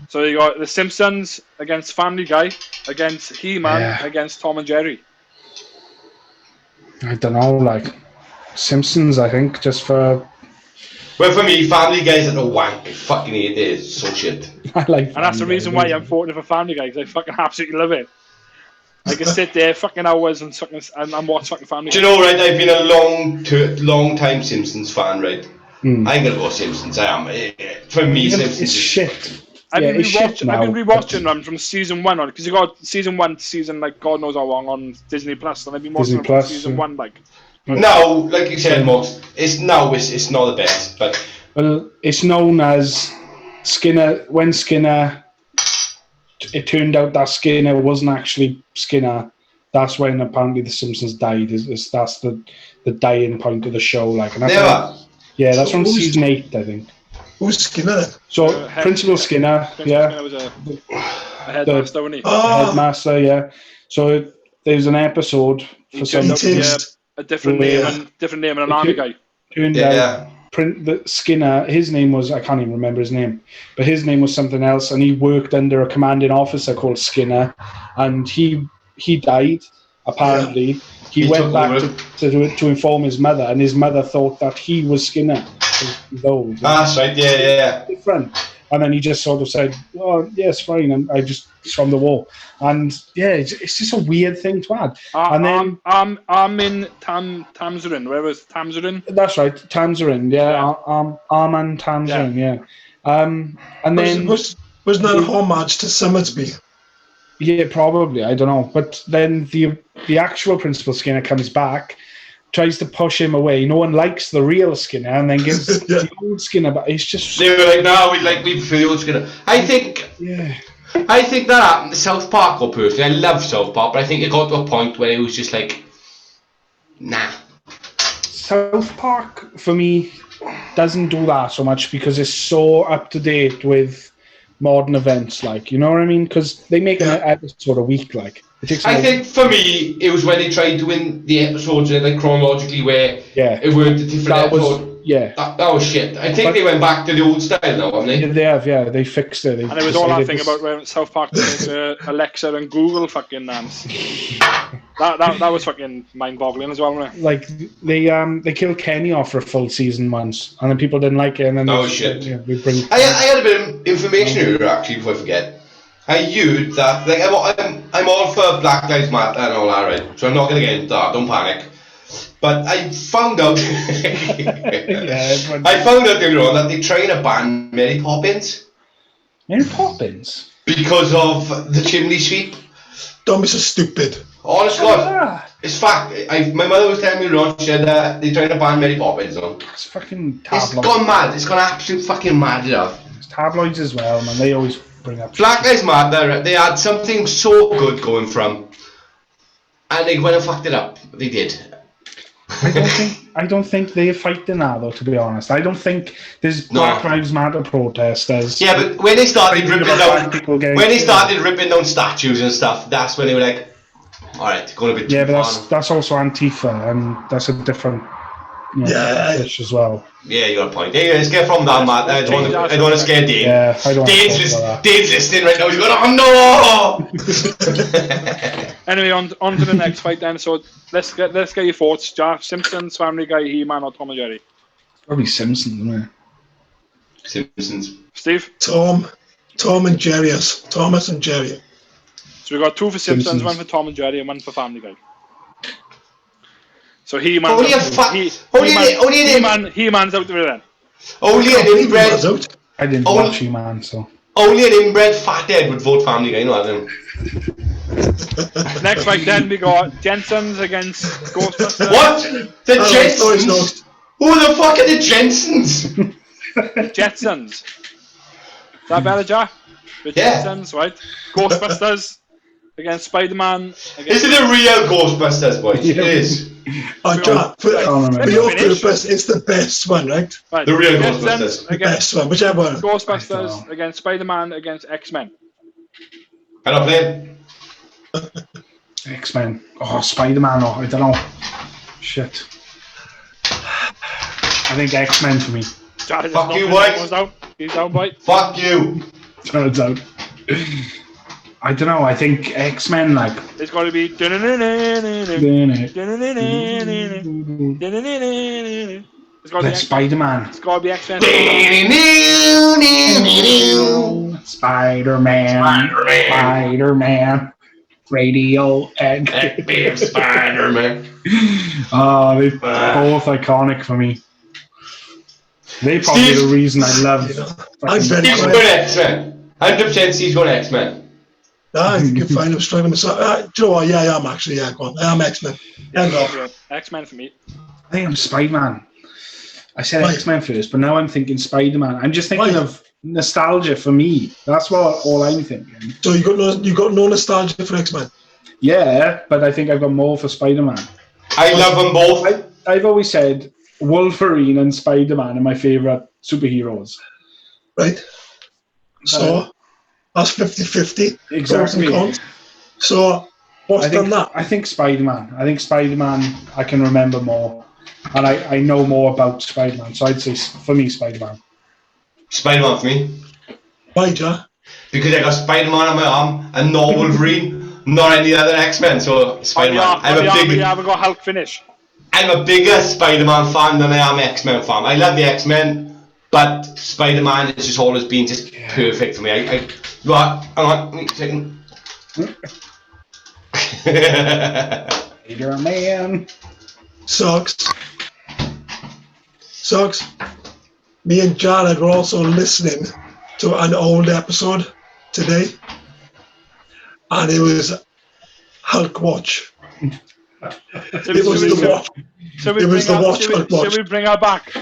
So you got The Simpsons against Family Guy, against He-Man, against Tom and Jerry. I don't know, like Simpsons, I think, just for. Well, for me, Family Guy's at the wank. I fucking hate it. It's so shit. I like. And that's the reason why I'm voting for Family Guy, because I fucking absolutely love it. I can sit there fucking hours and watch fucking Family Guy. Do you know, right? I've been a long time Simpsons fan, right? I'm gonna go Simpsons. I am. For me, Simpsons It's is shit. I've been it's shit rewatching them from season 1 on, because you got season 1 to season like God knows how long on Disney Plus, and I've been watching them from season 1 like. Now, like you said, Mox, it's not the best, but Well, it's known as Skinner. When Skinner, it turned out that Skinner wasn't actually Skinner. That's when apparently the Simpsons died. That's the dying point of the show. Like, and that's that's from season 8, I think. Who's Skinner then? So Principal Skinner, Skinner was a headmaster, wasn't he? Headmaster, yeah. So there's an episode for some a different name and an army guy. Turned out Skinner, his name was, I can't even remember his name, but his name was something else, and he worked under a commanding officer called Skinner, and he died, apparently. He went back to inform his mother, and his mother thought that he was Skinner. That's right, yeah. Different. And then he just sort of said, "Oh, yes, fine," and I just from the wall. And yeah, it's just a weird thing to add. And then Armin Tamzarin, where was Tamzarin? That's right, Tamzarin. Yeah, Armin Tamzarin. Yeah. And then wasn't that a homage to Summersby? Yeah, probably. I don't know. But then the actual Principal Skinner comes back, tries to push him away. No one likes the real Skinner, and then gives the old Skinner back. It's just they were like, "No, we prefer the old Skinner." I think that happened to South Park. Or personally, I love South Park, but I think it got to a point where it was just like, nah. South Park for me doesn't do that so much because it's so up to date with modern events, like, you know what I mean? Because they make an episode a week, like. I think for me, it was when they tried doing the episodes like chronologically, where it worked a different episode. That was shit. I think they went back to the old style now, haven't they? They have, they fixed it. And it was all that thing about when South Park did Alexa and Google fucking that was fucking mind-boggling as well, wasn't it? Like they killed Kenny off for a full season once, and then people didn't like it, and then shit. I had a bit of information here actually before I forget. I heard that like I'm all for Black Lives Matter and all that, right? So I'm not gonna get into that. Don't panic. But I found out that they're trying to ban Mary Poppins. Mary Poppins? Because of the chimney sweep. Don't be so stupid. Honest God, it's fact. My mother was telling me around, she said they're trying to ban Mary Poppins. It's fucking tabloids. It's gone mad. It's gone absolute fucking mad, you know. It's tabloids as well, man. They always bring up Black Lives Matter. They had something so good going from, and they went and fucked it up. They did. I don't think they're fighting that, though, to be honest. I don't think there's Black Lives Matter protesters. Yeah, but when they started ripping down statues and stuff, that's when they were like, all right, going a bit too far. But that's also Antifa, and that's a different fish as well. Yeah, you got a point. Hey, let's get from that, Matt. I don't want to scare Dave. Yeah, I don't Dave's listening right now. He's going, oh no! Anyway, on to the next fight then. So let's get your thoughts, Jar. Simpsons, Family Guy, He-Man, or Tom and Jerry? Probably Simpsons, isn't it? Simpsons. Steve? Tom and Jerry. Thomas and Jerry. So we've got 2 for Simpsons, 1 for Tom and Jerry, and 1 for Family Guy. So He-Man's He-Man's out there then. Only an inbred. I didn't watch He-Man, so. Only an inbred fathead would vote Family Guy, no, I don't. Next fight then we got Jensens against Ghostbusters. What? The Jensens? Who the fuck are the Jensens? Jetsons. Is that better, Jack? The Jetsons, right? Ghostbusters against Spider-Man. This is the real Ghostbusters, boys. It is. Oh, John, for Let me your finish. purpose, it's the best one, right? Right. The real Against them- Ghostbusters. The Against best one, whichever one. Ghostbusters, against Spider-Man, against X-Men. Can I play? X-Men. Oh, Spider-Man. Oh, I don't know. Shit. I think X-Men for me. Jared is Fuck not you, finished. boy. He's down. He's down, boy. Fuck you. Turns out. I don't know. I think X-Men, like. It's got to be. It's got to be. Spider-Man. It's got to be X-Men. Spider-Man. Spider-Man. Radio and Big Spider-Man. oh, they're both iconic for me. They probably Steve. the reason I love. I'm very Steve's quick. going X-Men. 100% Steve's going X-Men. I think you're fine. I'm struggling myself. Do you know what? Yeah, I am actually. Yeah, go on. I am X-Men. Yeah, go. X-Men for me. I think I'm Spider-Man. I said Right. X-Men first, but now I'm thinking Spider-Man. I'm just thinking Right. of nostalgia for me. That's what all I'm thinking. So you got no nostalgia for X-Men. Yeah, but I think I've got more for Spider-Man. I love them both. I've always said Wolverine and Spider-Man are my favourite superheroes. Right? So that's 50-50. Exactly. Pros and cons. So what's done that? I think Spider-Man. I think Spider-Man I can remember more. And I know more about Spider-Man. So I'd say, for me, Spider-Man. Spider-Man for me. Why, Jar? Because I got Spider-Man on my arm and not Wolverine, not any other X-Men. So Spider-Man. I'm haven't got Hulk finish. I'm a bigger Spider-Man fan than I am X-Men fan. I love the X-Men, but Spider-Man has just always been just perfect for me. Right, hang on, wait a second. Spider-Man. Socks. Me and Jared were also listening to an old episode today, and it was Hulk Watch. It was the watch. Should It was the watch. Should we bring her back?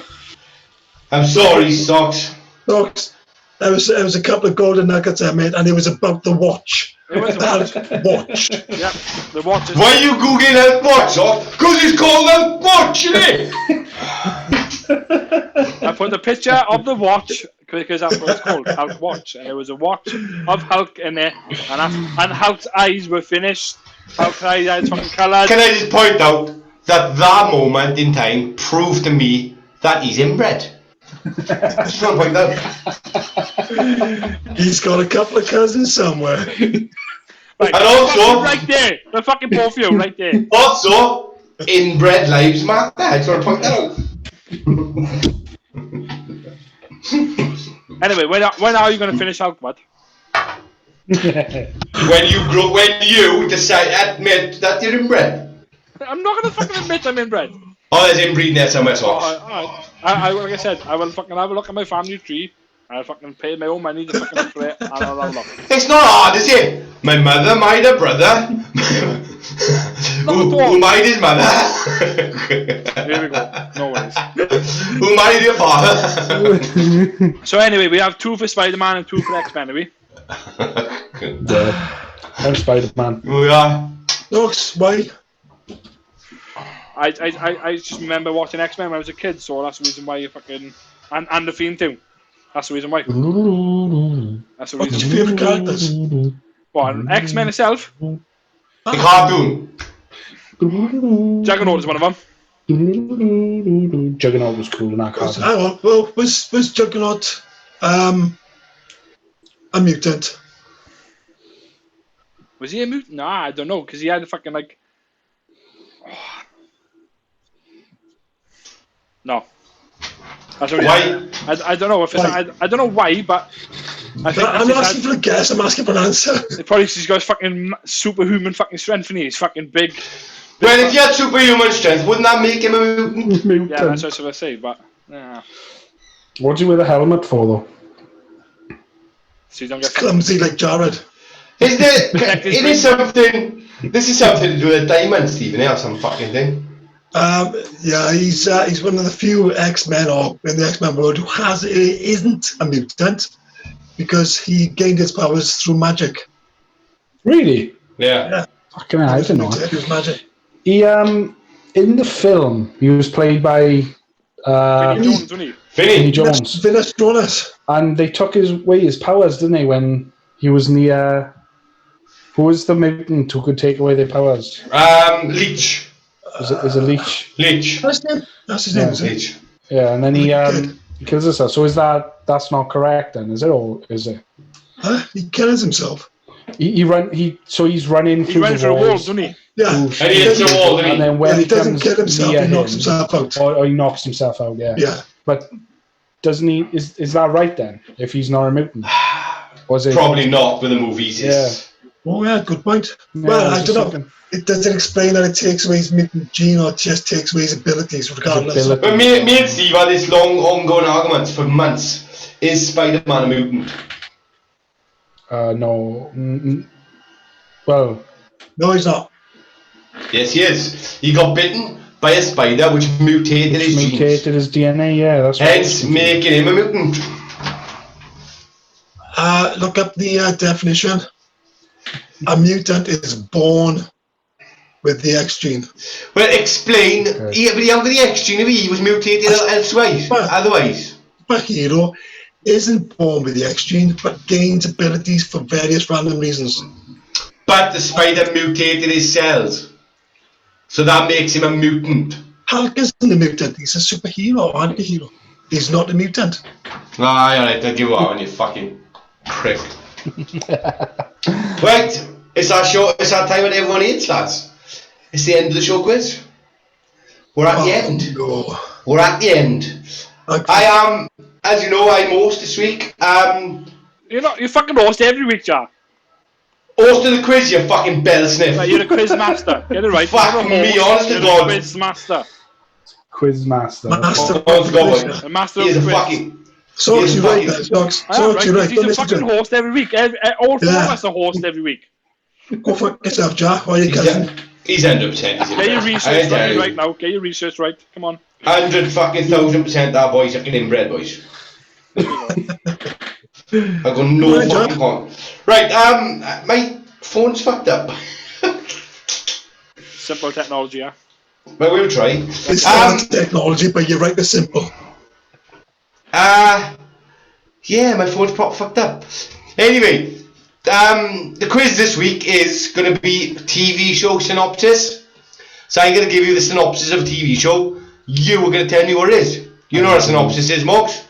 I'm sorry, Socks. Socks. There was a couple of golden nuggets I made, and it was about the watch. It was The Hulk watch. Yeah, the watch is. Why are you googling Hulk Watch, Socks? Because it's called Hulk Watch, isn't it? I put the picture of the watch because that's what it's called, Hulk Watch, and there was a watch of Hulk in there, and Hulk's eyes were finished. Hulk's eyes had fucking colours. Can I just point out that moment in time proved to me that he's inbred? Just want to point out. He's got a couple of cousins somewhere. Right, And also- right there, the fucking both of you, right there. Also, inbred lives matter. I just want to point that out. Anyway, when are you going to finish Hulk, bud? When you decide admit that you're inbred. I'm not going to fucking admit I'm inbred. Oh, there's inbreeding there somewhere, Socks. Like I said, I will fucking have a look at my family tree. I'll fucking pay my own money to fucking look for it, and I'll have a look. It's not hard, is it? My mother married her brother. who married his mother. Here we go. No worries. Who married your father. So anyway, we have 2 for Spider-Man and 2 for X-Men, are we? I'm Spider-Man. We are. Socks, why? I just remember watching X-Men when I was a kid, so that's the reason why you fucking... And the Fiend too. That's the reason why. That's the What's reason. your favourite characters? What, X-Men itself? The cartoon. Juggernaut is one of them. Juggernaut was cool in that cartoon. Hang on. Well, was Juggernaut a mutant? Was he a mutant? Nah, I don't know, because he had a fucking like... No. That's what Why? I don't know if it's... I don't know why, but... I think I'm not asking for a guess, I'm asking for an answer. it probably he's got fucking superhuman fucking strength in He's fucking big. Well, if you had superhuman strength, wouldn't that make him a mutant? Yeah, that's what I was say, but... Yeah. What's he with a helmet for, though? So you don't It's get... clumsy like Jared. Is there... It is something... This is something to do with Diamond, Stephen, or some fucking thing. Yeah, he's one of the few X-Men or in the X-Men world who isn't a mutant because he gained his powers through magic. Really? Yeah. Fucking hell, I don't know. It was magic. He in the film he was played by Vinnie Jones, wasn't he? Vinnie Vinny. Jones, Vince Jonas. and they took his powers, didn't they? When he was near, who was the mutant who could take away their powers? Leech. Is it Leech? Leech. That's his name, is it? Leech. Yeah, and then he Good. kills himself. So that's not correct then, is it? Or is it? Huh? He kills himself. He's running He through ran the through a wall, walls. didn't he? Yeah. And he hits the wall, didn't And he? then when He doesn't comes kill himself, near he knocks him- himself out. Or he knocks himself out, yeah. Yeah. But doesn't he? Is that right then? If he's not a mutant, was it? Probably not with the movies. Yeah. Oh, yeah, good point. Yeah, Well, was I just don't know. thinking. It doesn't explain that it takes away his mutant gene or just takes away his abilities, regardless. His ability. But me and Steve had this long ongoing argument for months. Is Spider-Man a mutant? No. Well, No, he's not. Yes, he is. He got bitten by a spider which mutated his genes. mutated his DNA. Yeah, that's Hence making him a mutant. Look up the definition. A mutant is born with the X gene. Well, explain. Okay. Yeah, but he had the X gene if he was mutated elsewhere. Well- Otherwise. A hero isn't born with the X gene, but gains abilities for various random reasons. But the spider mutated his cells. So that makes him a mutant. Hulk isn't a mutant, he's a superhero or anti-hero. He's not a mutant. Ah, alright, I'll give you one, you fucking prick. Right, it's our show, it's our time when everyone eats, lads. It's the end of the show quiz. We're at the end. No. We're at the end. I am, as you know, I'm host this week. You fucking host every week, Jack. Host of the quiz, you fucking bell sniff. Right, you're a quiz master. Get it right. Fuck You're not a me, host, honest to you're God. a quiz master. Quiz master. Master Oh, it's got of one. A master He's of a the quiz. fucking... Socks, He's you're right fucking- there, Socks. I am, Socks, right, you're right. he's Don't a listen to fucking him. host every week. All four of Yeah. us are hosts every week. Go for yourself, Jack. Why are you cousin? He's 100%. Get your research right now. Get your research right. Come on. 100,000% that boy's fucking inbred, boys. I got no Right, fucking Jack. con. Right, my phone's fucked up. Simple technology, yeah. But we'll try. It's not technology, but you're right, it's simple. Yeah, my phone's fucked up. Anyway, the quiz this week is going to be TV show synopsis. So I'm going to give you the synopsis of a TV show. You are going to tell me what it is. You know what a synopsis is, Moggs?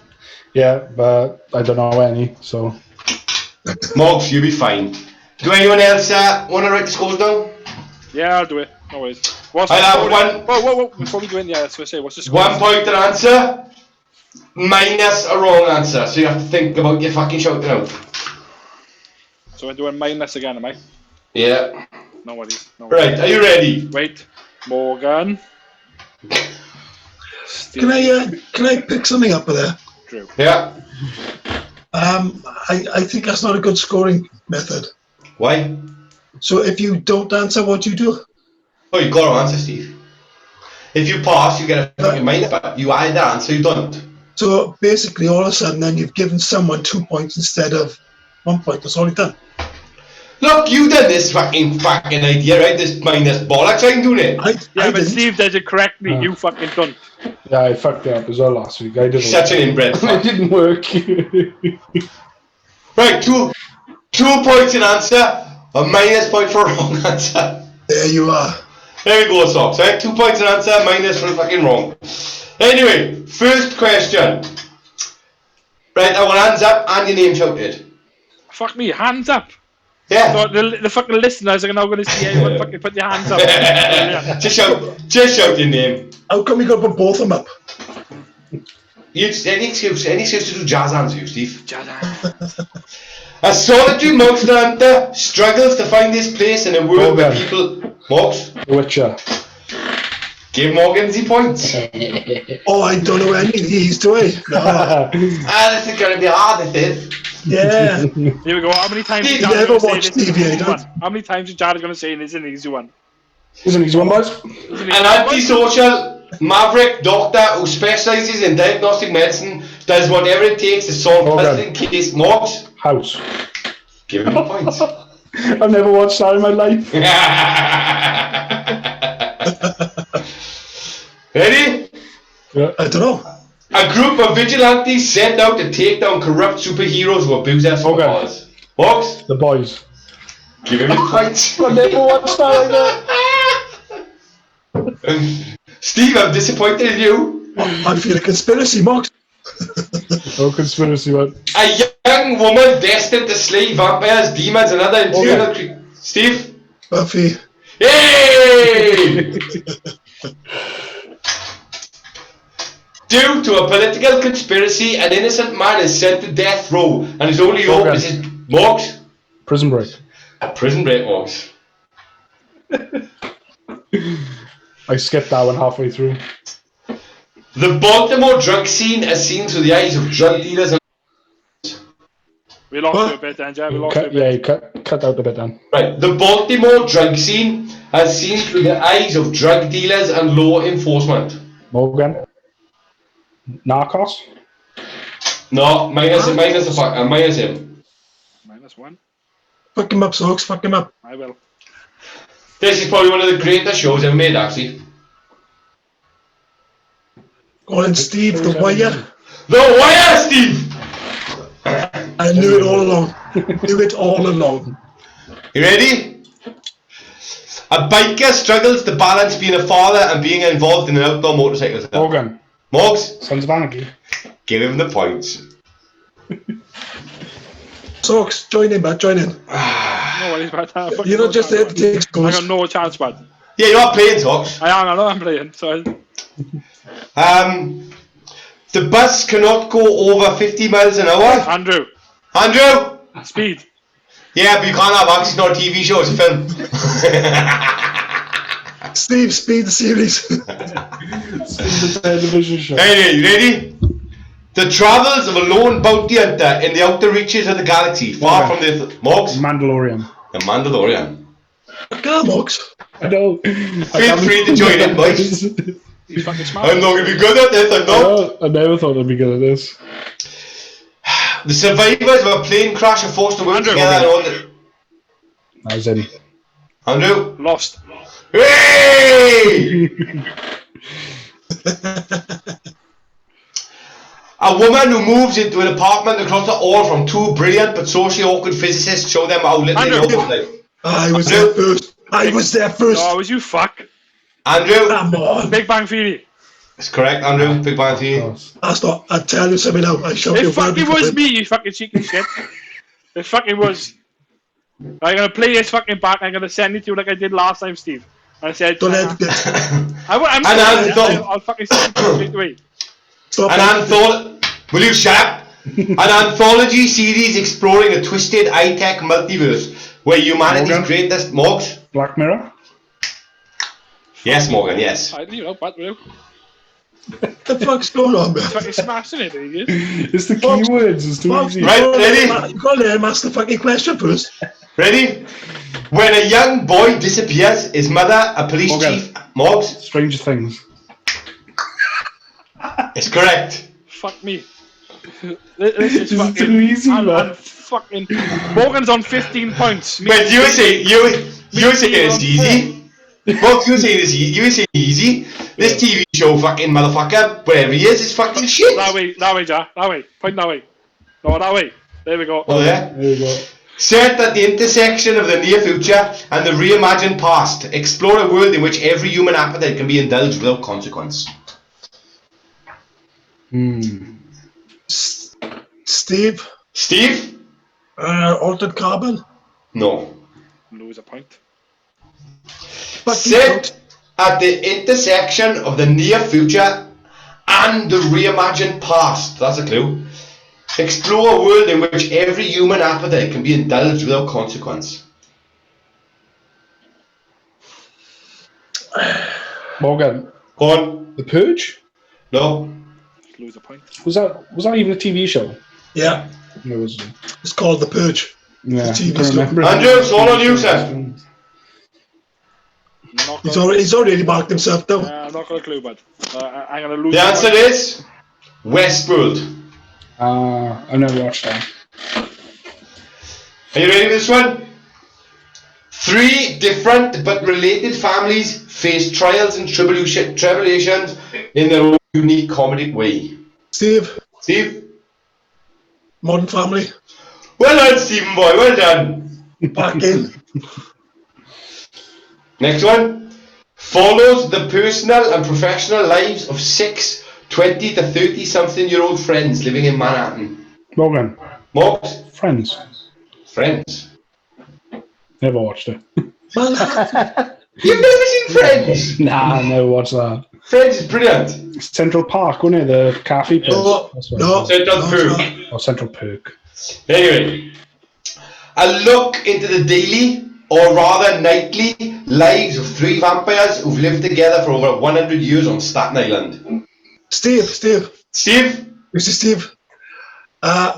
Yeah, but I don't know any. So Moggs, you'll be fine. Do anyone else want to write the scores down? Yeah, I'll do it. No worries. What's I'll the have score? one. Whoa. Before we go in, yeah, that's what I say. What's the score? 1 point an answer, minus a wrong answer. So you have to think about your fucking shouting out. So we're doing minus again, am I? Yeah. No worries. Right, are you ready? Wait. Morgan. Can I pick something up with there? Drew. Yeah. I think that's not a good scoring method. Why? So if you don't answer, what do you do? Oh, you got to answer, Steve. If you pass, you get a fucking minus, but you either answer, you don't. So basically, all of a sudden, then you've given someone 2 points instead of 1 point. That's all you've done. Look, you done this fucking idea, right? This minus bollocks, I'm doing it. Yeah, but didn't. Steve does it correctly. You fucking don't. yeah, I fucked it up as well last week. I didn't. Such an inbred It fuck. didn't work. Right, two points in answer, a minus point for wrong answer. There you are. There we go, Socks, right? 2 points in answer, minus for fucking wrong. Anyway, first question. Right, I want hands up and your name shouted. Fuck me, hands up. Yeah. So the fucking listeners are now going to see everyone fucking put your hands up. Yeah. Just shout your name. How come you got to put both of them up? Any excuse to do jazz hands, you, Steve. A solitary monster hunter struggles to find his place in a world where Morgan. people... Morgs? The Witcher. Give Morgan the points. Oh, I don't know any of these, do I? No. This is going to be hard, this is. Yeah. Here we go. How many times You is Jared never gonna say watched this is TV, an easy don't? one? How many times is Jared going to say this is an easy one? Is an easy one, boys. An antisocial maverick doctor who specialises in diagnostic medicine does whatever it takes to solve Morgan. puzzling case. Morgs? House. Give him the points. I've never watched that in my life. Ready? Yeah. I don't know. A group of vigilantes set out to take down corrupt superheroes who abuse their superpowers. Box? The Boys. Give him the points. I've never watched that either. Steve, I'm disappointed in you. I feel a conspiracy, Mark. No conspiracy, man. A young woman destined to slay vampires, demons, and other infernal creatures. Steve? Buffy. Hey! Due to a political conspiracy, an innocent man is sent to death row, and his only hope is his Morgs? Prison Break. Prison Break, Morgs. I skipped that one halfway through. The Baltimore drug scene is seen through the eyes of drug dealers and... We lost you a bit, then, Jack. We lost you a bit. Yeah, you cut out a bit then. Right, the Baltimore drug scene is seen through the eyes of drug dealers and law enforcement. Morgan. Narcos. No, minus him. -1. Fuck him up, Sox. Fuck him up. I will. This is probably one of the greatest shows ever made, actually. Colin Steve, The Wire. The Wire, Steve! I knew it all along. Knew it all along. You ready? A biker struggles to balance being a father and being involved in an outdoor motorcycle club. Morgan. Morgs? Sons of Anarchy. Give him the points. Sox, join in, man. Join in. No worries about that. You're not just there to take I scores. got no chance, bud. Yeah, you are playing, Sox. I know I'm playing, so... The bus cannot go over 50 miles an hour. Andrew, Andrew? speed. Yeah, but you can't have access to a TV show, it's a film. Steve, Speed the series. The television show. Anyway, you ready? The travels of a lone bounty hunter in the outer reaches of the galaxy, far from the... Morgs? Mandalorian. The Mandalorian. Come on, Mox. I know. Feel free to join in, boys. You fucking smart. I'm not going to be good at this, I'm not. I never thought I'd be good at this. The survivors of a plane crash are forced to work Andrew. together and all the... I was in. Andrew? Lost. Hey! A woman who moves into an apartment across the hall from two brilliant but socially awkward physicists show them how little they know about life. I was there first. I was there first. Oh, was you fuck? Andrew? Come on. Big Bang Theory. That's correct, Andrew. Big Bang Theory. That's not. I'll tell you something now. I shall It fucking was me, you fucking cheeky shit. It fucking was. I'm gonna play this fucking back. I'm gonna send it to you like I did last time, Steve. And I said, Don't edit it. I'll fucking send it to you straight away. Stop Will you shut up? An anthology series exploring a twisted high-tech multiverse where humanity's Morgan? greatest... Morgs? Black Mirror. Yes, Morgan, yes. I you know, but you What the fuck's going on, man? fucking smashing it, you. It's the keywords. It's too easy. Right, ready? You gotta let him ask the fucking question first. Ready? When a young boy disappears, his mother, a police Morgan. chief... Morgs? Stranger Things. It's correct. Fuck me. This is It's too easy, man. I'm fucking... Morgan's on 15 points. Me- But you say it's easy. What you say is easy? You say easy. This TV show, fucking motherfucker, wherever he is fucking shit. That way, Jack. That way. Point that way. No, that way. There we go. Oh yeah. There you go. Set at the intersection of the near future and the reimagined past, explore a world in which every human appetite can be indulged without consequence. Steve. Steve? Altered Carbon. No. Lose a point. Set at the intersection of the near future and the reimagined past. That's a clue. Explore a world in which every human appetite can be indulged without consequence. Morgan. Go on. The Purge? No. Lose a point. Was that even a TV show? Yeah. No, it wasn't. It's called The Purge. Yeah, The TV I can't show. remember. Andrew, it's all on you, sir. He's already marked himself down. I'm not got a clue, bud. I'm gonna lose. The answer is Westworld. I never watched that. Are you ready for this one? Three different but related families face trials and tribulations in their own unique comedic way. Steve, Modern Family. Well done, Stephen boy, well done. Back in. Next one. Follows the personal and professional lives of 6 20 to 30 something year old friends living in Manhattan. Morgan. Morgs? Friends. Never watched it. Manhattan. You've never seen Friends? Nah, I never watched that. Friends is brilliant. Central Park, wasn't it? The cafe place. No. Central Perk. Or Central Perk. Anyway, a look into the daily, or rather nightly, lives of 3 vampires who've lived together for over 100 years on Staten Island. Steve. Steve? Mr. Steve.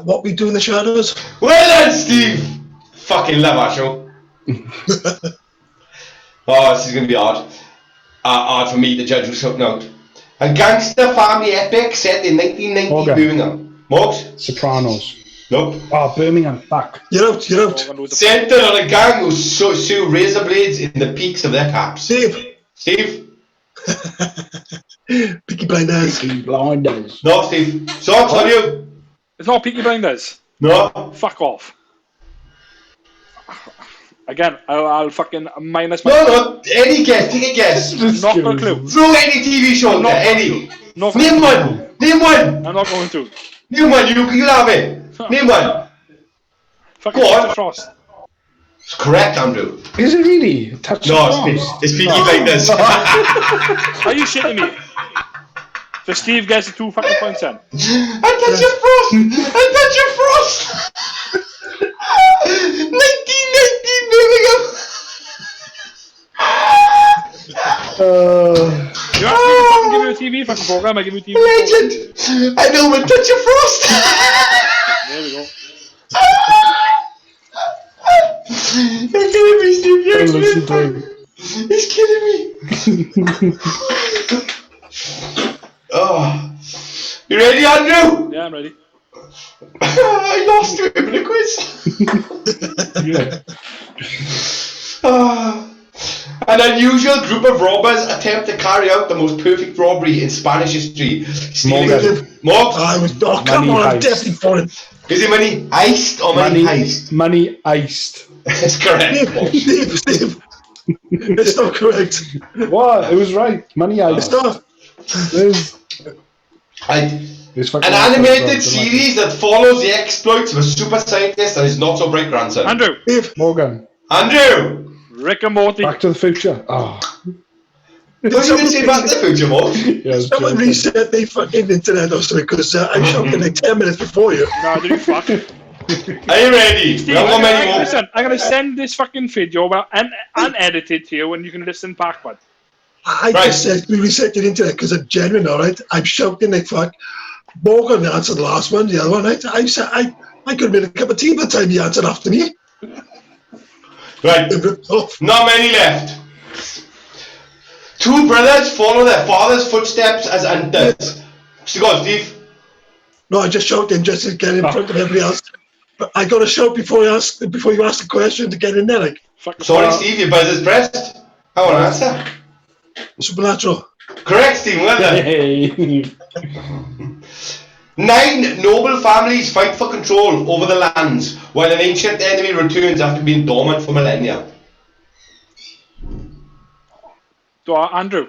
What We Do in the Shadows. Well done, Steve! Fucking love our show. Oh, this is going to be hard. Hard for me to judge who's something out. A gangster family epic set in 1990 Morgan. Birmingham. Morgs? Sopranos. Nope. Oh, Birmingham. Fuck. You're out. Centered on a gang who sew razor blades in the peaks of their caps. Steve. Peaky Blinders. Blinders. No, Steve. Socks on you. It's not Peaky Blinders. No. Fuck off. Again, I'll fucking minus my... No. Any guess. Take a guess. Not got a clue. Throw any TV show there. Any. Name one. I'm not going to. Name one. You'll have it. Name one. Fucking Go on. Touch of Frost. It's correct, Andrew. Is it really? Touch No, of Frost? it's Peaky Blinders. Are you shitting me? So Steve gets the 2 fucking points then. I touch your frost. 1990 Birmingham. You asked me to fucking give you a TV fucking program, I give you a TV program. Legend. I know my touch your frost. There we go. You're killing me, Steve. You're Listen killing me. He's killing me. Oh. You ready, Andrew? Yeah, I'm ready. I lost to him in the quiz. Yeah. An unusual group of robbers attempt to carry out the most perfect robbery in Spanish history. Morgs? Come on, I'm definitely for it. Is it money heist or money heist? Money iced. That's correct. Steve. It's not correct. What? It was right. Money iced. It's not. An animated series that follows the exploits of a super scientist and his not so bright grandson. Andrew. Morgan. Andrew. Rick and Morty. Back to the Future. Oh. What are you going to say Back to the Future, Morg? Yeah, Someone reset the fucking internet or something because I shot in like 10 minutes before you. No, did you fuck? Are you ready? Steve, listen, I'm going to send this fucking video unedited to you and you can listen backward. I just said we reset the internet because I'm genuine, alright? I'm shouting like fuck. Morgan answered the last one, the other one, right? I said I could have made a cup of tea by the time he answered after me. Right. Not many left. 2 brothers follow their father's footsteps as hunters. So go on, Steve. No, I just shouted just to get in front of everybody else. But I got to shout before you ask the question to get in there, like. Sorry, Steve, your buzzer's pressed. I want to answer. Supernatural. Correct, Steve. Well done. Hey. 9 noble families fight for control over the lands, while an ancient enemy returns after being dormant for millennia. Andrew.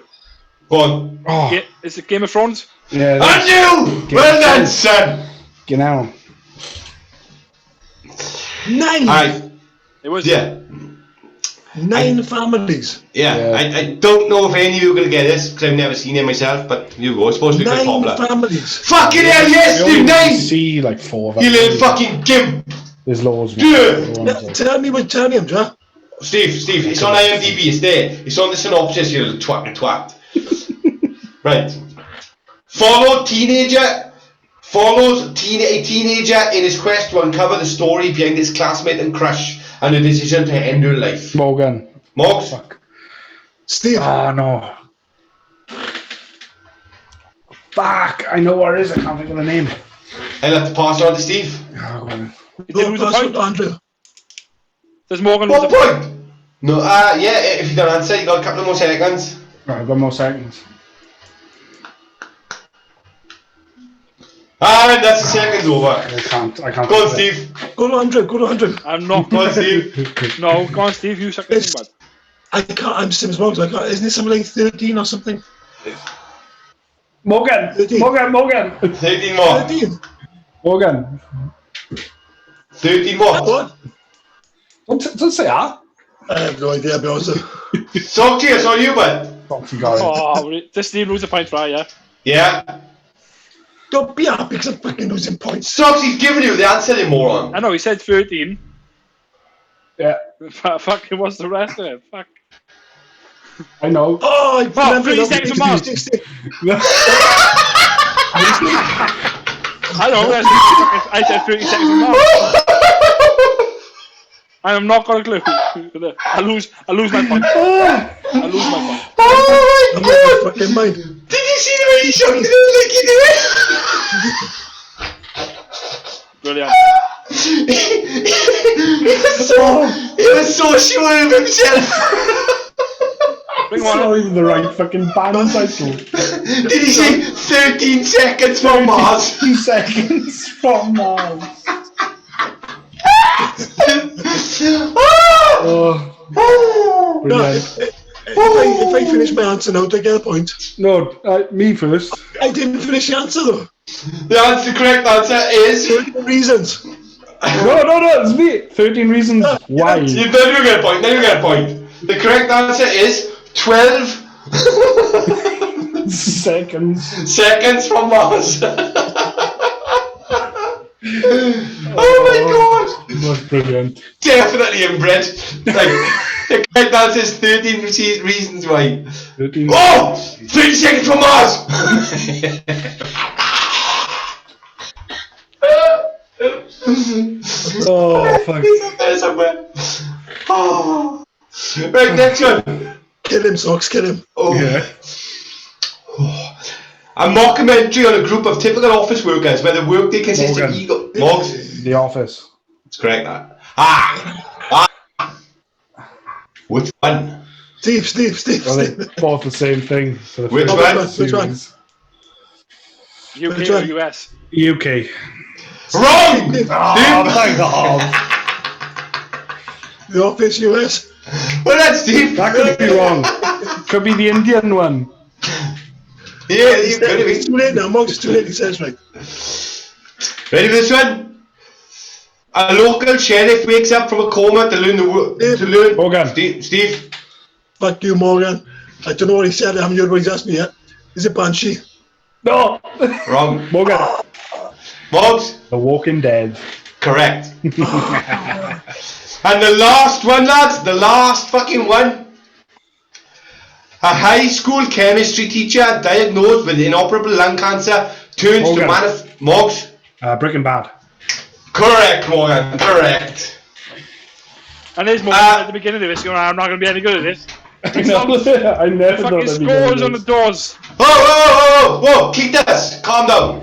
Go on. Oh. Is it Game of Thrones? Yeah. Andrew! Well done, son. Get out. 9. Alright. It was. Yeah. 9 families. Yeah. I don't know if any of you are going to get this because I've never seen it myself, but you go. It's supposed to be quite 9 popular. families. Fucking hell, yes, We Steve, only 9! see like 4 of them. You little fucking gimp! There's loads. Yeah. Tell me, Joe. Steve, it's on IMDb, it's there. It's on the synopsis, you little twat. Right. Follows a teenager in his quest to uncover the story behind his classmate and crush and the decision to end her life. Morgan. Morgs? Fuck. Steve. Oh no. Fuck. I know where it is. I can't think of the name. I'll have to pass it on to Steve. Oh, You did lose a point. Andrew. Does Morgan lose What a point? point? No, yeah, if you don't answer, you got a couple of more seconds. Right, I've got more seconds. Alright, that's the seconds over. I can't. Go on, Steve. Go to 100, go to 100. I'm not. Go on, Steve. No, go on, Steve. You suck this bud. I can't, I'm Sims Moggs, I can't, isn't it something like 13 or something? Morgan! 13. Morgan! 13 more. 13? Morgan! 13 more. What? Don't say that. I have no idea, I'll be honest. Talk to you, it's on you, bud. Foxy got it. Oh, this Steve lose a point for yeah. Yeah. Don't be happy because I'm fucking losing points. Soxy's giving you the answer, you moron. I know he said 13. Yeah, Fucking what's the rest of it? Fuck. I know. Oh, I remember 3 that. seconds from Mars. I know. I said 30 seconds from Mars. I'm not got a clue. I lose my point. I lose my point. Oh I'm my out god! of my fucking mind. Did you see the way he shook his head like he did? Brilliant. He was so sure of himself. Bring It's one. not even the right fucking band title. Did he say 13 seconds from Mars? 2 seconds from Mars. Oh, No, brilliant. if I finish my answer now, do I get a point? No, me first. I didn't finish the answer though. The correct answer is... 13 reasons. No, it's me. 13 reasons why. Then you get a point, The correct answer is 12 seconds from Mars. Oh my god! It was brilliant. Definitely inbred. Like, the correct answer is 13 reasons why. 13. Oh! 30 seconds from Mars! Oh, fuck. There's somewhere. Oh. Right, next one. Kill him, Socks, kill him. Oh. Yeah. A mockumentary on a group of typical office workers where the workday consists of Morgan. ego. Mogs? The Office. That's correct, that. Which one? Steve. Well, they're both the same thing. For the Which first one? Which one? series. UK Which or one? US? UK. Wrong! Oh, thank God. The Office US. Well, that's Steve. That could be wrong. Could be the Indian one. Yeah, you could have It's too late now, Moggs, it's too late, he says right. Ready for this one? A local sheriff wakes up from a coma to learn the work. To learn. Morgan. Steve. Fuck you, Morgan. I don't know what he said, I haven't heard what he's asked me yet. Is it Banshee? No. Wrong. Morgan. Mogs. The Walking Dead. Correct. And the last one, lads. The last fucking one. A high school chemistry teacher diagnosed with inoperable lung cancer turns Morgan. to Mogs. Breaking Bad. Correct, Morgan. Correct. And there's more at the beginning of this. Going, I'm not going to be any good at this. I never The thought fucking that'd be scores on the good. doors. Whoa! Keep this. Calm down.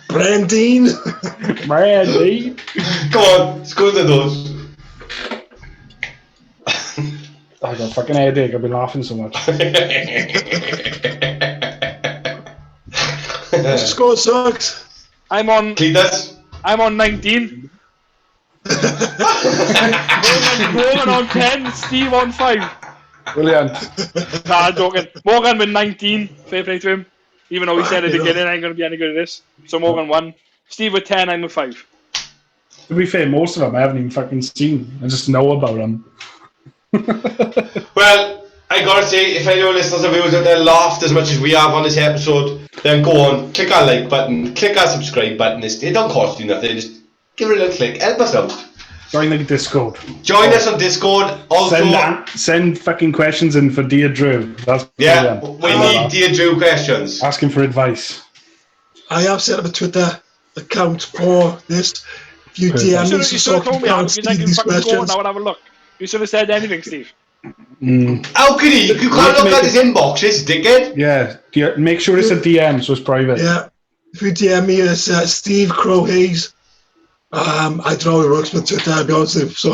Brandine. Brandy. Come on, let's go to those. I got a fucking headache. I've been laughing so much. What's the score, Socks? I'm on 19. Morgan on 10. Steve on 5. Brilliant. Nah, I'm joking. Morgan with 19. Fair play to him. Even though he said at the beginning I ain't going to be any good at this. So Morgan won. Steve with 10. I'm with 5. To be fair, most of them I haven't even fucking seen. I just know about them. Well, I gotta say, if any of our listeners and viewers out there laughed as much as we have on this episode, then go on, click our like button, click our subscribe button. It don't cost you nothing, just give it a little click, help us out. Join the Discord. Join us on Discord. Also, Send fucking questions in for Dear Drew. That's yeah, brilliant. we need Dear Drew questions. Asking for advice. I have set up a Twitter account for this. If you Perfect. DM me You some should have sort told of me. I'm answer like, these fucking score questions. now and have a look. You should have said anything, Steve. How could he? You can't look at his inboxes, dickhead. Yeah, make sure it's a DM so it's private. Yeah. If you DM me, it's Steve Crow Hayes. I don't know how it works with Twitter, I'll be honest with you. So,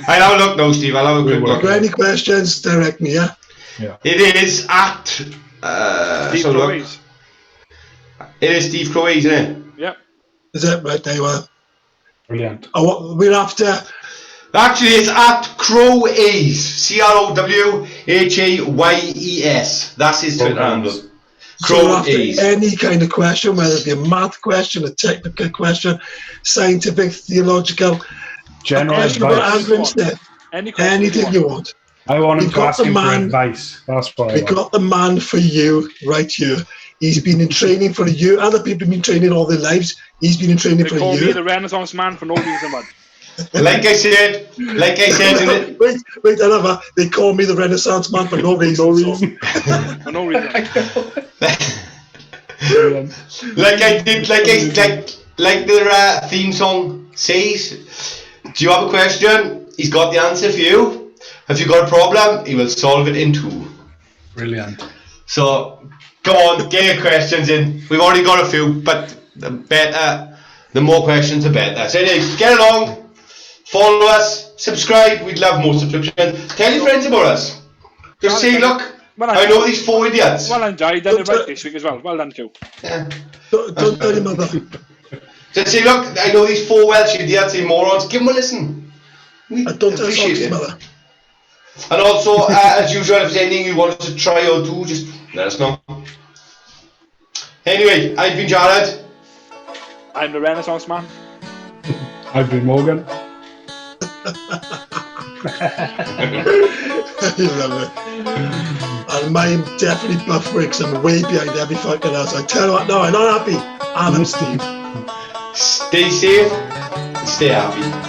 I'll have a look now, Steve. I'll have a quick look. if you have any questions, direct me, yeah? It is at... Steve so look. Crowe's. It is Steve Crowe, isn't it? Yep. Is it? Right, there you are. Brilliant. Oh, we're after... Actually, it's at Crowayes. Crowhayes. That's his Twitter handle. So after Crowayes. any kind of question, whether it be a math question, a technical question, scientific, theological, General question about advice. Andrew Smith, Any question anything you want. I want him We've to got ask the him for man- advice. That's what I We want. got the man for you right here. He's been in training for a year. Other people have been training all their lives. He's been in training They for a call me year. the Renaissance man for no reason, man. Like I said, in it. Wait, Oliver. They call me the Renaissance man for no reason. No so- reason. For no reason. Brilliant. like the theme song says. Do you have a question? He's got the answer for you. If you've got a problem, he will solve it in 2. Brilliant. So, come on, get your questions in. We've already got a few, but the more questions, the better. So anyway, get along, follow us, subscribe. We'd love more subscriptions. Tell your friends about us. Just say, look, I know these 4 idiots. Well, I done it right this week as well. Well done, too. Don't tell your mother. Just say, look, I know these 4 Welsh idiots, you morons. Give them a listen. We Don't tell appreciate your it. mother. And also, as usual, if there's anything you want us to try or do, just let us know. Anyway, I've been Jared. I'm the Renaissance man. I've been Morgan. You love it. And mine definitely buff breaks. I'm way behind every fucking else. I tell you what, no, I'm not happy. And I'm Steve. Stay safe and stay happy.